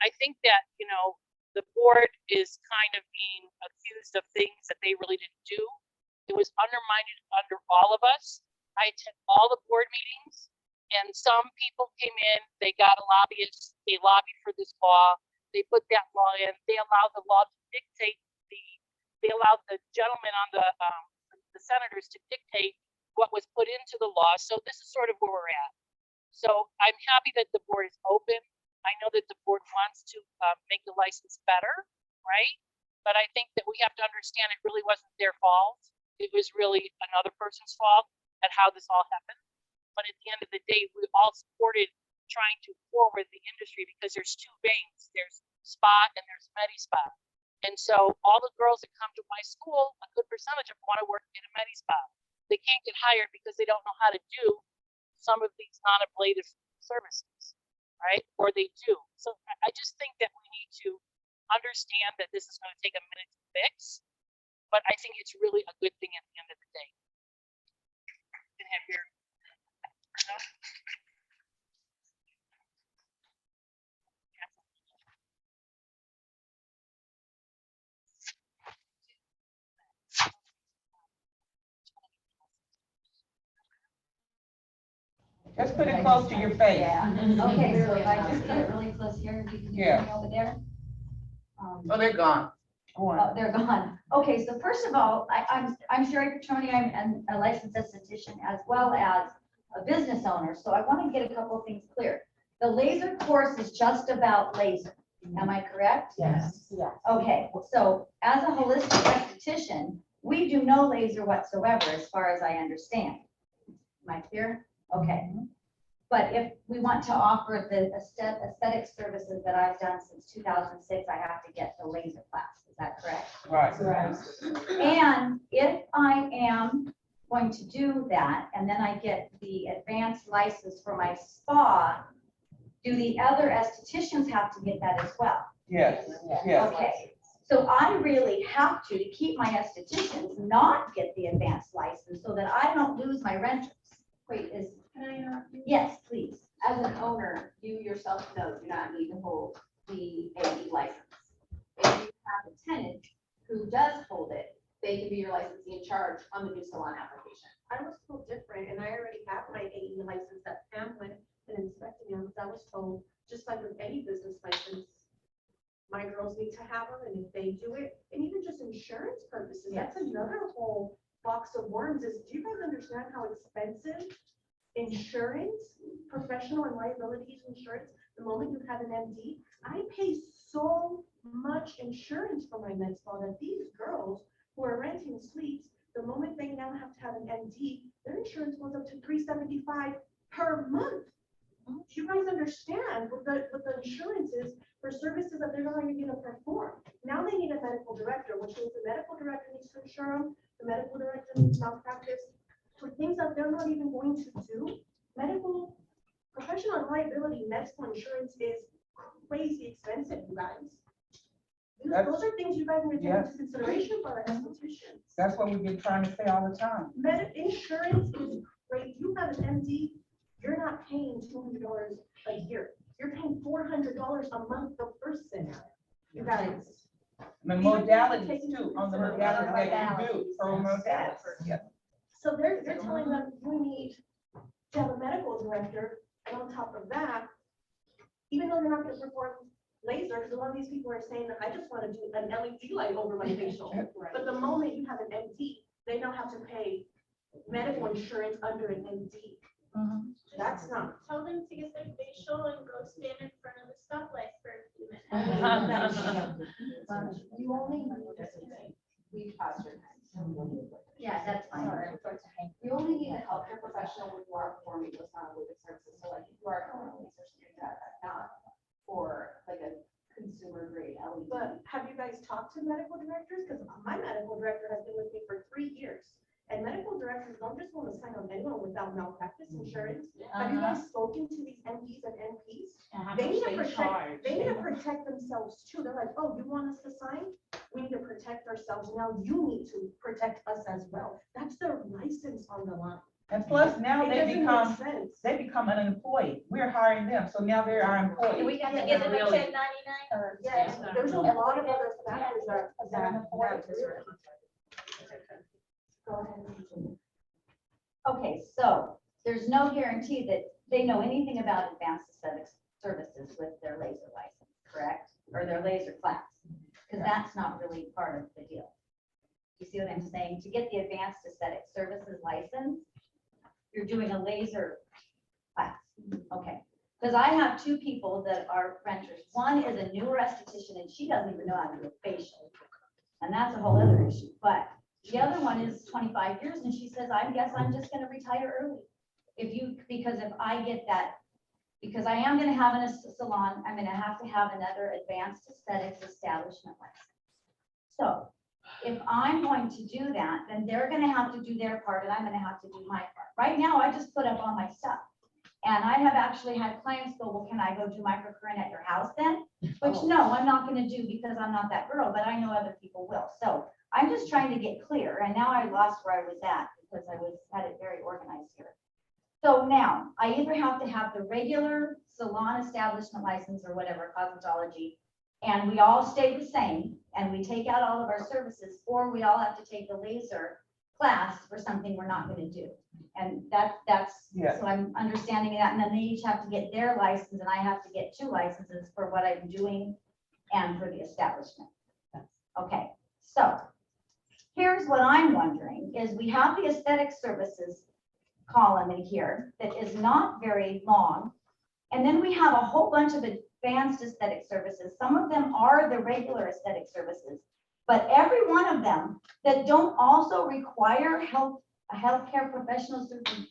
Speaker 15: I think that, you know, the board is kind of being accused of things that they really didn't do. It was undermined under all of us. I attend all the board meetings, and some people came in, they got a lobbyist, they lobbied for this law, they put that law in, they allowed the law to dictate they allowed the gentleman on the senators to dictate what was put into the law. So this is sort of where we're at. So I'm happy that the board is open. I know that the board wants to make the license better, right? But I think that we have to understand it really wasn't their fault. It was really another person's fault at how this all happened. But at the end of the day, we all supported trying to forward the industry because there's 2 veins. There's spa and there's medi-spa. And so all the girls that come to my school, a good percentage of them want to work in a medi-spa. They can't get hired because they don't know how to do some of these non-ablative services, right? Or they do. So I just think that we need to understand that this is going to take a minute to fix, but I think it's really a good thing at the end of the day. You can have your,
Speaker 6: Just put it close to your face.
Speaker 16: Yeah. Okay, so if I just get it really close here, you can hear me over there.
Speaker 6: Oh, they're gone.
Speaker 16: Oh, they're gone. Okay, so first of all, I'm Sherry Petroni. I'm a licensed esthetician as well as a business owner. So I want to get a couple of things clear. The laser course is just about laser. Am I correct?
Speaker 22: Yes.
Speaker 16: Okay, so as a holistic esthetician, we do no laser whatsoever, as far as I understand. Am I clear? Okay. But if we want to offer the aesthetic services that I've done since 2006, I have to get the laser class. Is that correct?
Speaker 6: Right.
Speaker 16: And if I am going to do that, and then I get the advanced license for my spa, do the other estheticians have to get that as well?
Speaker 6: Yes, yes.
Speaker 16: Okay, so I really have to keep my estheticians not get the advanced license so that I don't lose my renters.
Speaker 3: Wait, can I interrupt you?
Speaker 16: Yes, please.
Speaker 3: As an owner, you yourself know do not need to hold the AE license. If you have a tenant who does hold it, they can be your licensee in charge on the new salon application.
Speaker 18: I was told different, and I already have my AE license that Pam went and inspected me on, because I was told, just like with any business license, my girls need to have them, and if they do it, and even just insurance purposes, that's another whole box of worms. Is, do you guys understand how expensive insurance, professional and liability insurance, the moment you have an MD? I pay so much insurance for my med spa that these girls who are renting suites, the moment they now have to have an MD, their insurance goes up to $375 per month. Do you guys understand what the insurance is for services that they're not even going to perform? Now they need a medical director, which means the medical director needs to insure them. The medical director needs malpractice for things that they're not even going to do. Medical, professional and liability medical insurance is crazy expensive, you guys. Those are things you guys need to take into consideration for our estheticians.
Speaker 6: That's what we've been trying to say all the time.
Speaker 18: Insurance is great. You have an MD, you're not paying $200 a year. You're paying $400 a month per person. You guys.
Speaker 6: The modalities too, on the modalities that you do, per modality. Yeah.
Speaker 18: So they're telling them you need to have a medical director, and on top of that, even though you're not going to perform lasers, a lot of these people are saying that I just want to do an LED light over my facial. But the moment you have an MD, they now have to pay medical insurance under an MD. That's not.
Speaker 3: Tell them to get their facial and go stand in front of the stoplight for a few minutes.
Speaker 16: You only,
Speaker 3: We paused your time.
Speaker 16: yeah, that's fine.
Speaker 3: You only need a healthcare professional with more performing those non-living services. So like if you are going to research that, not for like a consumer grade LED.
Speaker 18: But have you guys talked to medical directors? Because my medical director has been with me for 3 years. And medical directors don't just want to sign on anyone without malpractice insurance. Have you guys spoken to these MDs and NPs? They need to protect themselves too. They're like, oh, you want us to sign? We need to protect ourselves. Now you need to protect us as well. That's their license on the line.
Speaker 6: And plus now
Speaker 18: It
Speaker 6: they
Speaker 18: doesn't
Speaker 6: become,
Speaker 18: make sense.
Speaker 6: they become unemployed. We're hiring them, so now they're our employees.
Speaker 16: Do we have to give them a 1099 or?
Speaker 18: Yes, there's a lot of other factors that Go ahead.
Speaker 16: Okay, so there's no guarantee that they know anything about advanced aesthetic services with their laser license, correct? Or their laser class, because that's not really part of the deal. You see what I'm saying? To get the advanced aesthetic services license, you're doing a laser class. Okay, because I have 2 people that are renters. One is a newer esthetician and she doesn't even know how to do a facial. And that's a whole other issue. But the other one is 25 years and she says, I guess I'm just going to retire early. Because if I get that, because I am going to have a salon, I'm going to have another advanced aesthetics establishment license. So if I'm going to do that, then they're going to have to do their part and I'm going to have to do my part. Right now, I just put up all my stuff. And I have actually had clients go, well, can I go do microcurrent at your house then? Which no, I'm not going to do because I'm not that girl, but I know other people will. So I'm just trying to get clear. And now I lost where I was at because I had it very organized here. So now I either have to have the regular salon establishment license or whatever, cosmetology, and we all stay the same and we take out all of our services, or we all have to take the laser class for something we're not going to do. And that's, so I'm understanding that. And then they each have to get their license and I have to get 2 licenses for what I'm doing and for the establishment. Okay, so here's what I'm wondering is we have the aesthetic services column in here that is not very long. And then we have a whole bunch of advanced aesthetic services. Some of them are the regular aesthetic services. But every one of them that don't also require a healthcare professional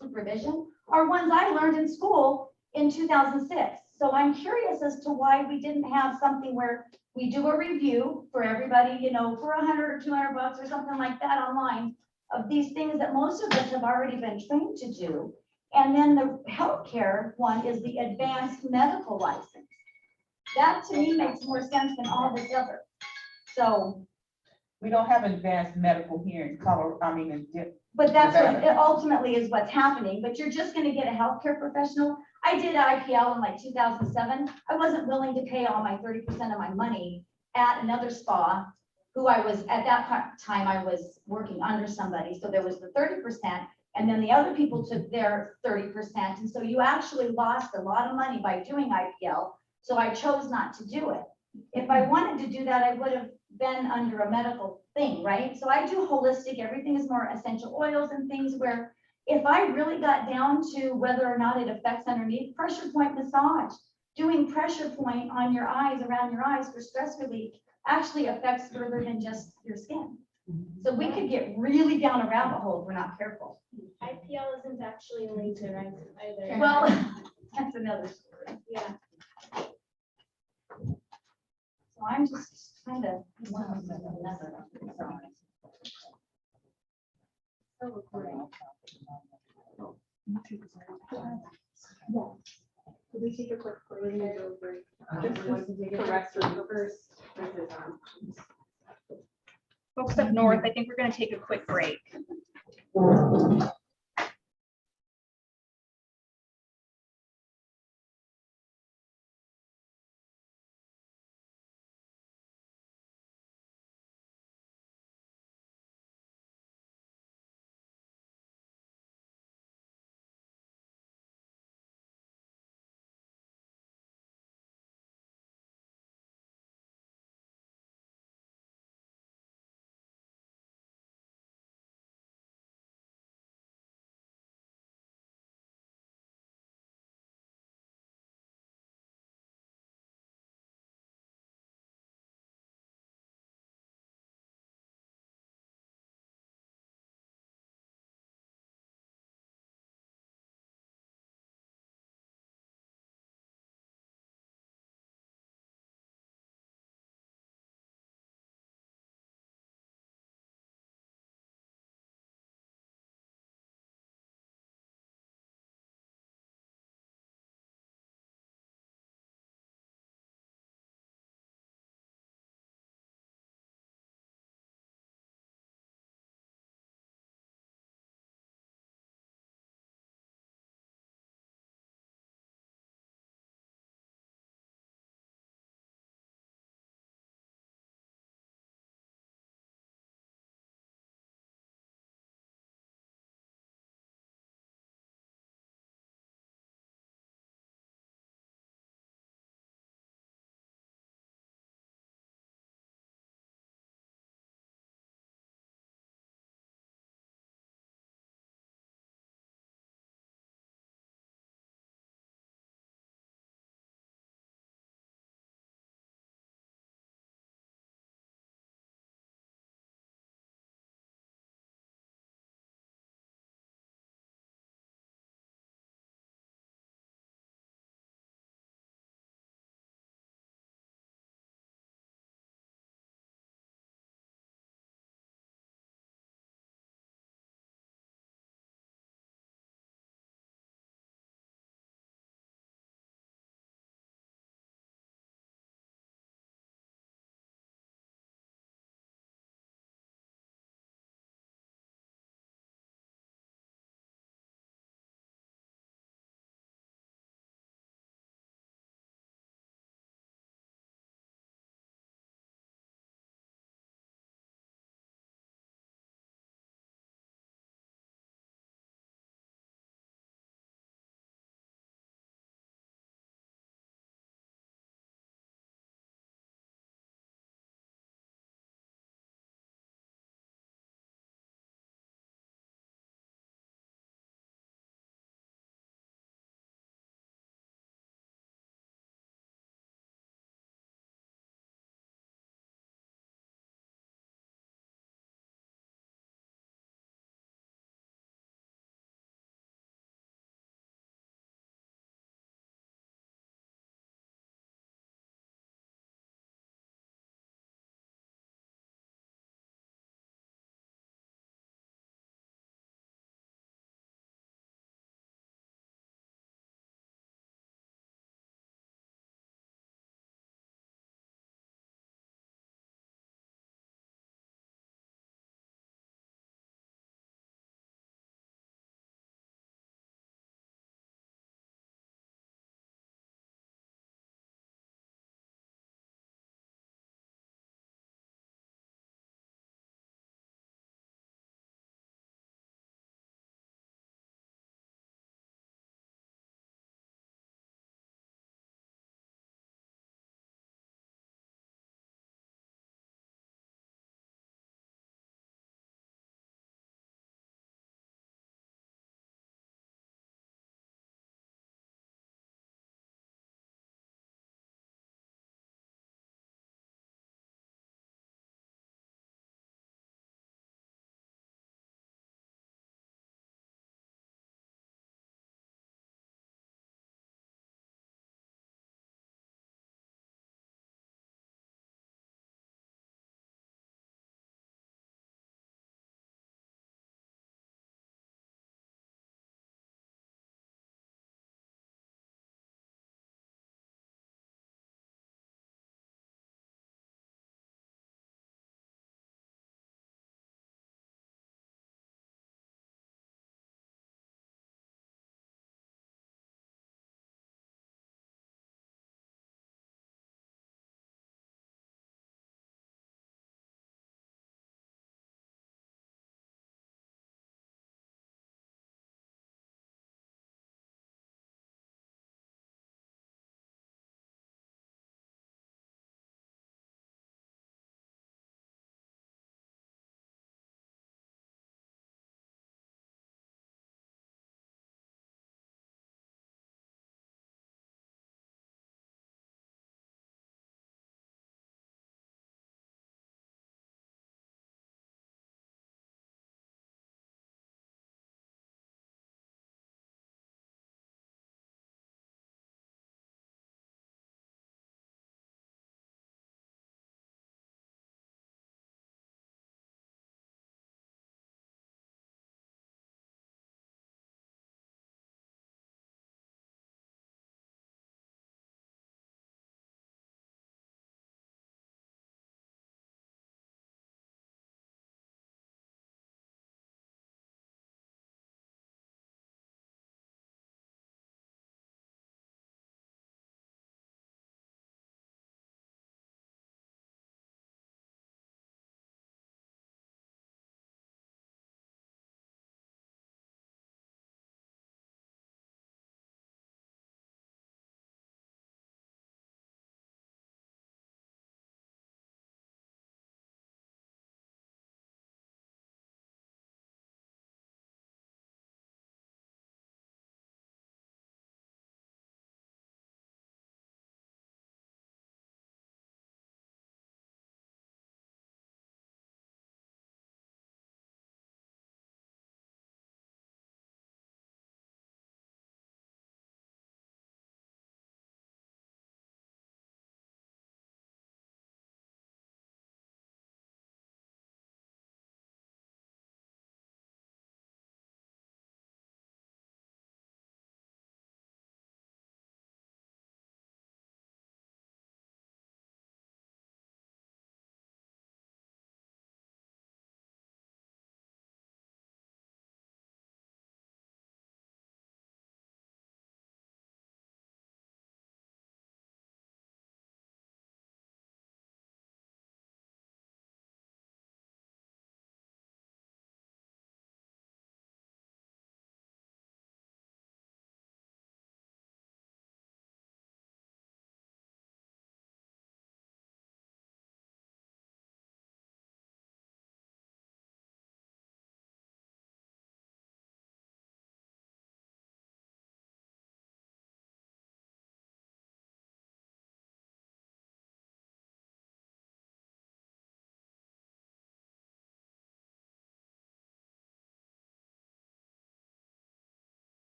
Speaker 16: supervision are ones I learned in school in 2006. So I'm curious as to why we didn't have something where we do a review for everybody, you know, for 100 or 200 bucks or something like that online of these things that most of us have already been trained to do. And then the healthcare one is the advanced medical license. That to me makes more sense than all this other. So.
Speaker 6: We don't have advanced medical here in Colorado, I mean,
Speaker 16: But that's what it ultimately is what's happening, but you're just gonna get a healthcare professional. I did IPL in like 2007. I wasn't willing to pay all my 30% of my money at another spa who I was, at that time, I was working under somebody. So there was the 30%, and then the other people took their 30%. And so you actually lost a lot of money by doing IPL. So I chose not to do it. If I wanted to do that, I would have been under a medical thing, right? So I do holistic, everything is more essential oils and things where if I really got down to whether or not it affects underneath, pressure point massage, doing pressure point on your eyes, around your eyes for stress relief actually affects further than just your skin. So we could get really down a rabbit hole if we're not careful.
Speaker 3: IPL isn't actually laser either.
Speaker 16: Well, that's another story.
Speaker 3: Yeah.
Speaker 16: So I'm just kind of.
Speaker 12: Could we take a quick break? Everyone can take a restroom first. Folks up north, I think we're going to take a quick break.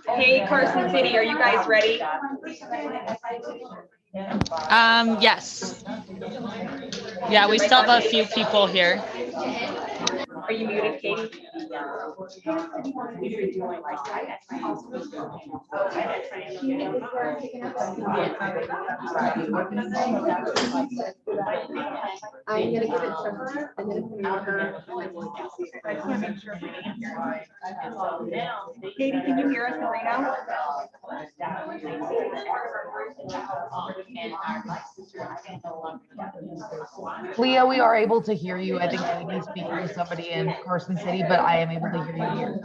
Speaker 12: Hey, Carson City, are you guys ready?
Speaker 1: Yes. Yeah, we still have a few people here.
Speaker 12: Are you muted, Katie?
Speaker 7: I'm gonna give it to her and then if her.
Speaker 12: I just want to make sure we can hear. Katie, can you hear us right now?
Speaker 17: Leah, we are able to hear you. I think maybe speaking to somebody in Carson City, but I am able to hear you here.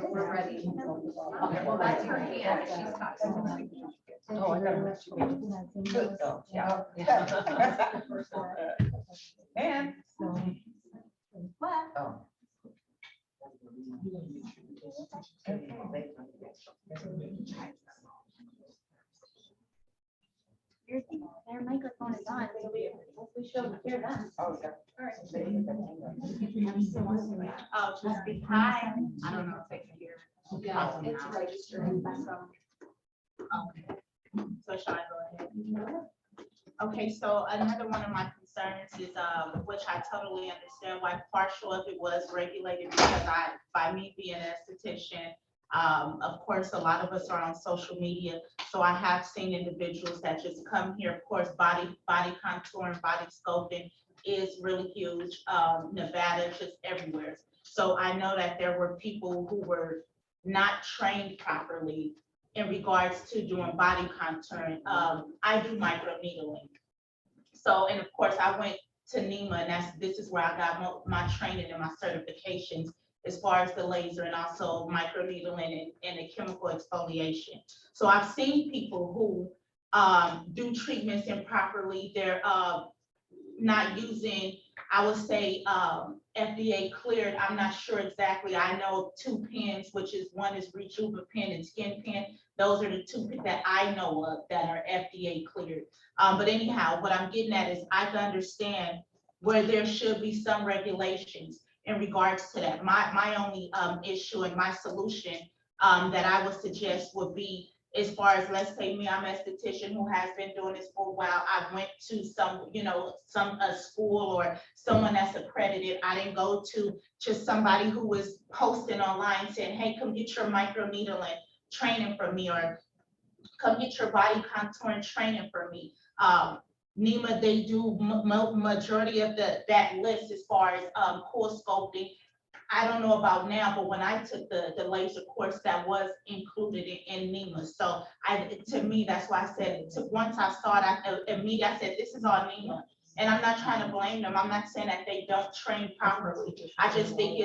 Speaker 7: We're ready. Okay, well, that's her hand. She's talking.
Speaker 17: Oh, I got
Speaker 6: And.
Speaker 16: Their microphone is on, so we hopefully should hear them.
Speaker 6: Oh, yeah.
Speaker 3: Oh, just be hi. I don't know if they can hear.
Speaker 7: Yeah, it's registering.
Speaker 3: Okay. So shall I go ahead? Okay, so another one of my concerns is, which I totally understand why partial of it was regulated because by me being an esthetician, of course, a lot of us are on social media. So I have seen individuals that just come here, of course, body contouring, body sculpting is really huge. Nevada, just everywhere. So I know that there were people who were not trained properly in regards to doing body contouring. I do microneedling. So, and of course I went to NEMA and this is where I got my training and my certifications as far as the laser and also microneedling and the chemical exfoliation. So I've seen people who do treatments improperly. They're not using, I would say, FDA cleared. I'm not sure exactly. I know 2 pens, which is one is Rejuva pen and Skin pen. Those are the 2 that I know of that are FDA cleared. But anyhow, what I'm getting at is I can understand where there should be some regulations in regards to that. My only issue and my solution that I would suggest would be, as far as, let's say me, I'm an esthetician who has been doing this for a while. I went to some, a school or someone that's accredited. I didn't go to just somebody who was posting online saying, hey, come get your microneedling training from me, or come get your body contouring training for me. NEMA, they do majority of that list as far as core sculpting. I don't know about now, but when I took the laser course, that was included in NEMA. So to me, that's why I said, once I saw it, immediately I said, this is all NEMA. And I'm not trying to blame them. I'm not saying that they don't train properly. I just think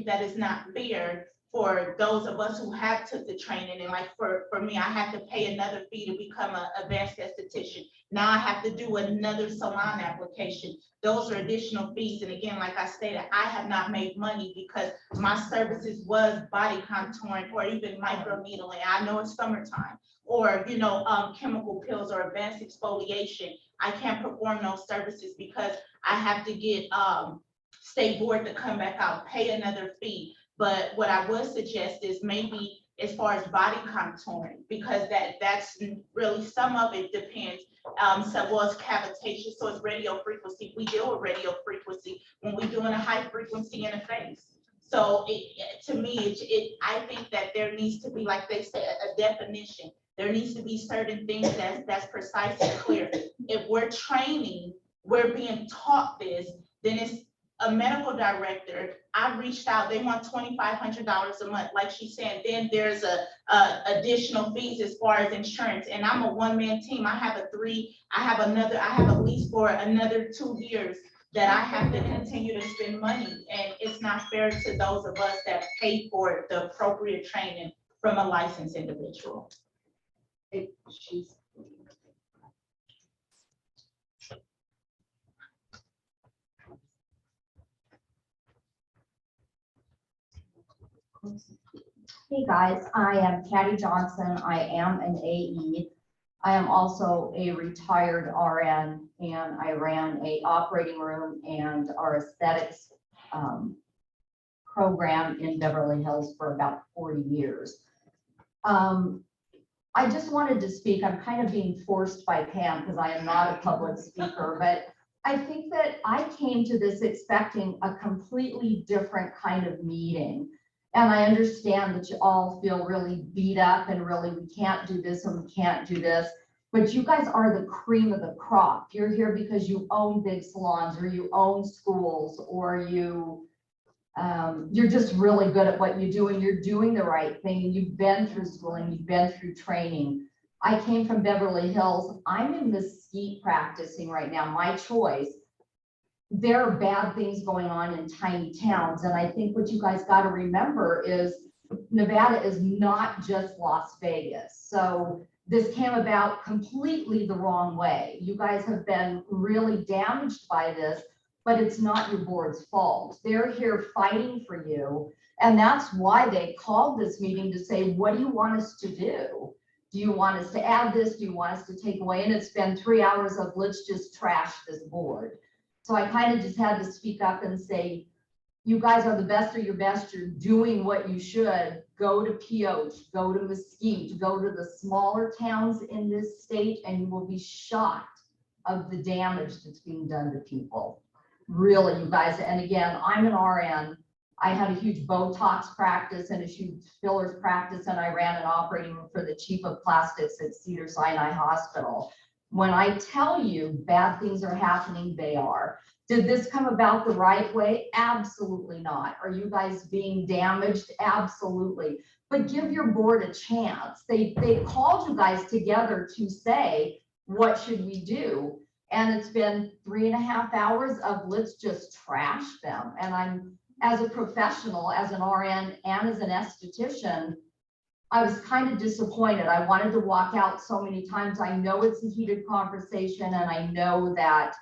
Speaker 3: that it's not fair for those of us who have took the training. And like for me, I had to pay another fee to become an advanced esthetician. Now I have to do another salon application. Those are additional fees. And again, like I stated, I have not made money because my services was body contouring or even microneedling. I know it's summertime, or chemical peels or advanced exfoliation. I can't perform those services because I have to get state board to come back out, pay another fee.
Speaker 14: But what I would suggest is maybe as far as body contouring, because that's really, some of it depends. Some was cavitation, so it's radio frequency. We deal with radio frequency when we're doing a high frequency in the face. So to me, I think that there needs to be, like they said, a definition. There needs to be certain things that's precise and clear. If we're training, we're being taught this, then it's a medical director. I reached out, they want $2,500 a month, like she said. Then there's a additional fees as far as insurance. And I'm a one-man team. I have a lease for another 2 years that I have to continue to spend money. And it's not fair to those of us that pay for the appropriate training from a licensed individual.
Speaker 19: Hey guys, I am Patty Johnson. I am an AE. I am also a retired RN, and I ran a operating room and our aesthetics program in Beverly Hills for about 40 years. I just wanted to speak. I'm kind of being forced by Pam because I am not a public speaker, but I think that I came to this expecting a completely different kind of meeting. And I understand that you all feel really beat up and really, we can't do this and we can't do this, but you guys are the cream of the crop. You're here because you own big salons, or you own schools, or you're just really good at what you do, and you're doing the right thing, and you've been through schooling, you've been through training. I came from Beverly Hills. I'm in Mesquite practicing right now, my choice. There are bad things going on in tiny towns. And I think what you guys got to remember is Nevada is not just Las Vegas. So this came about completely the wrong way. You guys have been really damaged by this, but it's not your board's fault. They're here fighting for you. And that's why they called this meeting to say, what do you want us to do? Do you want us to add this? Do you want us to take away? And it's been 3 hours of let's just trash this board. So I kind of just had to speak up and say, you guys are the best of your best. You're doing what you should. Go to Pioche, go to Mesquite, go to the smaller towns in this state, and you will be shocked of the damage that's being done to people. Really, you guys. And again, I'm an RN. I had a huge Botox practice and a huge fillers practice, and I ran an operating room for the chief of plastics at Cedars-Sinai Hospital. When I tell you bad things are happening, they are. Did this come about the right way? Absolutely not. Are you guys being damaged? Absolutely. But give your board a chance. They called you guys together to say, what should we do? And it's been 3.5 hours of let's just trash them. And I'm, as a professional, as an RN and as an esthetician, I was kind of disappointed. I wanted to walk out so many times. I know it's a heated conversation, and I know that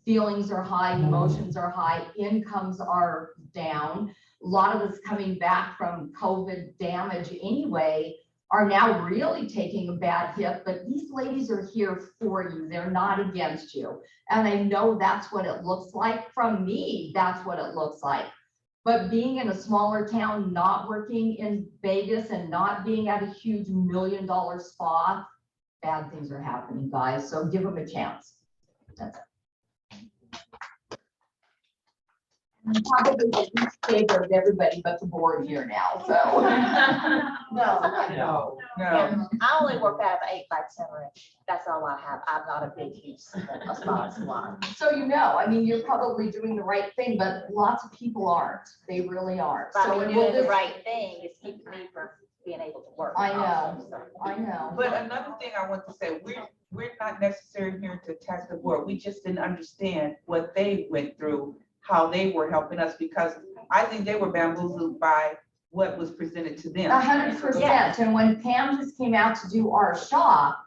Speaker 19: feelings are high, emotions are high, incomes are down. A lot of us coming back from COVID damage anyway are now really taking a bad hit, but these ladies are here for you. They're not against you. And I know that's what it looks like. From me, that's what it looks like. But being in a smaller town, not working in Vegas and not being at a huge $1 million spa, bad things are happening, guys. So give them a chance. That's it. I'm probably the least favorite of everybody but the board here now, so.
Speaker 23: No. I only work out of 8 by 10 range. That's all I have. I'm not a big, huge salon.
Speaker 19: So you know, I mean, you're probably doing the right thing, but lots of people aren't. They really aren't.
Speaker 23: But
Speaker 19: So
Speaker 23: I mean, doing the right thing is keeping me from being able to work.
Speaker 19: I know,
Speaker 23: also, so.
Speaker 19: I know.
Speaker 6: But another thing I want to say, we're not necessarily here to attack the board. We just didn't understand what they went through, how they were helping us, because I think they were bamboozled by what was presented to them.
Speaker 19: 100%. And when Pam just came out to do our shop,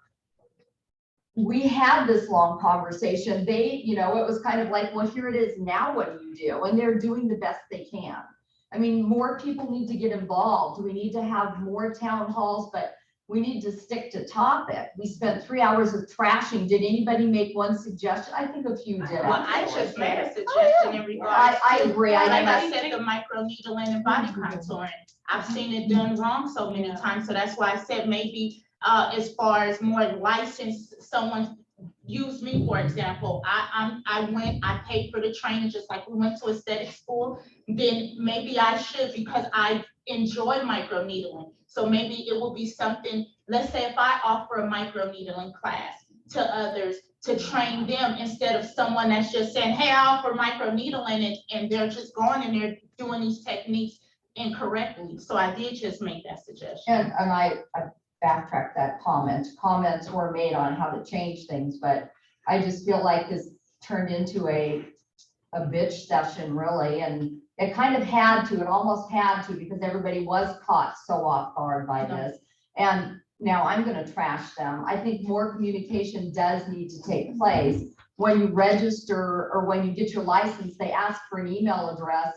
Speaker 19: we had this long conversation. They, you know, it was kind of like, well, here it is. Now what do you do? And they're doing the best they can. I mean, more people need to get involved. We need to have more town halls, but we need to stick to topic. We spent 3 hours of trashing. Did anybody make one suggestion? I think a few did.
Speaker 14: Well, I just made a suggestion in regards
Speaker 19: I
Speaker 14: to,
Speaker 19: agree.
Speaker 14: like
Speaker 19: I
Speaker 14: I said, the microneedling and body contouring. I've seen it done wrong so many times, so that's why I said maybe as far as more licensed, someone use me, for example. I paid for the training, just like we went to aesthetic school. Then maybe I should, because I enjoy microneedling. So maybe it will be something, let's say if I offer a microneedling class to others to train them, instead of someone that's just saying, hey, I offer microneedling, and they're just going and they're doing these techniques incorrectly. So I did just make that suggestion.
Speaker 19: And I backtrack that comment. Comments were made on how to change things, but I just feel like this turned into a bitch session, really, and it kind of had to, it almost had to, because everybody was caught so off guard by this. And now I'm gonna trash them. I think more communication does need to take place. When you register or when you get your license, they ask for an email address.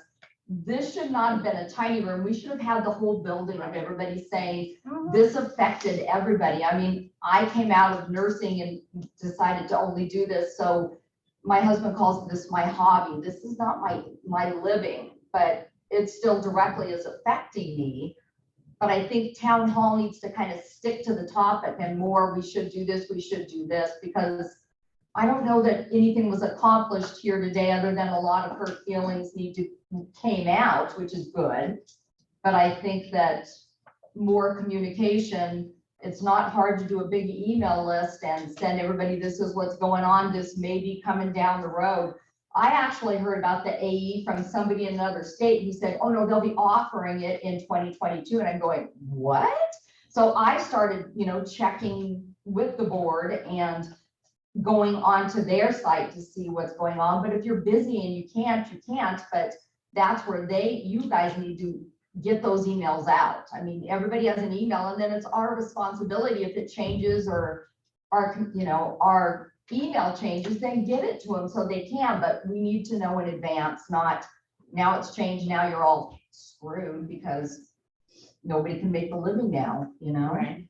Speaker 19: This should not have been a tiny room. We should have had the whole building of everybody saying, this affected everybody. I mean, I came out of nursing and decided to only do this. So my husband calls this my hobby. This is not my living, but it still directly is affecting me. But I think town hall needs to kind of stick to the topic and more, we should do this, because I don't know that anything was accomplished here today other than a lot of hurt feelings came out, which is good. But I think that more communication, it's not hard to do a big email list and send everybody, this is what's going on, this may be coming down the road. I actually heard about the AE from somebody in another state who said, oh no, they'll be offering it in 2022. And I'm going, what? So I started, checking with the board and going onto their site to see what's going on. But if you're busy and you can't, but that's where you guys need to get those emails out. I mean, everybody has an email, and then it's our responsibility if it changes or our email changes, then get it to them so they can, but we need to know in advance, not now it's changed, now you're all screwed because nobody can make the living now,
Speaker 14: Right.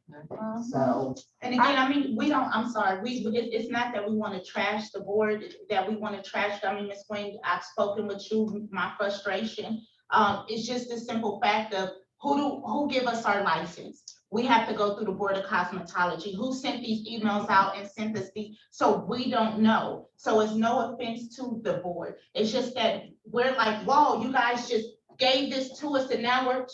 Speaker 19: So.
Speaker 14: And again, I mean, I'm sorry, it's not that we want to trash the board, that we want to trash, I mean, Ms. Queen, I've spoken with you, my frustration. It's just the simple fact of who give us our license. We have to go through the Board of Cosmetology. Who sent these emails out and sent us these? So we don't know. So it's no offense to the board. It's just that we're like, whoa, you guys just gave this to us and now we're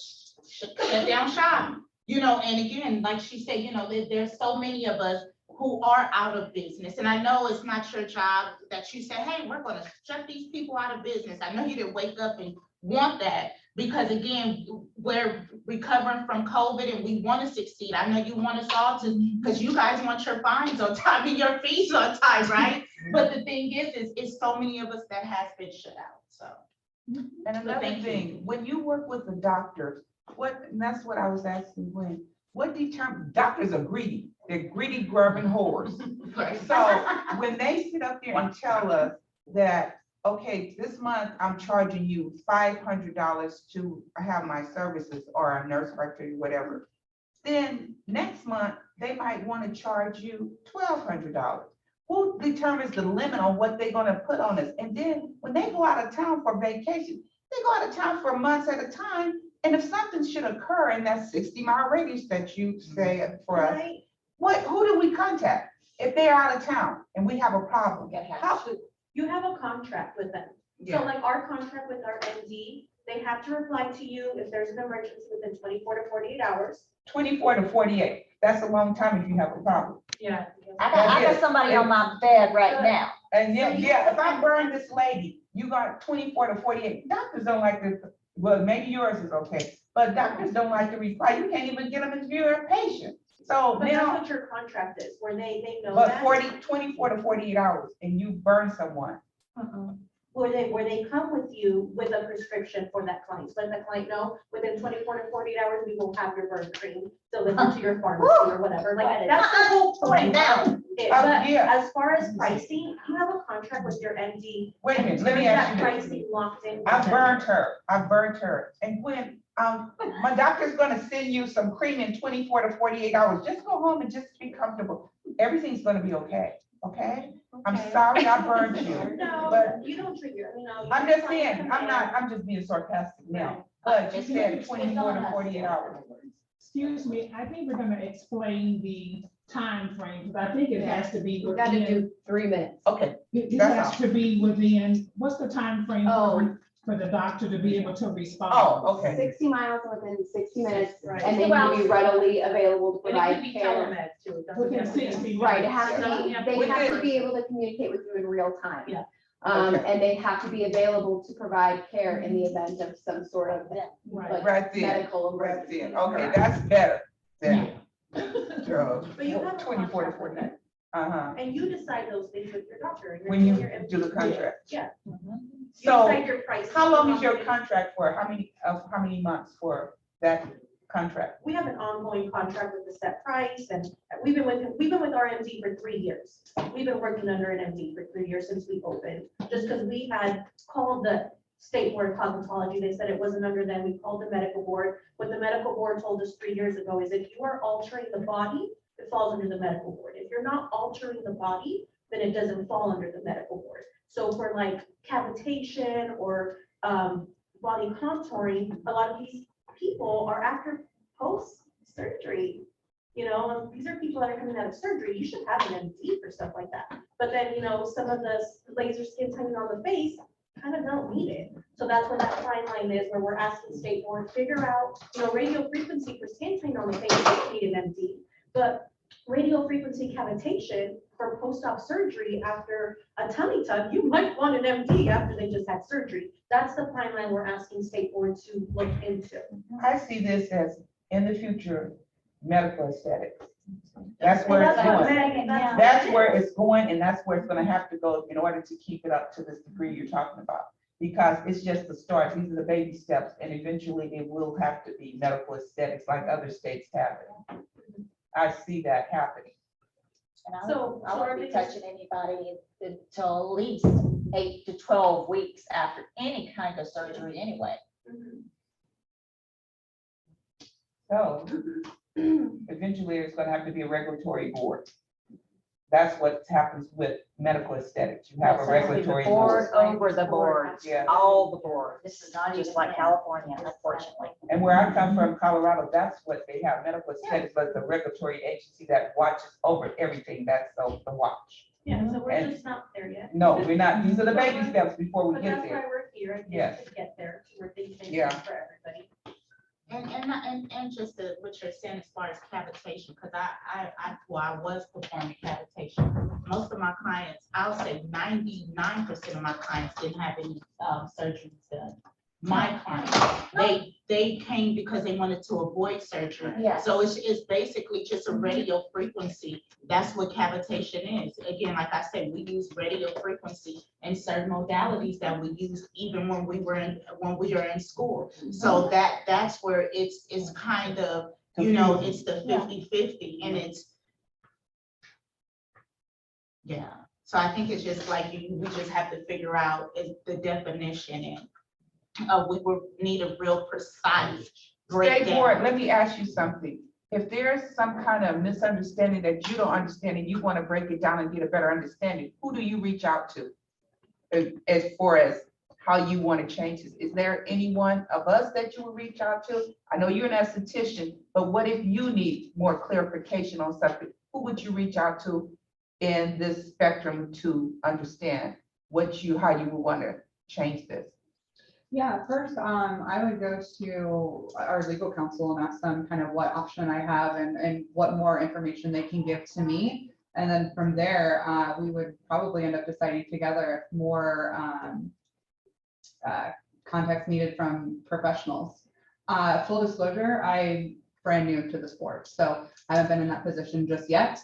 Speaker 14: shut down shop. And again, like she said, there's so many of us who are out of business. And I know it's not your job that you say, hey, we're going to shut these people out of business. I know you didn't wake up and want that, because again, we're recovering from COVID and we want to succeed. I know you want us all to, because you guys want your fines on time and your fees on time, right? But the thing is it's so many of us that has been shut out. So.
Speaker 6: And another thing, when you work with the doctors, and that's what I was asking what determines, doctors are greedy. They're greedy, grubbing whores. So when they sit up there and tell us that, okay, this month I'm charging you $500 to have my services or a nurse practitioner, whatever. Then next month they might want to charge you $1,200. Who determines the limit on what they're going to put on us? And then when they go out of town for vacation, they go out of town for months at a time. And if something should occur in that 60-mile radius that you say for us, who do we contact if they're out of town and we have a problem?
Speaker 18: You have a contract with them.
Speaker 6: Yeah.
Speaker 18: So like our contract with our MD, they have to reply to you if there's an emergency within 24 to 48 hours.
Speaker 6: 24 to 48. That's a long time if you have a problem.
Speaker 18: Yeah.
Speaker 23: I got somebody on my bed right now.
Speaker 6: And if I burn this lady, you got 24 to 48. Doctors don't like this. Well, maybe yours is okay, but doctors don't like to reply. You can't even get them to view a patient. So
Speaker 18: but
Speaker 6: now,
Speaker 18: that's what your contract is, where they know
Speaker 6: but
Speaker 18: that.
Speaker 6: 24 to 48 hours and you burn someone.
Speaker 18: Where they come with you with a prescription for that client. So let the client know within 24 to 48 hours, we will have your burn cream delivered to your pharmacy or whatever. Like that's the whole point.
Speaker 23: Down.
Speaker 18: But
Speaker 5: yeah.
Speaker 18: as far as pricing, you have a contract with your MD.
Speaker 5: Wait a minute, let me
Speaker 18: Is
Speaker 5: ask
Speaker 18: that
Speaker 5: you this.
Speaker 18: pricing locked in?
Speaker 5: I burned her. And when, my doctor's gonna send you some cream in 24 to 48 hours, just go home and just be comfortable. Everything's gonna be okay, okay? I'm sorry I burned you,
Speaker 18: No,
Speaker 5: but
Speaker 18: you don't trigger,
Speaker 5: I'm just saying, I'm just being sarcastic now. But you said 24 to 48 hours.
Speaker 2: Excuse me, I think we're gonna explain the time frame, because I think it has to be
Speaker 7: We gotta
Speaker 2: within.
Speaker 7: do 3 minutes.
Speaker 5: Okay.
Speaker 2: It
Speaker 5: That's
Speaker 2: has to be within, what's the time frame for the doctor to be able to respond?
Speaker 5: Oh, okay.
Speaker 7: 60 miles within 60 minutes,
Speaker 18: Right.
Speaker 7: and they need to be readily available to
Speaker 18: And it
Speaker 7: provide
Speaker 18: could be
Speaker 7: care.
Speaker 18: telemed too. it doesn't
Speaker 2: Within
Speaker 18: have to be-
Speaker 2: 60 minutes.
Speaker 7: Right, it has to
Speaker 18: Yeah.
Speaker 7: be,
Speaker 18: Yeah.
Speaker 7: they
Speaker 5: With
Speaker 7: have to
Speaker 5: this-
Speaker 7: be able to communicate with you in real time.
Speaker 18: Yeah.
Speaker 5: Okay.
Speaker 7: And they have to be available to provide care in the event of some sort of like
Speaker 5: Right there.
Speaker 7: medical
Speaker 5: Right
Speaker 7: emergency.
Speaker 5: there. Okay, that's better than
Speaker 18: But you have a
Speaker 5: 24 to
Speaker 18: contract with
Speaker 5: 48.
Speaker 18: them, and you decide those things with your doctor. and
Speaker 5: When you
Speaker 18: your
Speaker 5: do the
Speaker 18: MD.
Speaker 5: contract.
Speaker 18: Yeah.
Speaker 5: So
Speaker 18: decide your price.
Speaker 5: how long is your contract for? How many months for that contract?
Speaker 18: We have an ongoing contract with a set price, and we've been with our MD for 3 years. We've been working under an MD for 3 years since we opened, just because we had called the State Board of Cosmetology. They said it wasn't under them. We called the medical board. What the medical board told us 3 years ago is if you are altering the body, it falls under the medical board. If you're not altering the body, then it doesn't fall under the medical board. So for like cavitation or body contouring, a lot of these people are after post-surgery. These are people that are coming out of surgery. You should have an MD for stuff like that. But then, some of the laser skin tightening on the face kind of don't need it. So that's where that fine line is, where we're asking state board, figure out, radio frequency for skin tightening on the face, you don't need an MD. But radio frequency cavitation for post-op surgery after a tummy tuck, you might want an MD after they just had surgery. That's the fine line we're asking state board to look into.
Speaker 5: I see this as in the future, medical aesthetics. That's where it's going. That's where it's going, and that's where it's gonna have to go in order to keep it up to this degree you're talking about. Because it's just the start. These are the baby steps, and eventually it will have to be medical aesthetics like other states have it. I see that happening.
Speaker 23: And I
Speaker 18: So-
Speaker 23: I won't be touching anybody until at least 8 to 12 weeks after any kind of surgery anyway.
Speaker 5: So eventually it's gonna have to be a regulatory board. That's what happens with medical aesthetics. You have a regulatory
Speaker 23: Board
Speaker 5: board.
Speaker 23: over the board,
Speaker 5: Yeah.
Speaker 23: all the boards. This is not just like California, unfortunately.
Speaker 5: And where I come from, Colorado, that's what they have, medical aesthetics, but the regulatory agency that watches over everything, that's the watch.
Speaker 18: Yeah, so we're
Speaker 5: And-
Speaker 18: just not there yet.
Speaker 5: No, we're not, these are the baby steps before we
Speaker 18: But
Speaker 5: get
Speaker 18: that's why
Speaker 5: there.
Speaker 18: we're here, I think,
Speaker 5: Yes.
Speaker 18: to get there, to where things make
Speaker 5: Yeah.
Speaker 18: sense for everybody.
Speaker 14: And just what you're saying as far as cavitation, because I was performing cavitation. Most of my clients, I'll say 99% of my clients didn't have any surgeries done. My clients, they came because they wanted to avoid surgery.
Speaker 23: Yes.
Speaker 14: So it's basically just a radio frequency. That's what cavitation is. Again, like I said, we use radio frequency in certain modalities that we used even when we were in school. So that's where it's kind of, it's the 50-50, and it's, yeah. So I think it's just like, we just have to figure out the definition, and we will need a real precise
Speaker 5: State board,
Speaker 14: breakdown.
Speaker 5: let me ask you something. If there's some kind of misunderstanding that you don't understand and you want to break it down and get a better understanding, who do you reach out to? As far as how you want to change this, is there anyone of us that you would reach out to? I know you're an esthetician, but what if you need more clarification on something? Who would you reach out to in this spectrum to understand how you would want to change this?
Speaker 20: Yeah, first, I would go to our legal counsel and ask them kind of what option I have and what more information they can give to me. And then from there, we would probably end up deciding together if more context needed from professionals. Full disclosure, I'm brand new to the sport, so I haven't been in that position just yet.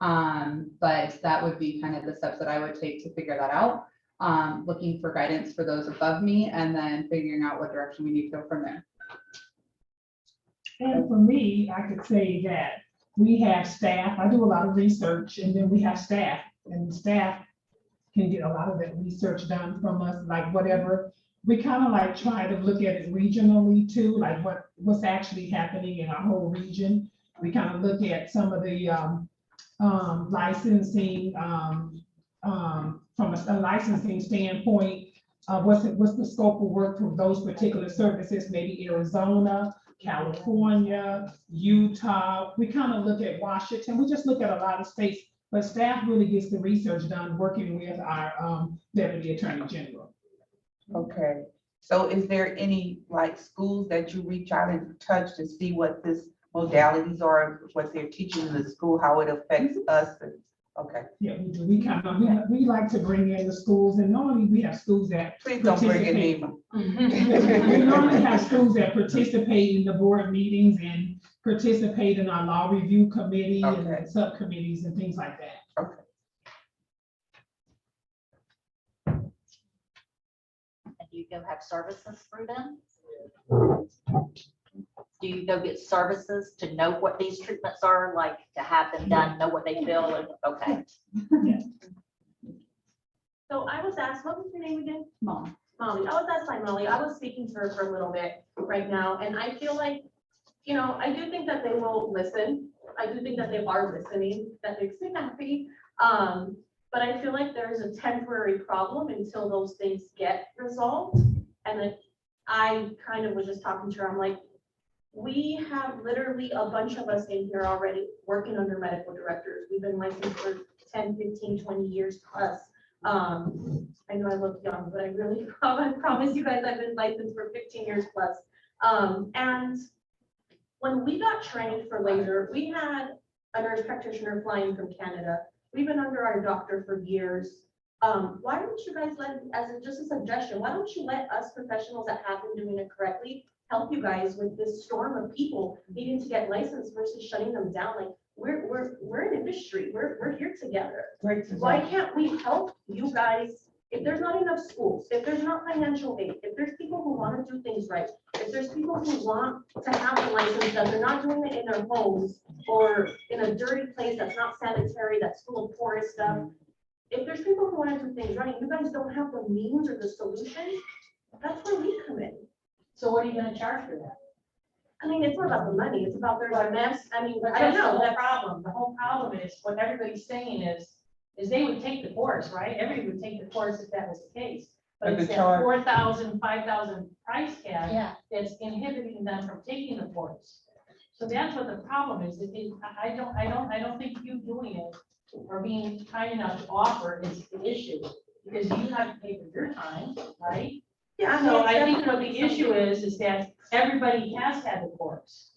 Speaker 20: But that would be kind of the steps that I would take to figure that out. Looking for guidance for those above me, and then figuring out what direction we need to go from there.
Speaker 2: And for me, I could say that we have staff. I do a lot of research, and then we have staff, and staff can get a lot of that research done from us, like whatever. We kind of like try to look at it regionally too, like what's actually happening in our whole region. We kind of look at some of the licensing from a licensing standpoint. What's the scope of work for those particular services? Maybe Arizona, California, Utah. We kind of look at Washington. We just look at a lot of states, but staff really gets the research done working with our Deputy Attorney General.
Speaker 5: Okay, so is there any like schools that you reach out and touch to see what this modalities are, what they're teaching in the school, how it affects us? Okay.
Speaker 2: Yeah, we do. We kind of, we like to bring in the schools, and normally we have schools that
Speaker 5: Please don't bring in me.
Speaker 2: we normally have schools that participate in the board meetings and participate in our law review committee and subcommittees and things like that.
Speaker 5: Okay.
Speaker 16: And do you go have services through them? Do you go get services to know what these treatments are, like to have them done, know what they feel, and okay.
Speaker 18: So I was asked, what was your name again?
Speaker 16: Molly.
Speaker 18: Molly. I was asked by Molly. I was speaking to her for a little bit right now, and I feel like, you know, I do think that they will listen. I do think that they are listening. That makes me happy. But I feel like there's a temporary problem until those things get resolved. And then I kind of was just talking to her. I'm like, we have literally a bunch of us in here already working under medical directors. We've been licensed for 10, 15, 20 years plus. I know I look young, but I really promise you guys I've been licensed for 15 years plus. And when we got trained for laser, we had a nurse practitioner flying from Canada. We've been under our doctor for years. Why don't you guys just a suggestion, why don't you let us professionals that have been doing it correctly help you guys with this storm of people needing to get licensed versus shutting them down? Like we're an industry. We're here together. Why can't we help you guys? If there's not enough schools, if there's not financial aid, if there's people who want to do things right, if there's people who want to have a license that they're not doing it in their homes or in a dirty place that's not sanitary, that's full of porous stuff. If there's people who want to do things right, you guys don't have the means or the solution, that's where we come in.
Speaker 16: So what are you gonna charge for that?
Speaker 18: I mean, it's not about the money, it's about there's a mess. I mean,
Speaker 4: But
Speaker 18: I don't
Speaker 4: that's the
Speaker 18: know.
Speaker 4: whole problem. The whole problem is what everybody's saying is they would take the course, right? Everybody would take the course if that was the case. But
Speaker 5: But the
Speaker 4: it's that
Speaker 5: charge-
Speaker 4: 4,000, 5,000 price tag
Speaker 16: Yeah.
Speaker 4: that's inhibiting them from taking the course. So that's what the problem is. I don't think you doing it or being kind enough to offer is the issue. Because you have to pay for your time, right?
Speaker 18: Yeah,
Speaker 4: So
Speaker 18: it's
Speaker 4: I think what the
Speaker 18: definitely
Speaker 4: issue is that everybody has had the course.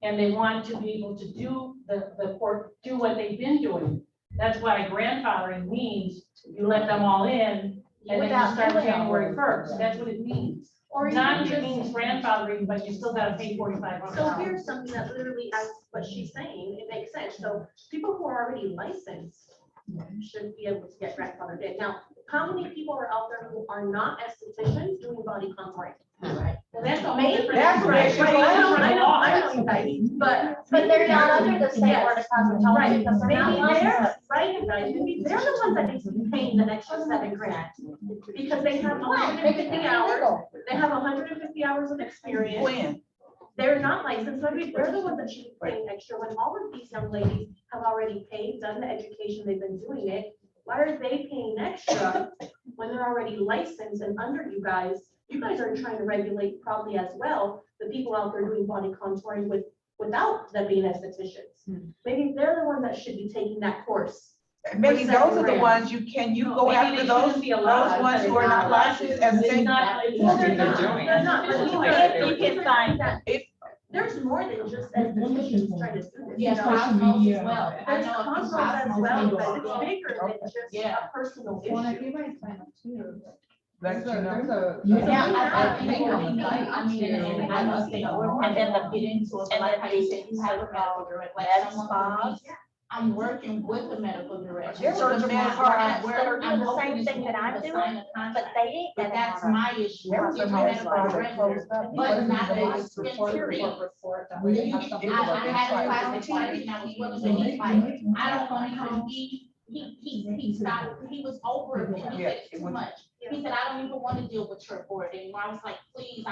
Speaker 4: And they want to be able to do the court, do what they've been doing. That's why grandfathering means you let them all in and then you
Speaker 16: Without
Speaker 4: start
Speaker 16: doing all
Speaker 4: January
Speaker 16: of it.
Speaker 4: 1st. That's what it means.
Speaker 18: Or
Speaker 4: Not
Speaker 18: even
Speaker 4: just
Speaker 18: just-
Speaker 4: means grandfathering, but you still gotta pay $4,500.
Speaker 18: So here's something that literally, as what she's saying, it makes sense. So people who are already licensed should be able to get grandfathered in. Now, how many people are out there who are not estheticians doing body contouring?
Speaker 4: Well, that's a whole
Speaker 18: Maybe.
Speaker 4: different.
Speaker 5: That's what
Speaker 18: Right,
Speaker 5: they
Speaker 18: right.
Speaker 5: should
Speaker 18: I know,
Speaker 5: do.
Speaker 18: I know, you guys, but.
Speaker 16: But they're not under the same
Speaker 18: Yes.
Speaker 16: board of cosmetology
Speaker 18: Right,
Speaker 16: because they're
Speaker 18: maybe
Speaker 16: not
Speaker 18: they're,
Speaker 16: licensed.
Speaker 18: right, you guys, maybe they're the ones that need to be paying the extra $7,000. Because they have
Speaker 16: Why? Make it
Speaker 18: 150 hours,
Speaker 16: illegal.
Speaker 18: they have 150 hours of experience.
Speaker 5: When?
Speaker 18: They're not licensed, so maybe they're the ones that should be paying extra when all of these young ladies have already paid, done the education, they've been doing it. Why are they paying extra when they're already licensed and under you guys? You guys are trying to regulate probably as well, the people out there doing body contouring without them being estheticians. Maybe they're the ones that should be taking that course.
Speaker 5: Maybe
Speaker 18: For
Speaker 5: those are the
Speaker 18: $7,000.
Speaker 5: ones can you go
Speaker 4: Maybe
Speaker 5: after
Speaker 4: they
Speaker 5: those
Speaker 4: shouldn't be allowed,
Speaker 5: ones who are not licensed and
Speaker 4: It's
Speaker 5: say,
Speaker 4: not- it's
Speaker 18: Well,
Speaker 4: not-
Speaker 18: they're not, they're not, but
Speaker 4: It's
Speaker 18: you
Speaker 4: like
Speaker 18: can,
Speaker 4: they're
Speaker 18: you can
Speaker 4: doing.
Speaker 18: find that there's more than just estheticians trying to do this.
Speaker 2: Yeah,
Speaker 18: you know?
Speaker 2: social media.
Speaker 18: There's cosmos as well, but it's bigger than just
Speaker 16: Yeah.
Speaker 18: a personal
Speaker 20: Well, and if
Speaker 18: issue.
Speaker 20: you guys sign up too.
Speaker 5: let
Speaker 20: There's
Speaker 5: you know.
Speaker 20: a.
Speaker 16: Yeah,
Speaker 20: I
Speaker 16: think
Speaker 20: think
Speaker 16: on
Speaker 20: on
Speaker 16: the
Speaker 20: the
Speaker 16: site, I mean, and I think, and then the,
Speaker 19: Get into it,
Speaker 16: and
Speaker 19: like
Speaker 16: then
Speaker 19: how you
Speaker 16: the,
Speaker 19: said, you have a medical director, like
Speaker 16: med
Speaker 19: someone
Speaker 16: spas,
Speaker 19: who
Speaker 14: I'm working with the medical director.
Speaker 23: They're
Speaker 14: So it's
Speaker 23: working
Speaker 14: not
Speaker 23: with her,
Speaker 14: where
Speaker 23: and
Speaker 14: where
Speaker 23: they're doing
Speaker 14: I'm
Speaker 23: the same
Speaker 14: hoping
Speaker 23: thing
Speaker 14: is
Speaker 23: that I'm
Speaker 14: to
Speaker 23: doing,
Speaker 14: sign a
Speaker 23: but
Speaker 14: contract.
Speaker 23: they ain't.
Speaker 14: But that's my issue.
Speaker 5: There
Speaker 14: I'm
Speaker 5: was some
Speaker 14: getting
Speaker 5: medical
Speaker 14: medical
Speaker 5: that
Speaker 14: director,
Speaker 5: closed up.
Speaker 14: but not a
Speaker 5: License
Speaker 14: skin period.
Speaker 5: It
Speaker 14: I
Speaker 5: was
Speaker 14: had a
Speaker 5: like-
Speaker 14: class teacher that was willing to be like, I don't want to be, he stopped, he was over it, and he said it's too much. He said, I don't even want to deal with your board anymore. I was like, please,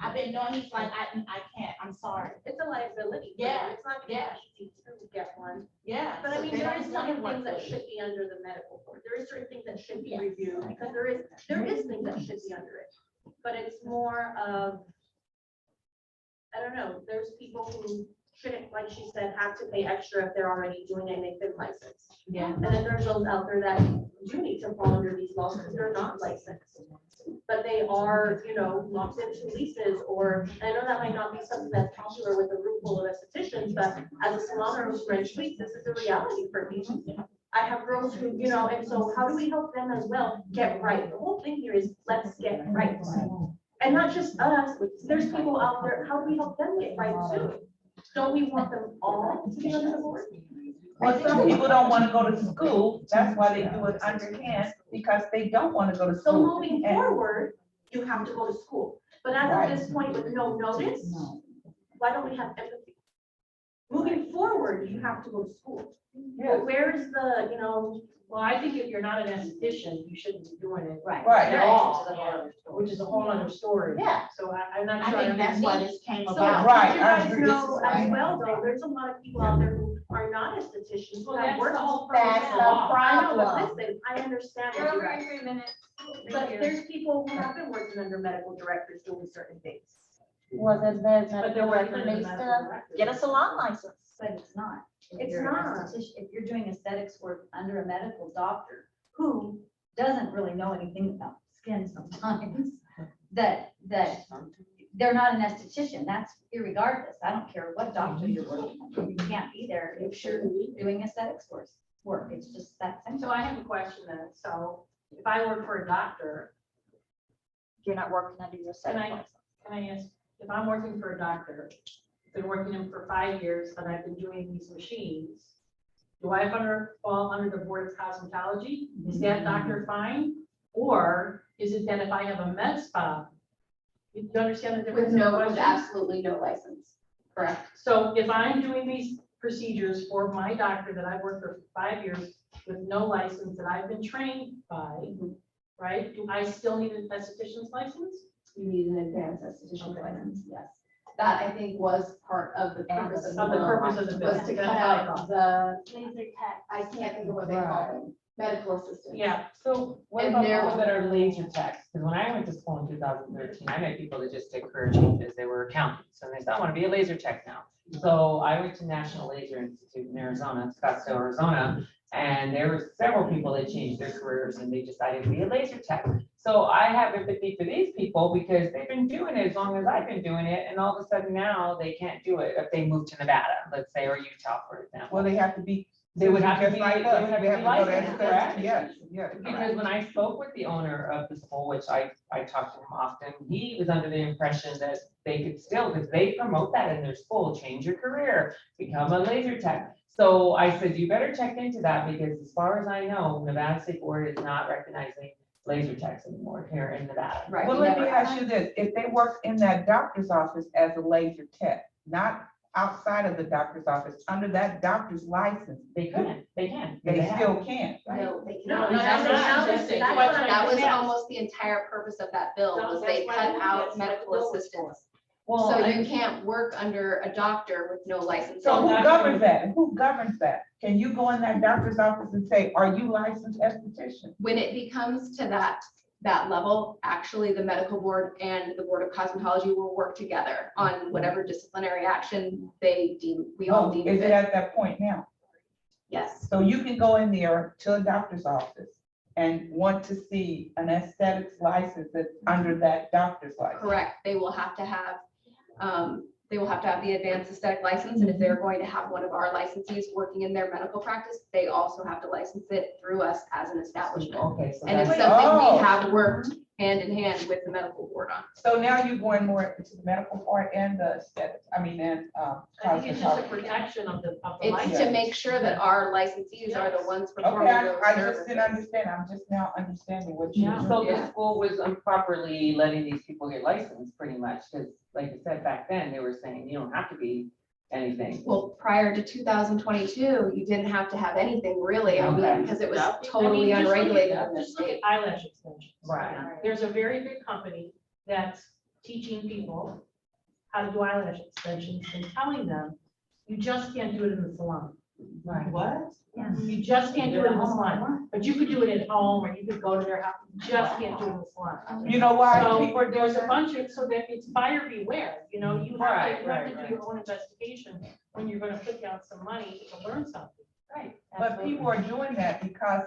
Speaker 14: I've been doing, he's like, I can't, I'm sorry.
Speaker 18: It's a liability.
Speaker 14: Yeah,
Speaker 18: It's not
Speaker 14: yeah.
Speaker 18: easy to get one.
Speaker 14: Yeah.
Speaker 18: But I
Speaker 14: so
Speaker 18: mean,
Speaker 14: they
Speaker 18: there
Speaker 14: don't
Speaker 18: is
Speaker 14: wanna
Speaker 18: certain
Speaker 14: work
Speaker 18: things that
Speaker 14: with
Speaker 18: should be under the medical board. There is certain things that should be reviewed because there is things that should be under it. But it's more of, I don't know, there's people who shouldn't, like she said, have to pay extra if they're already doing it and they've been licensed.
Speaker 14: Yeah.
Speaker 18: And then there's those out there that do need to fall under these laws because they're not licensed. But they are, you know, locked into leases, or, I know that might not be something that's popular with a room full of estheticians, but as a salon owner who's rent suites, this is a reality for me. I have girls who, you know, and so how do we help them as well get right? The whole thing here is let's get right. And not just us, there's people out there, how do we help them get right too? Don't we want them all to be under the board?
Speaker 5: Well, some people don't want to go to school. That's why they do it underhand, because they don't want to go to
Speaker 18: So
Speaker 5: school.
Speaker 18: moving
Speaker 5: And-
Speaker 18: forward, you have to go to school. But as of this point with no notice, why don't we have empathy? Moving forward, you have to go to school. But where's the, you know,
Speaker 4: Well, I think if you're not an esthetician, you shouldn't be doing it.
Speaker 16: Right.
Speaker 5: Right.
Speaker 4: At all, which is a whole other story.
Speaker 14: Yeah.
Speaker 4: So I'm not
Speaker 14: I
Speaker 4: sure.
Speaker 14: think that's why this came
Speaker 18: so
Speaker 14: about.
Speaker 5: Right,
Speaker 18: you
Speaker 5: I
Speaker 18: guys
Speaker 5: agree.
Speaker 18: know
Speaker 5: Right.
Speaker 18: as well, though, there's a lot of people out there who are not estheticians, who
Speaker 4: Well,
Speaker 18: have
Speaker 4: that's
Speaker 18: worked.
Speaker 4: the whole purpose
Speaker 14: That's
Speaker 4: of
Speaker 14: the
Speaker 4: the law.
Speaker 18: I know, but
Speaker 14: problem.
Speaker 18: listen, I understand
Speaker 12: You're
Speaker 18: what you
Speaker 12: over in
Speaker 18: guys,
Speaker 12: 3 minutes.
Speaker 18: but there's people who have been working under medical directors doing certain things.
Speaker 23: Well, then the
Speaker 4: But
Speaker 23: medical
Speaker 4: they're working
Speaker 23: director
Speaker 4: under
Speaker 23: needs
Speaker 4: medical
Speaker 23: to
Speaker 4: directors.
Speaker 23: get a salon license.
Speaker 16: But it's not. If
Speaker 18: It's
Speaker 16: you're an
Speaker 18: not.
Speaker 16: esthetician- If you're doing aesthetics work under a medical doctor who doesn't really know anything about skin sometimes, that they're not an esthetician, that's irregardless. I don't care what doctor you're working under. You can't be there if you're doing aesthetics work. It's just that
Speaker 4: So
Speaker 16: simple.
Speaker 4: I have a question then. So if I work for a doctor,
Speaker 23: You're not working under your
Speaker 4: can
Speaker 23: aesthetic
Speaker 4: I,
Speaker 23: license.
Speaker 4: can I ask, if I'm working for a doctor, been working them for 5 years, and I've been doing these machines, do I fall under the Board of Cosmetology? Is that doctor fine? Or is it that if I have a med spa? You understand the difference? in the question?
Speaker 7: absolutely no license. Correct.
Speaker 4: So if I'm doing these procedures for my doctor that I've worked for 5 years with no license that I've been trained by, right, do I still need an esthetician's license?
Speaker 7: You need an advanced esthetician license, yes. That I think was part of the purpose of the
Speaker 4: Of the
Speaker 7: bill,
Speaker 4: purpose of the bill.
Speaker 7: was to cut
Speaker 4: That's what I
Speaker 7: out
Speaker 4: thought.
Speaker 7: the,
Speaker 16: Laser tech.
Speaker 7: I can't think of what they call them, medical assistants.
Speaker 4: Yeah,
Speaker 8: So what
Speaker 7: And
Speaker 8: about
Speaker 7: there-
Speaker 8: people that are laser techs? Because when I went to school in 2013, I met people that just did career changes. They were accountants and they said, I want to be a laser tech now. So I went to National Laser Institute in Arizona, Scottsdale, Arizona, and there were several people that changed their careers and they decided to be a laser tech. So I have empathy for these people because they've been doing it as long as I've been doing it, and all of a sudden now they can't do it if they move to Nevada, let's say, or Utah, for example.
Speaker 5: Well, they have to be.
Speaker 8: They would have to
Speaker 5: just
Speaker 8: be,
Speaker 5: like
Speaker 8: they
Speaker 5: us.
Speaker 8: would have
Speaker 5: We
Speaker 8: to be
Speaker 5: go to
Speaker 8: licensed,
Speaker 5: aesthetics.
Speaker 8: correct?
Speaker 5: Yes, yes.
Speaker 8: Because when I spoke with the owner of the school, which I talked to him often, he was under the impression that they could still, because they promote that in their school, change your career, become a laser tech. So I said, you better check into that, because as far as I know, Nevada State Board is not recognizing laser techs anymore here in Nevada.
Speaker 7: Right.
Speaker 5: Well, let me ask you this, if they work in that doctor's office as a laser tech, not outside of the doctor's office, under that doctor's license,
Speaker 8: They couldn't, they can.
Speaker 5: they
Speaker 8: have.
Speaker 5: still can, right?
Speaker 7: No, they
Speaker 18: No,
Speaker 7: cannot.
Speaker 18: that's not- that's what I
Speaker 7: That was
Speaker 18: asked.
Speaker 7: almost the entire purpose of that bill,
Speaker 18: No,
Speaker 7: was
Speaker 18: that's
Speaker 7: they
Speaker 18: why
Speaker 7: cut
Speaker 18: we
Speaker 7: out
Speaker 18: get
Speaker 7: medical
Speaker 18: bill was
Speaker 7: assistants.
Speaker 8: Well,
Speaker 7: So
Speaker 8: I-
Speaker 7: you can't work under a doctor with no license.
Speaker 5: So who governs that? Who governs that? Can you go in that doctor's office and say, are you licensed esthetician?
Speaker 7: When it becomes to that level, actually, the medical board and the Board of Cosmetology will work together on whatever disciplinary action they deem, we all
Speaker 5: Oh,
Speaker 7: deem
Speaker 5: is it
Speaker 7: fit.
Speaker 5: at that point now?
Speaker 7: Yes,
Speaker 5: So you can go in there to a doctor's office and want to see an aesthetics license that's under that doctor's license?
Speaker 7: correct. They will have to have the advanced aesthetic license, and if they're going to have one of our licensees working in their medical practice, they also have to license it through us as an establishment.
Speaker 8: Okay, so
Speaker 7: And it's
Speaker 8: that's,
Speaker 7: something
Speaker 5: Oh.
Speaker 7: we have worked
Speaker 9: hand in hand with the medical board on.
Speaker 5: So now you're going more into the medical part and the aesthetics, I mean, and,
Speaker 4: I think it's just a
Speaker 5: cosmetology.
Speaker 4: protection of the
Speaker 9: It's
Speaker 4: license.
Speaker 9: to make sure that our licensees are the ones performing
Speaker 5: Okay,
Speaker 9: those
Speaker 5: I just
Speaker 9: services.
Speaker 5: didn't understand, I'm just now understanding what you.
Speaker 8: So the school was improperly letting these people get licensed pretty much, because like I said, back then, they were saying you don't have to be anything.
Speaker 9: Well, prior to 2022, you didn't have to have anything really, I
Speaker 8: Okay.
Speaker 9: mean, because it was
Speaker 4: I mean,
Speaker 9: totally
Speaker 4: just look at-
Speaker 9: unregulated in the
Speaker 4: just look at
Speaker 9: state.
Speaker 4: Eyelash extensions.
Speaker 8: Right.
Speaker 4: There's a very big company that's teaching people how to do eyelash extensions and telling them, you just can't do it in the salon.
Speaker 8: Right.
Speaker 4: What? You just can't do it in the salon, but you could do it at home, or you could go to their house, you just can't do it in the salon.
Speaker 5: You know why
Speaker 4: So
Speaker 5: people are doing
Speaker 4: there's a
Speaker 5: that?
Speaker 4: bunch of, so that it's buyer beware, you know, you have
Speaker 8: Right,
Speaker 4: to, you have
Speaker 8: right,
Speaker 4: to
Speaker 8: right.
Speaker 4: do your own investigation when you're gonna put down some money to learn something. Right.
Speaker 5: But people are doing that because,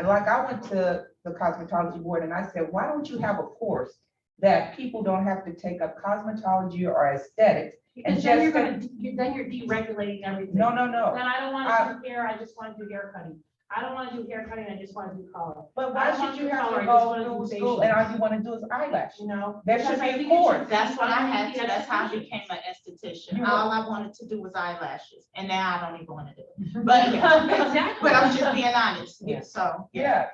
Speaker 5: like, I went to the cosmetology board and I said, why don't you have a course that people don't have to take up cosmetology or aesthetics? And
Speaker 4: Because then you're
Speaker 5: just,
Speaker 4: then you're deregulating everything.
Speaker 5: no, no, no.
Speaker 4: Then I don't want to do hair, I just want to do hair cutting. I don't want to do hair cutting, I just want to do color.
Speaker 5: But
Speaker 4: I
Speaker 5: why
Speaker 4: don't wanna
Speaker 5: should
Speaker 4: do
Speaker 5: you have
Speaker 4: color,
Speaker 5: to
Speaker 4: I just
Speaker 5: go
Speaker 4: wanna
Speaker 5: through
Speaker 4: do
Speaker 5: school
Speaker 4: facial.
Speaker 5: and all you want to do is eyelash?
Speaker 4: You know?
Speaker 5: There
Speaker 4: because
Speaker 5: should
Speaker 4: I
Speaker 5: be a
Speaker 4: think it should
Speaker 5: course.
Speaker 14: That's what I had to,
Speaker 4: be
Speaker 14: that's how I
Speaker 4: esthetician.
Speaker 14: became an esthetician.
Speaker 5: You were-
Speaker 14: All I wanted to do was eyelashes, and now I don't even want to do it. But,
Speaker 4: Exactly.
Speaker 14: but I'm just being honest,
Speaker 4: Yeah.
Speaker 14: so.
Speaker 5: Yeah.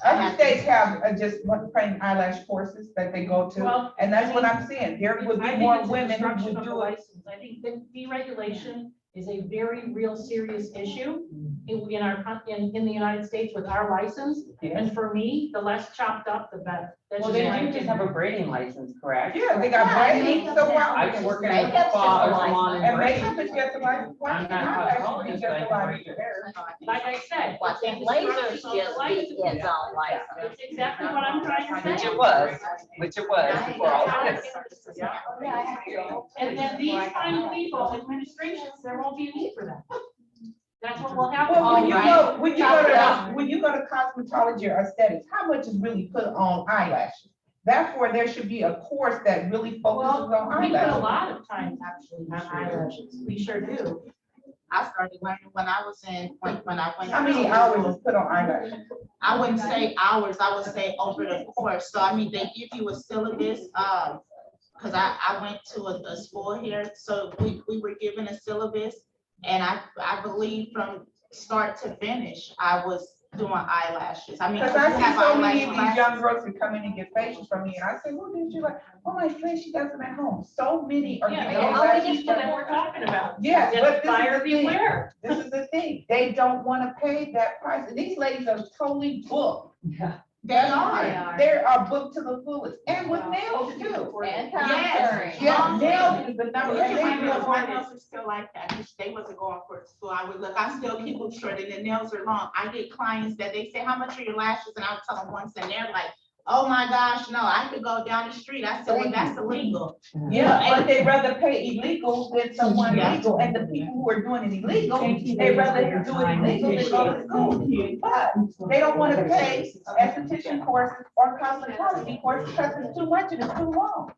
Speaker 5: Other states have just one plain eyelash courses that they go to,
Speaker 4: Well,
Speaker 5: and that's
Speaker 4: I
Speaker 5: what
Speaker 4: mean,
Speaker 5: I'm saying. There would
Speaker 4: I
Speaker 5: be
Speaker 4: think
Speaker 5: more
Speaker 4: it's a
Speaker 5: women who
Speaker 4: destruction
Speaker 5: would
Speaker 4: of the
Speaker 5: do it.
Speaker 4: license. I think the deregulation is a very real serious issue in our, in the United States with our license.
Speaker 5: Yes.
Speaker 4: And for me, the less chopped up, the better. That's
Speaker 8: Well,
Speaker 4: just
Speaker 8: they
Speaker 4: my
Speaker 8: do just
Speaker 4: opinion.
Speaker 8: have a braiding license, correct?
Speaker 5: Yeah, they got braiding, so why?
Speaker 8: I can work in a
Speaker 23: Makeup's
Speaker 8: spa or
Speaker 23: just a
Speaker 8: salon
Speaker 5: And
Speaker 8: and
Speaker 5: makeup
Speaker 8: braid.
Speaker 5: is just a license. Why
Speaker 8: I'm
Speaker 5: can't
Speaker 8: not
Speaker 5: eyelash be
Speaker 8: cosmetologist,
Speaker 5: just
Speaker 8: but I
Speaker 5: a
Speaker 8: can
Speaker 5: license?
Speaker 8: braid.
Speaker 4: Like I said.
Speaker 23: Why
Speaker 4: it's a
Speaker 23: can't laser
Speaker 4: destruction of the
Speaker 23: just be
Speaker 4: license.
Speaker 23: its own license?
Speaker 4: That's exactly what I'm trying to say.
Speaker 8: Which it was before all this.
Speaker 4: And then these kind of people, administrations, there won't be a need for that. That's what will happen.
Speaker 5: Well, when you
Speaker 23: Alright.
Speaker 5: go, when you go to cosmetology or aesthetics, how much is really put on eyelashes? Therefore, there should be a course that really focuses
Speaker 4: Well,
Speaker 5: on
Speaker 4: we put a
Speaker 5: eyelashes.
Speaker 4: lot of time actually on eyelashes. We sure do.
Speaker 14: I started learning when I was in, when I went.
Speaker 5: How many hours is put on eyelashes?
Speaker 14: I wouldn't say hours, I would say over the course. So I mean, they give you a syllabus, because I went to a school here, so we were given a syllabus. And I believe from start to finish, I was doing eyelashes. I mean,
Speaker 5: Because
Speaker 14: 'cause
Speaker 5: I
Speaker 14: you
Speaker 5: see
Speaker 14: have
Speaker 5: so many
Speaker 14: eyelash
Speaker 5: of these
Speaker 14: classes.
Speaker 5: young girls who come in and get facials from me, and I say, well, did you like, oh, my face, she does them at home. So many are
Speaker 4: Yeah,
Speaker 5: getting
Speaker 4: that's
Speaker 5: eyelashes.
Speaker 4: what we're talking about.
Speaker 5: Yes,
Speaker 4: Yes,
Speaker 5: but this
Speaker 4: buyer
Speaker 5: is the thing.
Speaker 4: beware.
Speaker 5: This is the thing. They don't want to pay that price. And these ladies are totally booked.
Speaker 8: Yeah.
Speaker 14: They are.
Speaker 5: They are booked to the fullest, and with nails too.
Speaker 23: And
Speaker 14: Yes.
Speaker 23: contouring.
Speaker 5: Yeah, nails is the number.
Speaker 14: Look
Speaker 5: And
Speaker 14: at my
Speaker 5: they
Speaker 14: nails, my
Speaker 5: do
Speaker 14: nails are still like that. They wasn't going for it, so I would look, I still keep them short and the nails are long. I get clients that they say, how much are your lashes? And I'll tell them once and they're like, oh my gosh, no, I could go down the street. I said, well, that's illegal.
Speaker 5: Yeah, but they'd rather pay illegal than someone
Speaker 14: Yeah.
Speaker 5: legal, and the people who are doing it illegal, they'd rather do it illegal than go to school. But they don't want to pay esthetician courses or cosmetology courses because it's too much and it's too long.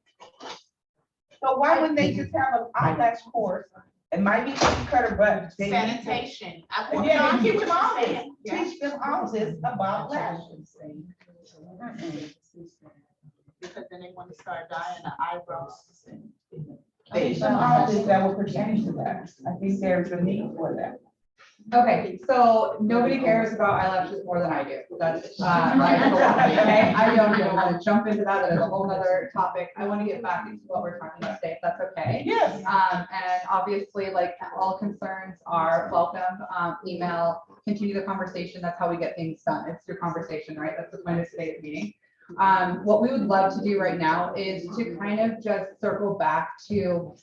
Speaker 5: So why wouldn't they just have an eyelash course? It might be cookie cutter, but they.
Speaker 14: Sanitation.
Speaker 5: Yeah,
Speaker 14: I
Speaker 5: teach
Speaker 14: get
Speaker 5: them
Speaker 14: what
Speaker 5: all
Speaker 14: you're
Speaker 5: this,
Speaker 14: saying. Yeah.
Speaker 5: teach them all this about lashes.
Speaker 14: Because then they want to start dyeing the eyebrows.
Speaker 5: Teach them all this that will pertain to that. I think there's a need for that.
Speaker 20: Okay, so nobody cares about eyelashes more than I do. That's, my philosophy, okay? I don't even want to jump into that. That is a whole nother topic. I want to get back into what we're talking about today, if that's okay.
Speaker 5: Yes.
Speaker 20: And obviously, like, all concerns are welcome. Email, continue the conversation. That's how we get things done. It's through conversation, right? That's the point of today's meeting. What we would love to do right now is to kind of just circle back to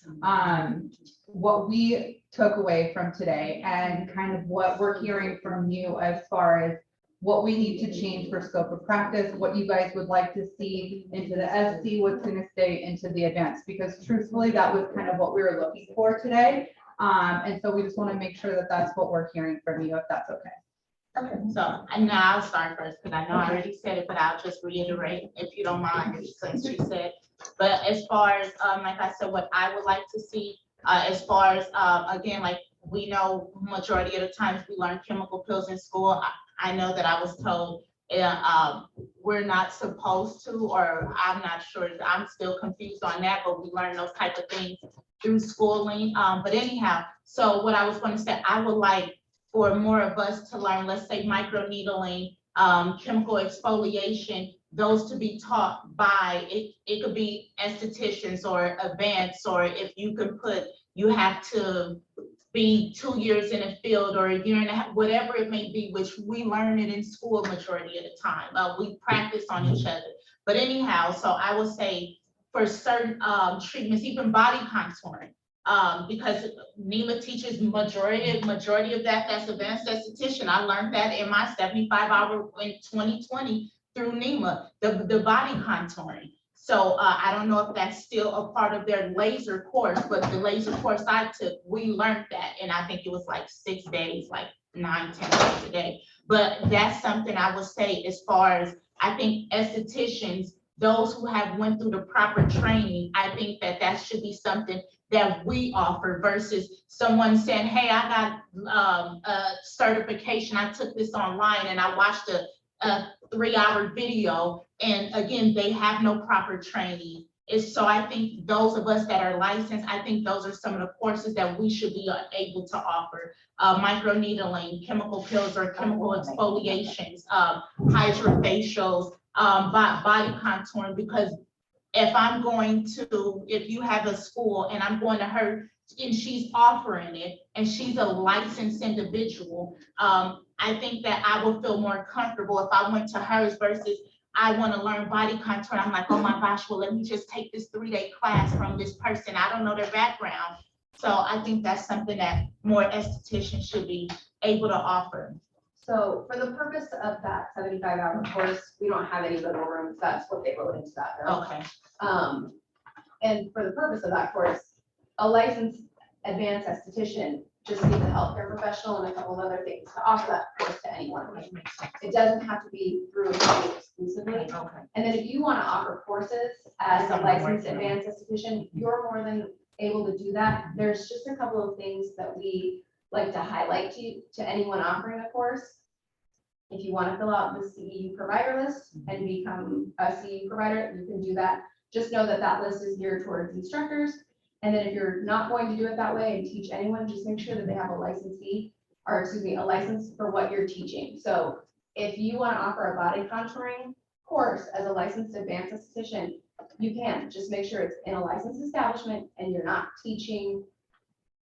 Speaker 20: what we took away from today and kind of what we're hearing from you as far as what we need to change for scope of practice, what you guys would like to see into the SC, what's going to stay into the advanced, because truthfully, that was kind of what we were looking for today. And so we just want to make sure that that's what we're hearing from you, if that's okay.
Speaker 14: Okay, so and now I'll start first because I know I already said it, but I'll just reiterate if you don't mind, since you said. But as far as, like I said, what I would like to see, as far as, again, like we know majority of the times we learn chemical pills in school. I know that I was told we're not supposed to, or I'm not sure, I'm still confused on that, but we learn those type of things through schooling. But anyhow, so what I was gonna say, I would like for more of us to learn, let's say microneedling, chemical exfoliation, those to be taught by, it could be estheticians or advanced, or if you can put, you have to be 2 years in a field or a year and a half, whatever it may be, which we learn it in school majority of the time. We practice on each other. But anyhow, so I would say for certain treatments, even body contouring, because NEMA teaches majority of that, that's advanced esthetician. I learned that in my 75-hour in 2020 through NEMA, the body contouring. So I don't know if that's still a part of their laser course, but the laser course I took, we learned that. And I think it was like 6 days, like 9, 10 days a day. But that's something I would say as far as, I think estheticians, those who have went through the proper training, I think that that should be something that we offer versus someone saying, hey, I got a certification, I took this online and I watched a 3-hour video, and again, they have no proper training. So I think those of us that are licensed, I think those are some of the courses that we should be able to offer. Microneedling, chemical peels or chemical exfoliations, hydrofacials, body contouring, because if I'm going to, if you have a school and I'm going to her and she's offering it and she's a licensed individual, I think that I will feel more comfortable if I went to hers versus I want to learn body contour. I'm like, oh my gosh, well, let me just take this 3-day class from this person. I don't know their background. So I think that's something that more estheticians should be able to offer.
Speaker 9: So for the purpose of that 75-hour course, we don't have any wiggle room. That's what they wrote into that bill.
Speaker 14: Okay.
Speaker 9: And for the purpose of that course, a licensed advanced esthetician just needs a healthcare professional and a couple of other things to offer that course to anyone. It doesn't have to be through a school exclusively.
Speaker 14: Okay.
Speaker 9: And then if you want to offer courses as a licensed advanced esthetician, you're more than able to do that. There's just a couple of things that we like to highlight to anyone offering a course. If you want to fill out the CEU provider list and become a CEU provider, you can do that. Just know that that list is geared towards instructors. And then if you're not going to do it that way and teach anyone, just make sure that they have a licensee, or excuse me, a license for what you're teaching. So if you want to offer a body contouring course as a licensed advanced esthetician, you can. Just make sure it's in a licensed establishment and you're not teaching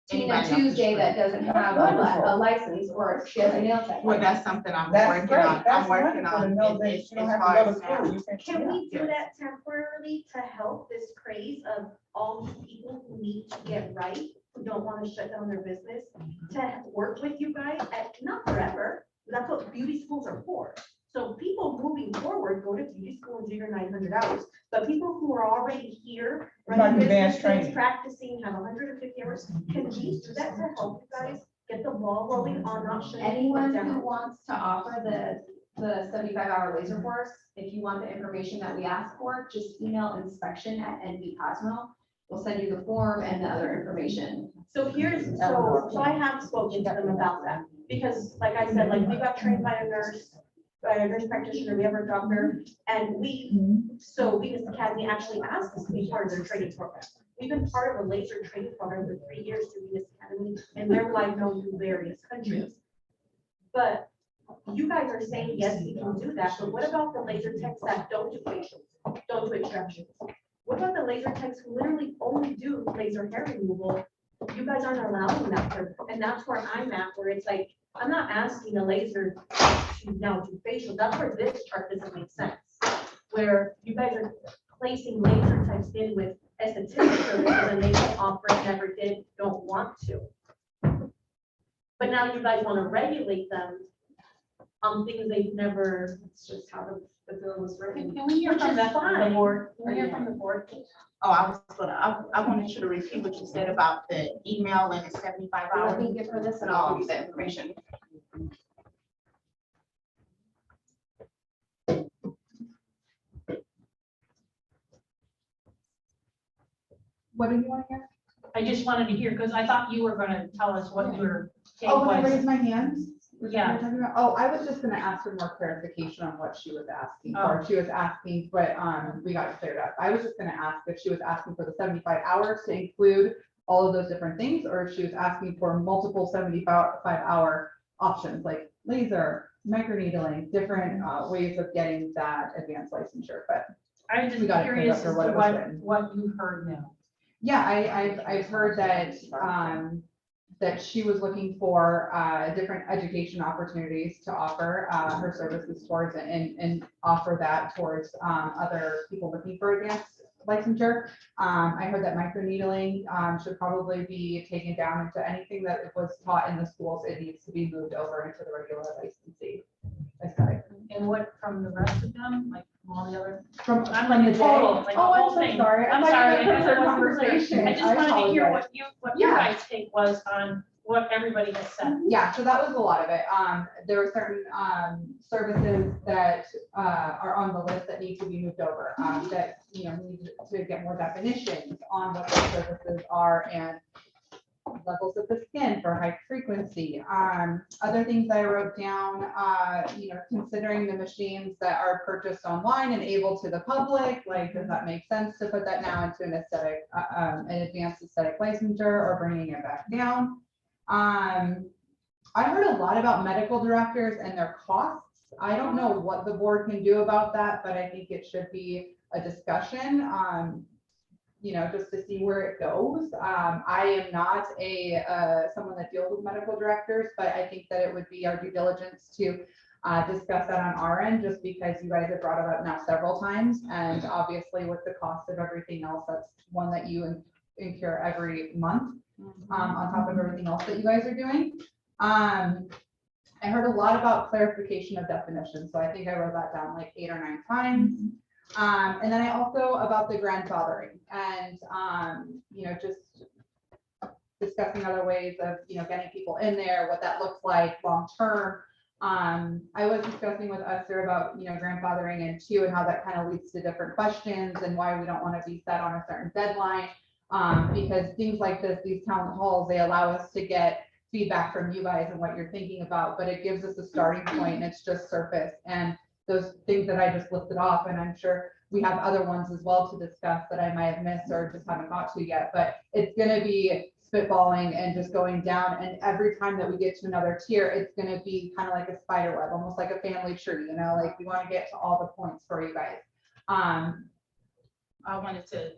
Speaker 9: Tina Tuesday that doesn't have a license, or she has a nail tech.
Speaker 14: Well, that's something I'm working on. I'm working on. As far as that.
Speaker 18: Can we do that temporarily to help this craze of all these people who need to get right, who don't want to shut down their business, to work with you guys, not forever, that's what beauty schools are for. So people moving forward, go to beauty school and do your 900 hours, but people who are already here, running businesses, practicing, have 150 hours, can we do that to help you guys get the ball rolling on not shutting
Speaker 9: Anyone
Speaker 18: down?
Speaker 9: who wants to offer the 75-hour laser course, if you want the information that we ask for, just email inspection@nvcosmo. We'll send you the form and the other information.
Speaker 18: So so I have spoken to them about that, because like I said, like we got trained by a nurse practitioner, we have our doctor, and so Venus Academy actually asked us to be part of their training program. We've been part of a laser training program for 3 years through Venus Academy, and they're wide known through various countries. But you guys are saying, yes, we can do that, but what about the laser techs that don't do facials, don't do extractions? What about the laser techs who literally only do laser hair removal? You guys aren't allowing that for, and that's where I'm at, where it's like, I'm not asking a laser to now do facial. That's where this chart doesn't make sense. Where you guys are placing laser types in with esthetician services and they don't offer, never did, don't want to. But now you guys want to regulate them on things they've never, it's just how the bill was written.
Speaker 4: Can we hear from the board? Can we hear from the board?
Speaker 14: Oh, I wanted you to repeat what you said about the email and the 75 hours.
Speaker 9: Let me give her this and I'll give you the information.
Speaker 4: What do you want to hear? I just wanted to hear, because I thought you were going to tell us what your take
Speaker 20: Oh, when I
Speaker 4: was.
Speaker 20: raise my hand? Was that what
Speaker 4: Yeah.
Speaker 20: you're talking about? Oh, I was just gonna ask for more clarification on what she was asking for.
Speaker 4: Oh.
Speaker 20: She was asking, but, we got it cleared up. I was just gonna ask if she was asking for the 75 hours to include all of those different things, or if she was asking for multiple 75-hour options, like laser, microneedling, different, ways of getting that advanced licensure, but
Speaker 4: I'm just
Speaker 20: we got it cleared
Speaker 4: curious
Speaker 20: up
Speaker 4: as
Speaker 20: for what
Speaker 4: to
Speaker 20: it was written.
Speaker 4: what you've heard now.
Speaker 20: Yeah, I've heard that, that she was looking for, different education opportunities to offer, her services towards and offer that towards, other people looking for advanced licensure. I heard that microneedling, should probably be taken down into anything that was taught in the schools. It needs to be moved over into the regular licensee aesthetic.
Speaker 4: And what from the rest of them, like from all the other?
Speaker 20: From
Speaker 4: I'm
Speaker 20: from
Speaker 4: like
Speaker 20: the
Speaker 4: total,
Speaker 20: day?
Speaker 4: like
Speaker 20: Oh,
Speaker 4: the
Speaker 20: I'm
Speaker 4: whole
Speaker 20: so
Speaker 4: thing.
Speaker 20: sorry.
Speaker 4: I'm
Speaker 20: I thought
Speaker 4: sorry.
Speaker 20: you
Speaker 4: I
Speaker 20: meant
Speaker 4: guess
Speaker 20: for
Speaker 4: it wasn't
Speaker 20: conversation.
Speaker 4: I just wanted to hear
Speaker 20: apologize.
Speaker 4: what your
Speaker 20: Yeah.
Speaker 4: guys' take was on what everybody has said.
Speaker 20: Yeah, so that was a lot of it. There were certain, services that, are on the list that need to be moved over, that, need to get more definitions on what those services are and levels of the skin for high frequency. Other things I wrote down, considering the machines that are purchased online and able to the public, like, does that make sense to put that now into an aesthetic, an advanced aesthetic licensure, or bringing it back down? I heard a lot about medical directors and their costs. I don't know what the board can do about that, but I think it should be a discussion, just to see where it goes. I am not someone that deals with medical directors, but I think that it would be our due diligence to discuss that on our end, just because you guys have brought it up now several times. And obviously with the cost of everything else, that's one that you incur every month. On top of everything else that you guys are doing. I heard a lot about clarification of definitions, so I think I wrote that down like 8 or 9 times. And then I also about the grandfathering and, just discussing other ways of, getting people in there, what that looks like long-term. I was discussing with Esther about, grandfathering and too, and how that kind of leads to different questions and why we don't want to be set on a certain deadline. Because things like this, these town halls, they allow us to get feedback from you guys and what you're thinking about, but it gives us a starting point and it's just surface. And those things that I just listed off, and I'm sure we have other ones as well to discuss that I might have missed or just haven't got to yet, but it's gonna be spitballing and just going down. And every time that we get to another tier, it's gonna be kind of like a spider web, almost like a family tree, like we want to get to all the points for you guys.
Speaker 14: I wanted to,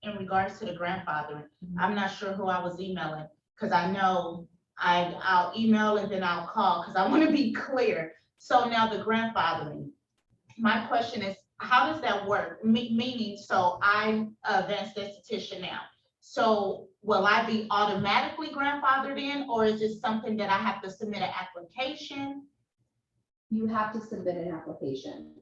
Speaker 14: in regards to the grandfathering, I'm not sure who I was emailing, because I know I'll email and then I'll call, because I want to be clear. So now the grandfathering, my question is, how does that work? Meaning, so I'm an advanced esthetician now. So will I be automatically grandfathered in, or is it something that I have to submit an application?
Speaker 7: You have to submit an application.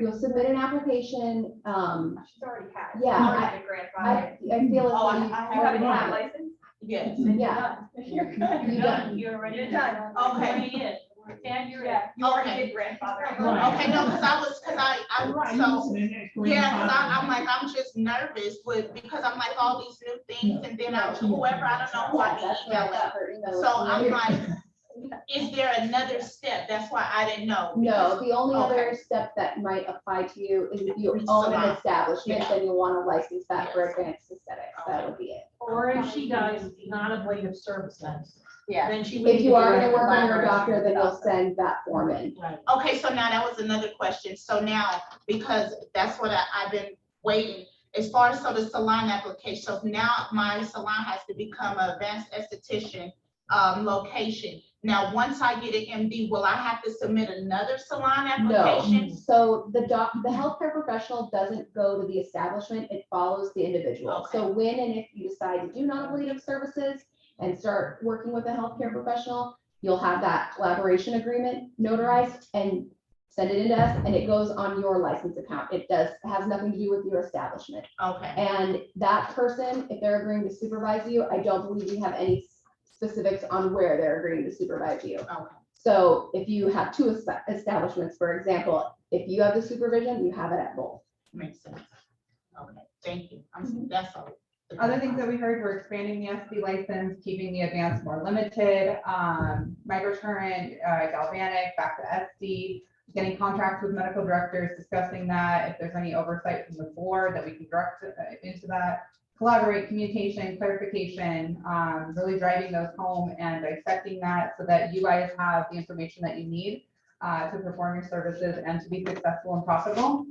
Speaker 7: You'll submit an application,
Speaker 12: She's already had.
Speaker 7: yeah,
Speaker 12: She's already been grandfathered.
Speaker 7: I feel as
Speaker 14: Oh,
Speaker 7: though you
Speaker 12: You
Speaker 7: already
Speaker 12: have
Speaker 7: have
Speaker 12: a
Speaker 7: it.
Speaker 12: license?
Speaker 14: Yes.
Speaker 7: Yeah.
Speaker 12: You're good.
Speaker 7: You're done.
Speaker 4: You're already.
Speaker 12: You're done.
Speaker 14: Okay.
Speaker 4: And you're.
Speaker 12: Yeah, you already
Speaker 14: Okay.
Speaker 12: did grandfather.
Speaker 14: Okay, no, because I so, yeah, because I'm like, I'm just nervous because I'm like all these new things, and then whoever, I don't know who I be emailing. So I'm like, is there another step? That's why I didn't know.
Speaker 7: No, the only other
Speaker 14: Okay.
Speaker 7: step that might apply to you is if you
Speaker 14: It's
Speaker 7: own an
Speaker 14: salon.
Speaker 7: establishment,
Speaker 14: Yeah.
Speaker 7: then you'll want to license that for advanced aesthetics. That would be it.
Speaker 4: Or if she does non-ablative services.
Speaker 7: Yeah.
Speaker 4: Then she.
Speaker 7: If you are gonna work under a doctor, then you'll send that form in.
Speaker 14: Okay, so now that was another question. So now, because that's what I've been waiting, as far as so the salon application, so now my salon has to become an advanced esthetician location. Now, once I get an MD, will I have to submit another salon application?
Speaker 7: No, so the healthcare professional doesn't go to the establishment, it follows the individual. So when and if you decide to do non-ablative services and start working with a healthcare professional, you'll have that collaboration agreement notarized and send it into us, and it goes on your license account. It has nothing to do with your establishment.
Speaker 14: Okay.
Speaker 7: And that person, if they're agreeing to supervise you, I don't believe we have any specifics on where they're agreeing to supervise you.
Speaker 14: Okay.
Speaker 7: So if you have 2 establishments, for example, if you have the supervision, you have it at both.
Speaker 14: Makes sense. Okay, thank you. That's all.
Speaker 20: Other things that we heard were expanding the SD license, keeping the advanced more limited, microcurrent, galvanic, back to SD, getting contracts with medical directors, discussing that, if there's any oversight from the board that we can direct into that. Collaborate, communication, clarification, really driving those home and dissecting that so that you guys have the information that you need to perform your services and to be successful and profitable.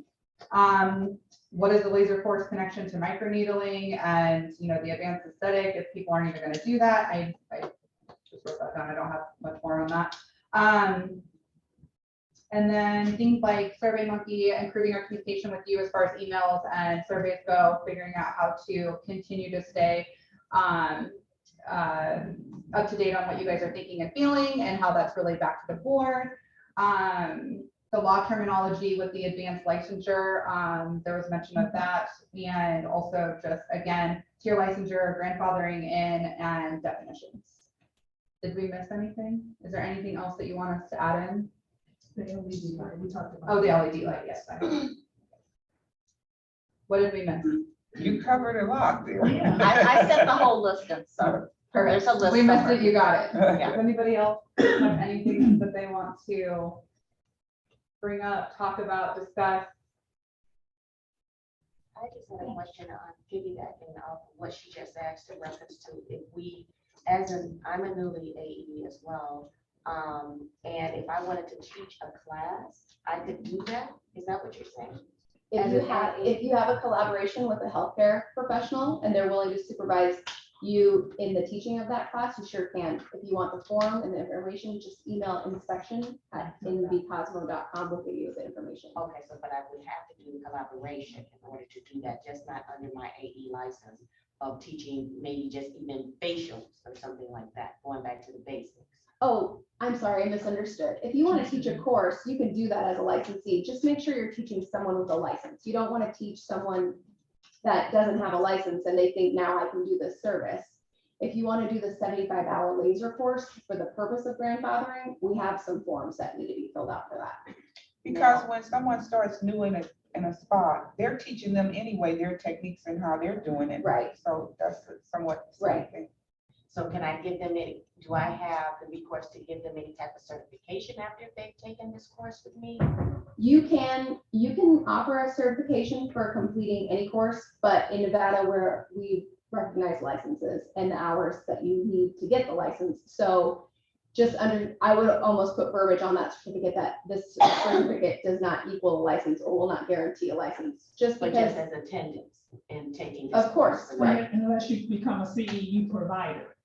Speaker 20: What is the laser force connection to microneedling and, you know, the advanced aesthetic, if people aren't even going to do that, I just wrote that down, I don't have much more on that. And then things like SurveyMonkey, improving our communication with you as far as emails and surveys go, figuring out how to continue to stay up to date on what you guys are thinking and feeling and how that's relayed back to the board. The law terminology with the advanced licensure, there was mention of that, and also just, again, tier licensure, grandfathering in, and definitions. Did we miss anything? Is there anything else that you want us to add in?
Speaker 4: The LED light, we talked about.
Speaker 20: Oh, the LED light, yes. What did we miss?
Speaker 5: You covered a lot there.
Speaker 23: I sent the whole list in, so there's a list.
Speaker 20: We missed
Speaker 23: somewhere.
Speaker 20: it, you got it.
Speaker 23: Yeah.
Speaker 20: Does anybody else have anything that they want to bring up, talk about, discuss?
Speaker 23: I just had a question on piggybacking off what she just asked in reference to if we, I'm a newly AE as well. And if I wanted to teach a class, I could do that. Is that what you're saying?
Speaker 7: If you have a collaboration with a healthcare professional and they're willing to supervise you in the teaching of that class, you sure can. If you want the form and the information, just email inspection@nbcosmo.com. We'll give you the information.
Speaker 23: Okay, so but I would have to do the collaboration in order to do that, just not under my AE license of teaching, maybe just even facials or something like that, going back to the basics.
Speaker 7: Oh, I'm sorry, I misunderstood. If you want to teach a course, you can do that as a licensee. Just make sure you're teaching someone with a license. You don't want to teach someone that doesn't have a license and they think now I can do this service. If you want to do the 75-hour laser course for the purpose of grandfathering, we have some forms that need to be filled out for that.
Speaker 5: Because when someone starts new in a spa, they're teaching them anyway, their techniques and how they're doing it.
Speaker 7: Right.
Speaker 5: So that's somewhat the same thing.
Speaker 23: So can I give them any, do I have the recourse to give them any type of certification after they've taken this course with me?
Speaker 7: You can offer a certification for completing any course, but in Nevada where we recognize licenses and the hours that you need to get the license. So I would almost put verbiage on that certificate that this certificate does not equal a license or will not guarantee a license, just
Speaker 23: But
Speaker 7: because.
Speaker 23: just as attendance and taking.
Speaker 7: Of course, right.
Speaker 4: Unless you become a CEU provider.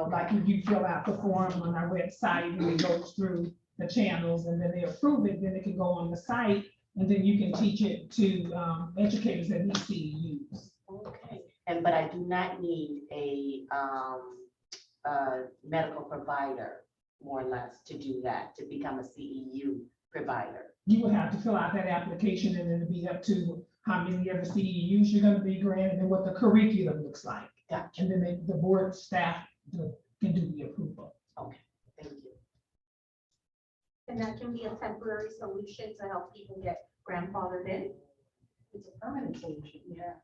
Speaker 4: Like if you fill out the form on our website and it goes through the channels and then they approve it, then it can go on the site and then you can teach it to educators that need CEUs.
Speaker 23: Okay, but I do not need a medical provider, more or less, to do that, to become a CEU provider.
Speaker 4: You would have to fill out that application and then it'd be up to how many of the CEUs you're gonna be granted and what the curriculum looks like.
Speaker 23: Gotcha.
Speaker 4: And then the board staff can do the approval.
Speaker 23: Okay, thank you.
Speaker 18: And that can be a temporary solution to help people get grandfathered in.
Speaker 2: It's a permanent solution, yeah.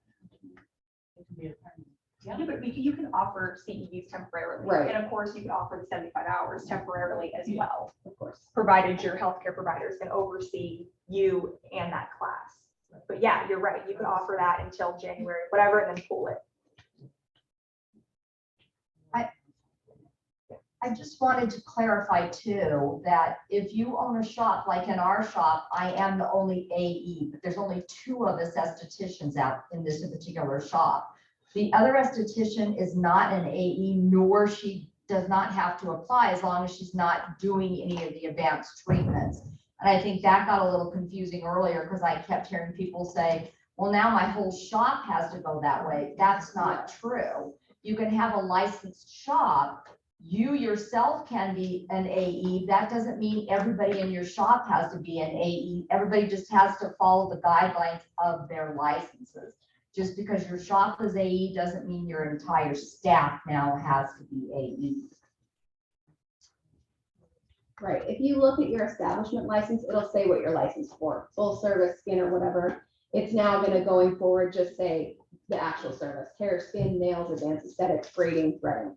Speaker 2: It can be a permanent.
Speaker 12: Yeah, but you can offer CEUs temporarily.
Speaker 7: Right.
Speaker 12: And of course, you can offer the 75 hours temporarily as well,
Speaker 7: Of course.
Speaker 12: provided your healthcare providers can oversee you and that class. But yeah, you're right. You can offer that until January, whatever, and then pull it.
Speaker 19: I just wanted to clarify too, that if you own a shop, like in our shop, I am the only AE, but there's only 2 of us estheticians out in this particular shop. The other esthetician is not an AE, nor she does not have to apply as long as she's not doing any of the advanced treatments. And I think that got a little confusing earlier because I kept hearing people say, well, now my whole shop has to go that way. That's not true. You can have a licensed shop. You yourself can be an AE. That doesn't mean everybody in your shop has to be an AE. Everybody just has to follow the guidelines of their licenses. Just because your shop is AE doesn't mean your entire staff now has to be AE.
Speaker 7: Right. If you look at your establishment license, it'll say what you're licensed for, full service, skin or whatever. It's now going to going forward just say
Speaker 10: the actual service: hair, skin, nails, advanced aesthetics, braiding, threading.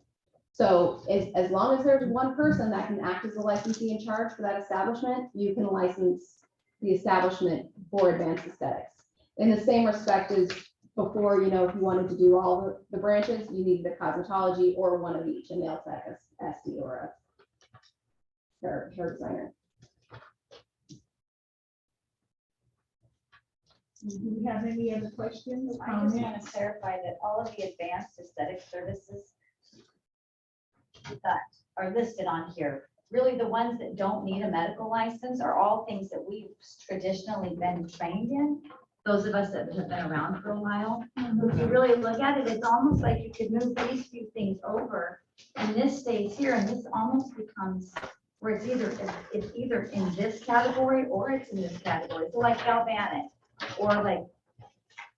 Speaker 10: So as long as there's one person that can act as a licensee in charge for that establishment, you can license the establishment for advanced aesthetics. In the same respect as before, you know, if you wanted to do all the branches, you needed a cosmetology or one of each, a nail tech, a SD, or a hair designer.
Speaker 11: Do we have any other questions?
Speaker 16: I just want to clarify that all of the advanced aesthetic services that are listed on here, really the ones that don't need a medical license are all things that we've traditionally been trained in. Those of us that have been around for a while, if you really look at it, it's almost like you could move these few things over and this stays here and this almost becomes where it's either in this category or it's in this category. So like galvanic or like,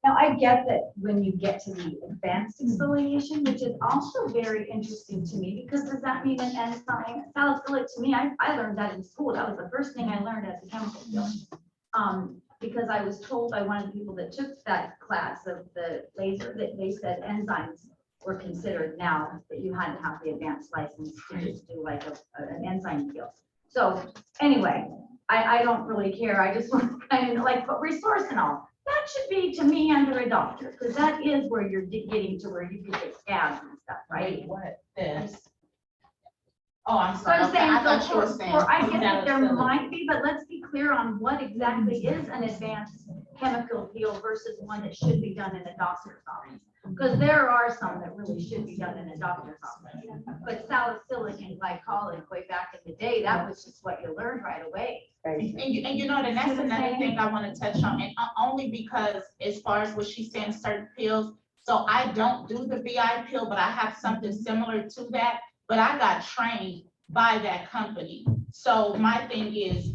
Speaker 16: now I get that when you get to the advanced exfoliation, which is also very interesting to me, because does that mean an enzyme? Salicylic to me, I learned that in school. That was the first thing I learned as a chemical field. Because I was told by one of the people that took that class of the laser that they said enzymes were considered now that you had to have the advanced license to just do like an enzyme field. So anyway, I don't really care. I just want to kind of like, but resource and all, that should be to me under a doctor, because that is where you're getting to where you can get scabs and stuff, right?
Speaker 14: What, this? Oh, I'm
Speaker 16: So
Speaker 14: sorry.
Speaker 16: I'm
Speaker 14: Okay,
Speaker 16: saying,
Speaker 14: I thought you were saying.
Speaker 16: I get that there might be, but let's be clear on what exactly is an advanced chemical peel versus one that should be done in a doctor's office. Because there are some that really should be done in a doctor's office. But salicylic and glycolic way back in the day, that was just what you learned right away.
Speaker 14: And you know, and that's another thing I want to touch on, and only because as far as what she's saying, certain pills. So I don't do the VI pill, but I have something similar to that. But I got trained by that company. So my thing is,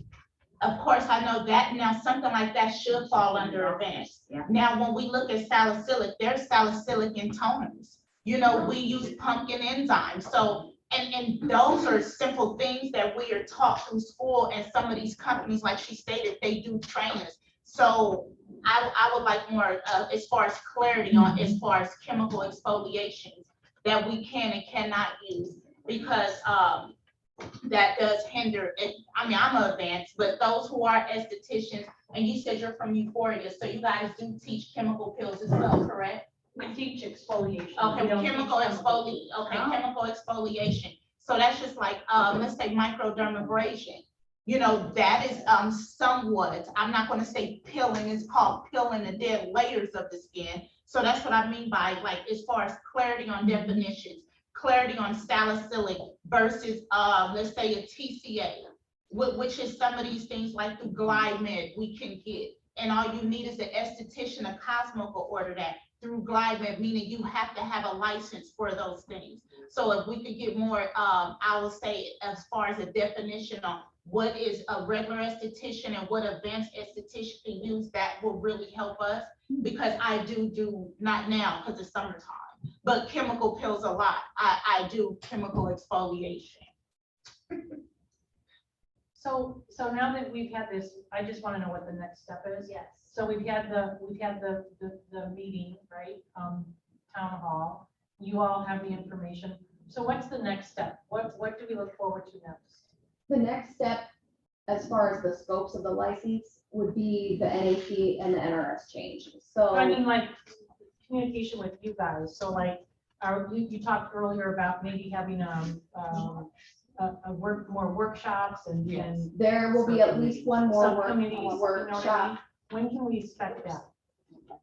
Speaker 14: of course, I know that now something like that should fall under advanced.
Speaker 16: Yeah.
Speaker 14: Now, when we look at salicylic, there's salicylic in toners. You know, we use pumpkin enzymes. So, and those are simple things that we are taught through school, and some of these companies, like she stated, they do trainers. So I would like more as far as clarity on as far as chemical exfoliations that we can and cannot use, because that does hinder it. I mean, I'm advanced, but those who are estheticians, and you said you're from Euphoria, so you guys do teach chemical pills as well, correct?
Speaker 4: We teach exfoliation.
Speaker 14: Okay,
Speaker 4: We don't
Speaker 14: chemical
Speaker 4: teach
Speaker 14: exfoliation. Okay, chemical exfoliation. So that's just like let's say microdermabrasion. You know, that is somewhat, I'm not going to say peeling, it's called peeling the dead layers of the skin. So that's what I mean by, like, as far as clarity on definitions, clarity on salicylic versus let's say a TCA, which is some of these things like the Glide we can get. And all you need is an esthetician, a Cosmo will order that through Glide, meaning you have to have a license for those things. So if we could get more, I will say, as far as a definition on what is a regular esthetician and what advanced esthetician can use, that will really help us, because I do not now because it's summertime, but chemical pills a lot. I do chemical exfoliation.
Speaker 4: So now that we've had this, I just want to know what the next step is.
Speaker 16: Yes.
Speaker 4: So we've had the meeting, right? Town hall. You all have the information. So what's the next step? What do we look forward to next?
Speaker 10: The next step, as far as the scopes of the license, would be the NAC and the NRS change. So
Speaker 4: I mean, like communication with you guys. So like, you talked earlier about maybe having more workshops and
Speaker 10: there will be at least one more
Speaker 4: subcommittees,
Speaker 10: workshop.
Speaker 4: When can we expect that?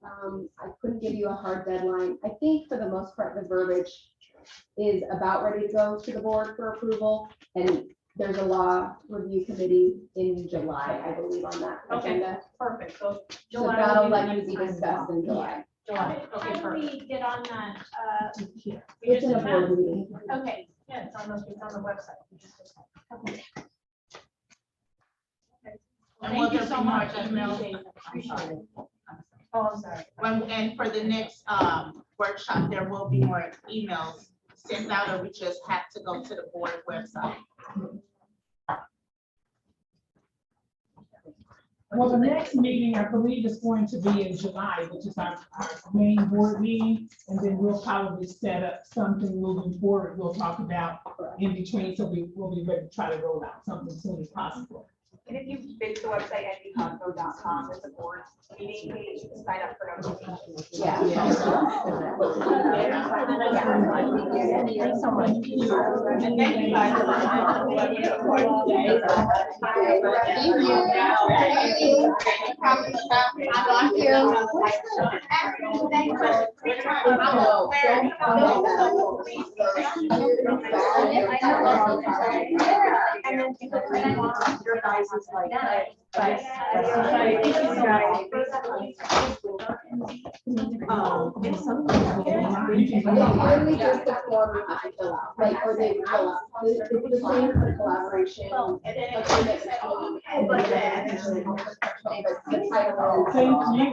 Speaker 10: I couldn't give you a hard deadline. I think for the most part, the verbiage is about ready to go to the board for approval, and there's a law review committee in July, I believe, on that agenda.
Speaker 4: Perfect. So
Speaker 10: So
Speaker 4: July
Speaker 10: that'll
Speaker 4: will be the
Speaker 10: likely
Speaker 4: next
Speaker 10: be
Speaker 4: time.
Speaker 10: discussed in July.
Speaker 4: July. Okay,
Speaker 3: How do
Speaker 4: perfect.
Speaker 3: we get on that?
Speaker 10: It's in a board meeting.
Speaker 3: Okay.
Speaker 4: Yeah, it's on the website.
Speaker 3: Okay.
Speaker 14: And will
Speaker 4: Thank you
Speaker 14: there
Speaker 4: so
Speaker 14: be more
Speaker 4: much. I
Speaker 14: emails?
Speaker 4: appreciate it. Oh, I'm sorry.
Speaker 14: And for the next workshop, there will be more emails sent out, or we just have to go to the board website?
Speaker 11: Well, the next meeting, I believe, is going to be in July, which is our main board meeting. And then we'll probably set up something moving forward. We'll talk about in between, so we'll be ready to try to roll out something as soon as possible.
Speaker 12: And if you visit the website, ndcosmo.com, there's a board meeting page, you can sign up for notifications.
Speaker 10: Yeah.
Speaker 12: Thanks so much.
Speaker 14: Thank you guys.
Speaker 12: And then you can your guys' like.
Speaker 10: Literally just a form you have to fill out, like, or they fill out. It's the same for collaboration.
Speaker 11: Thank you.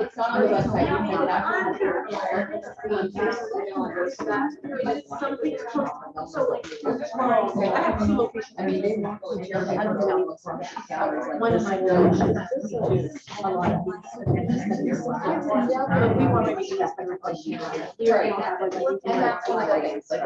Speaker 10: It's on the website, you can I mean, they want to hear me. One of my notes. We want to be. Right. And that's one of the things, like.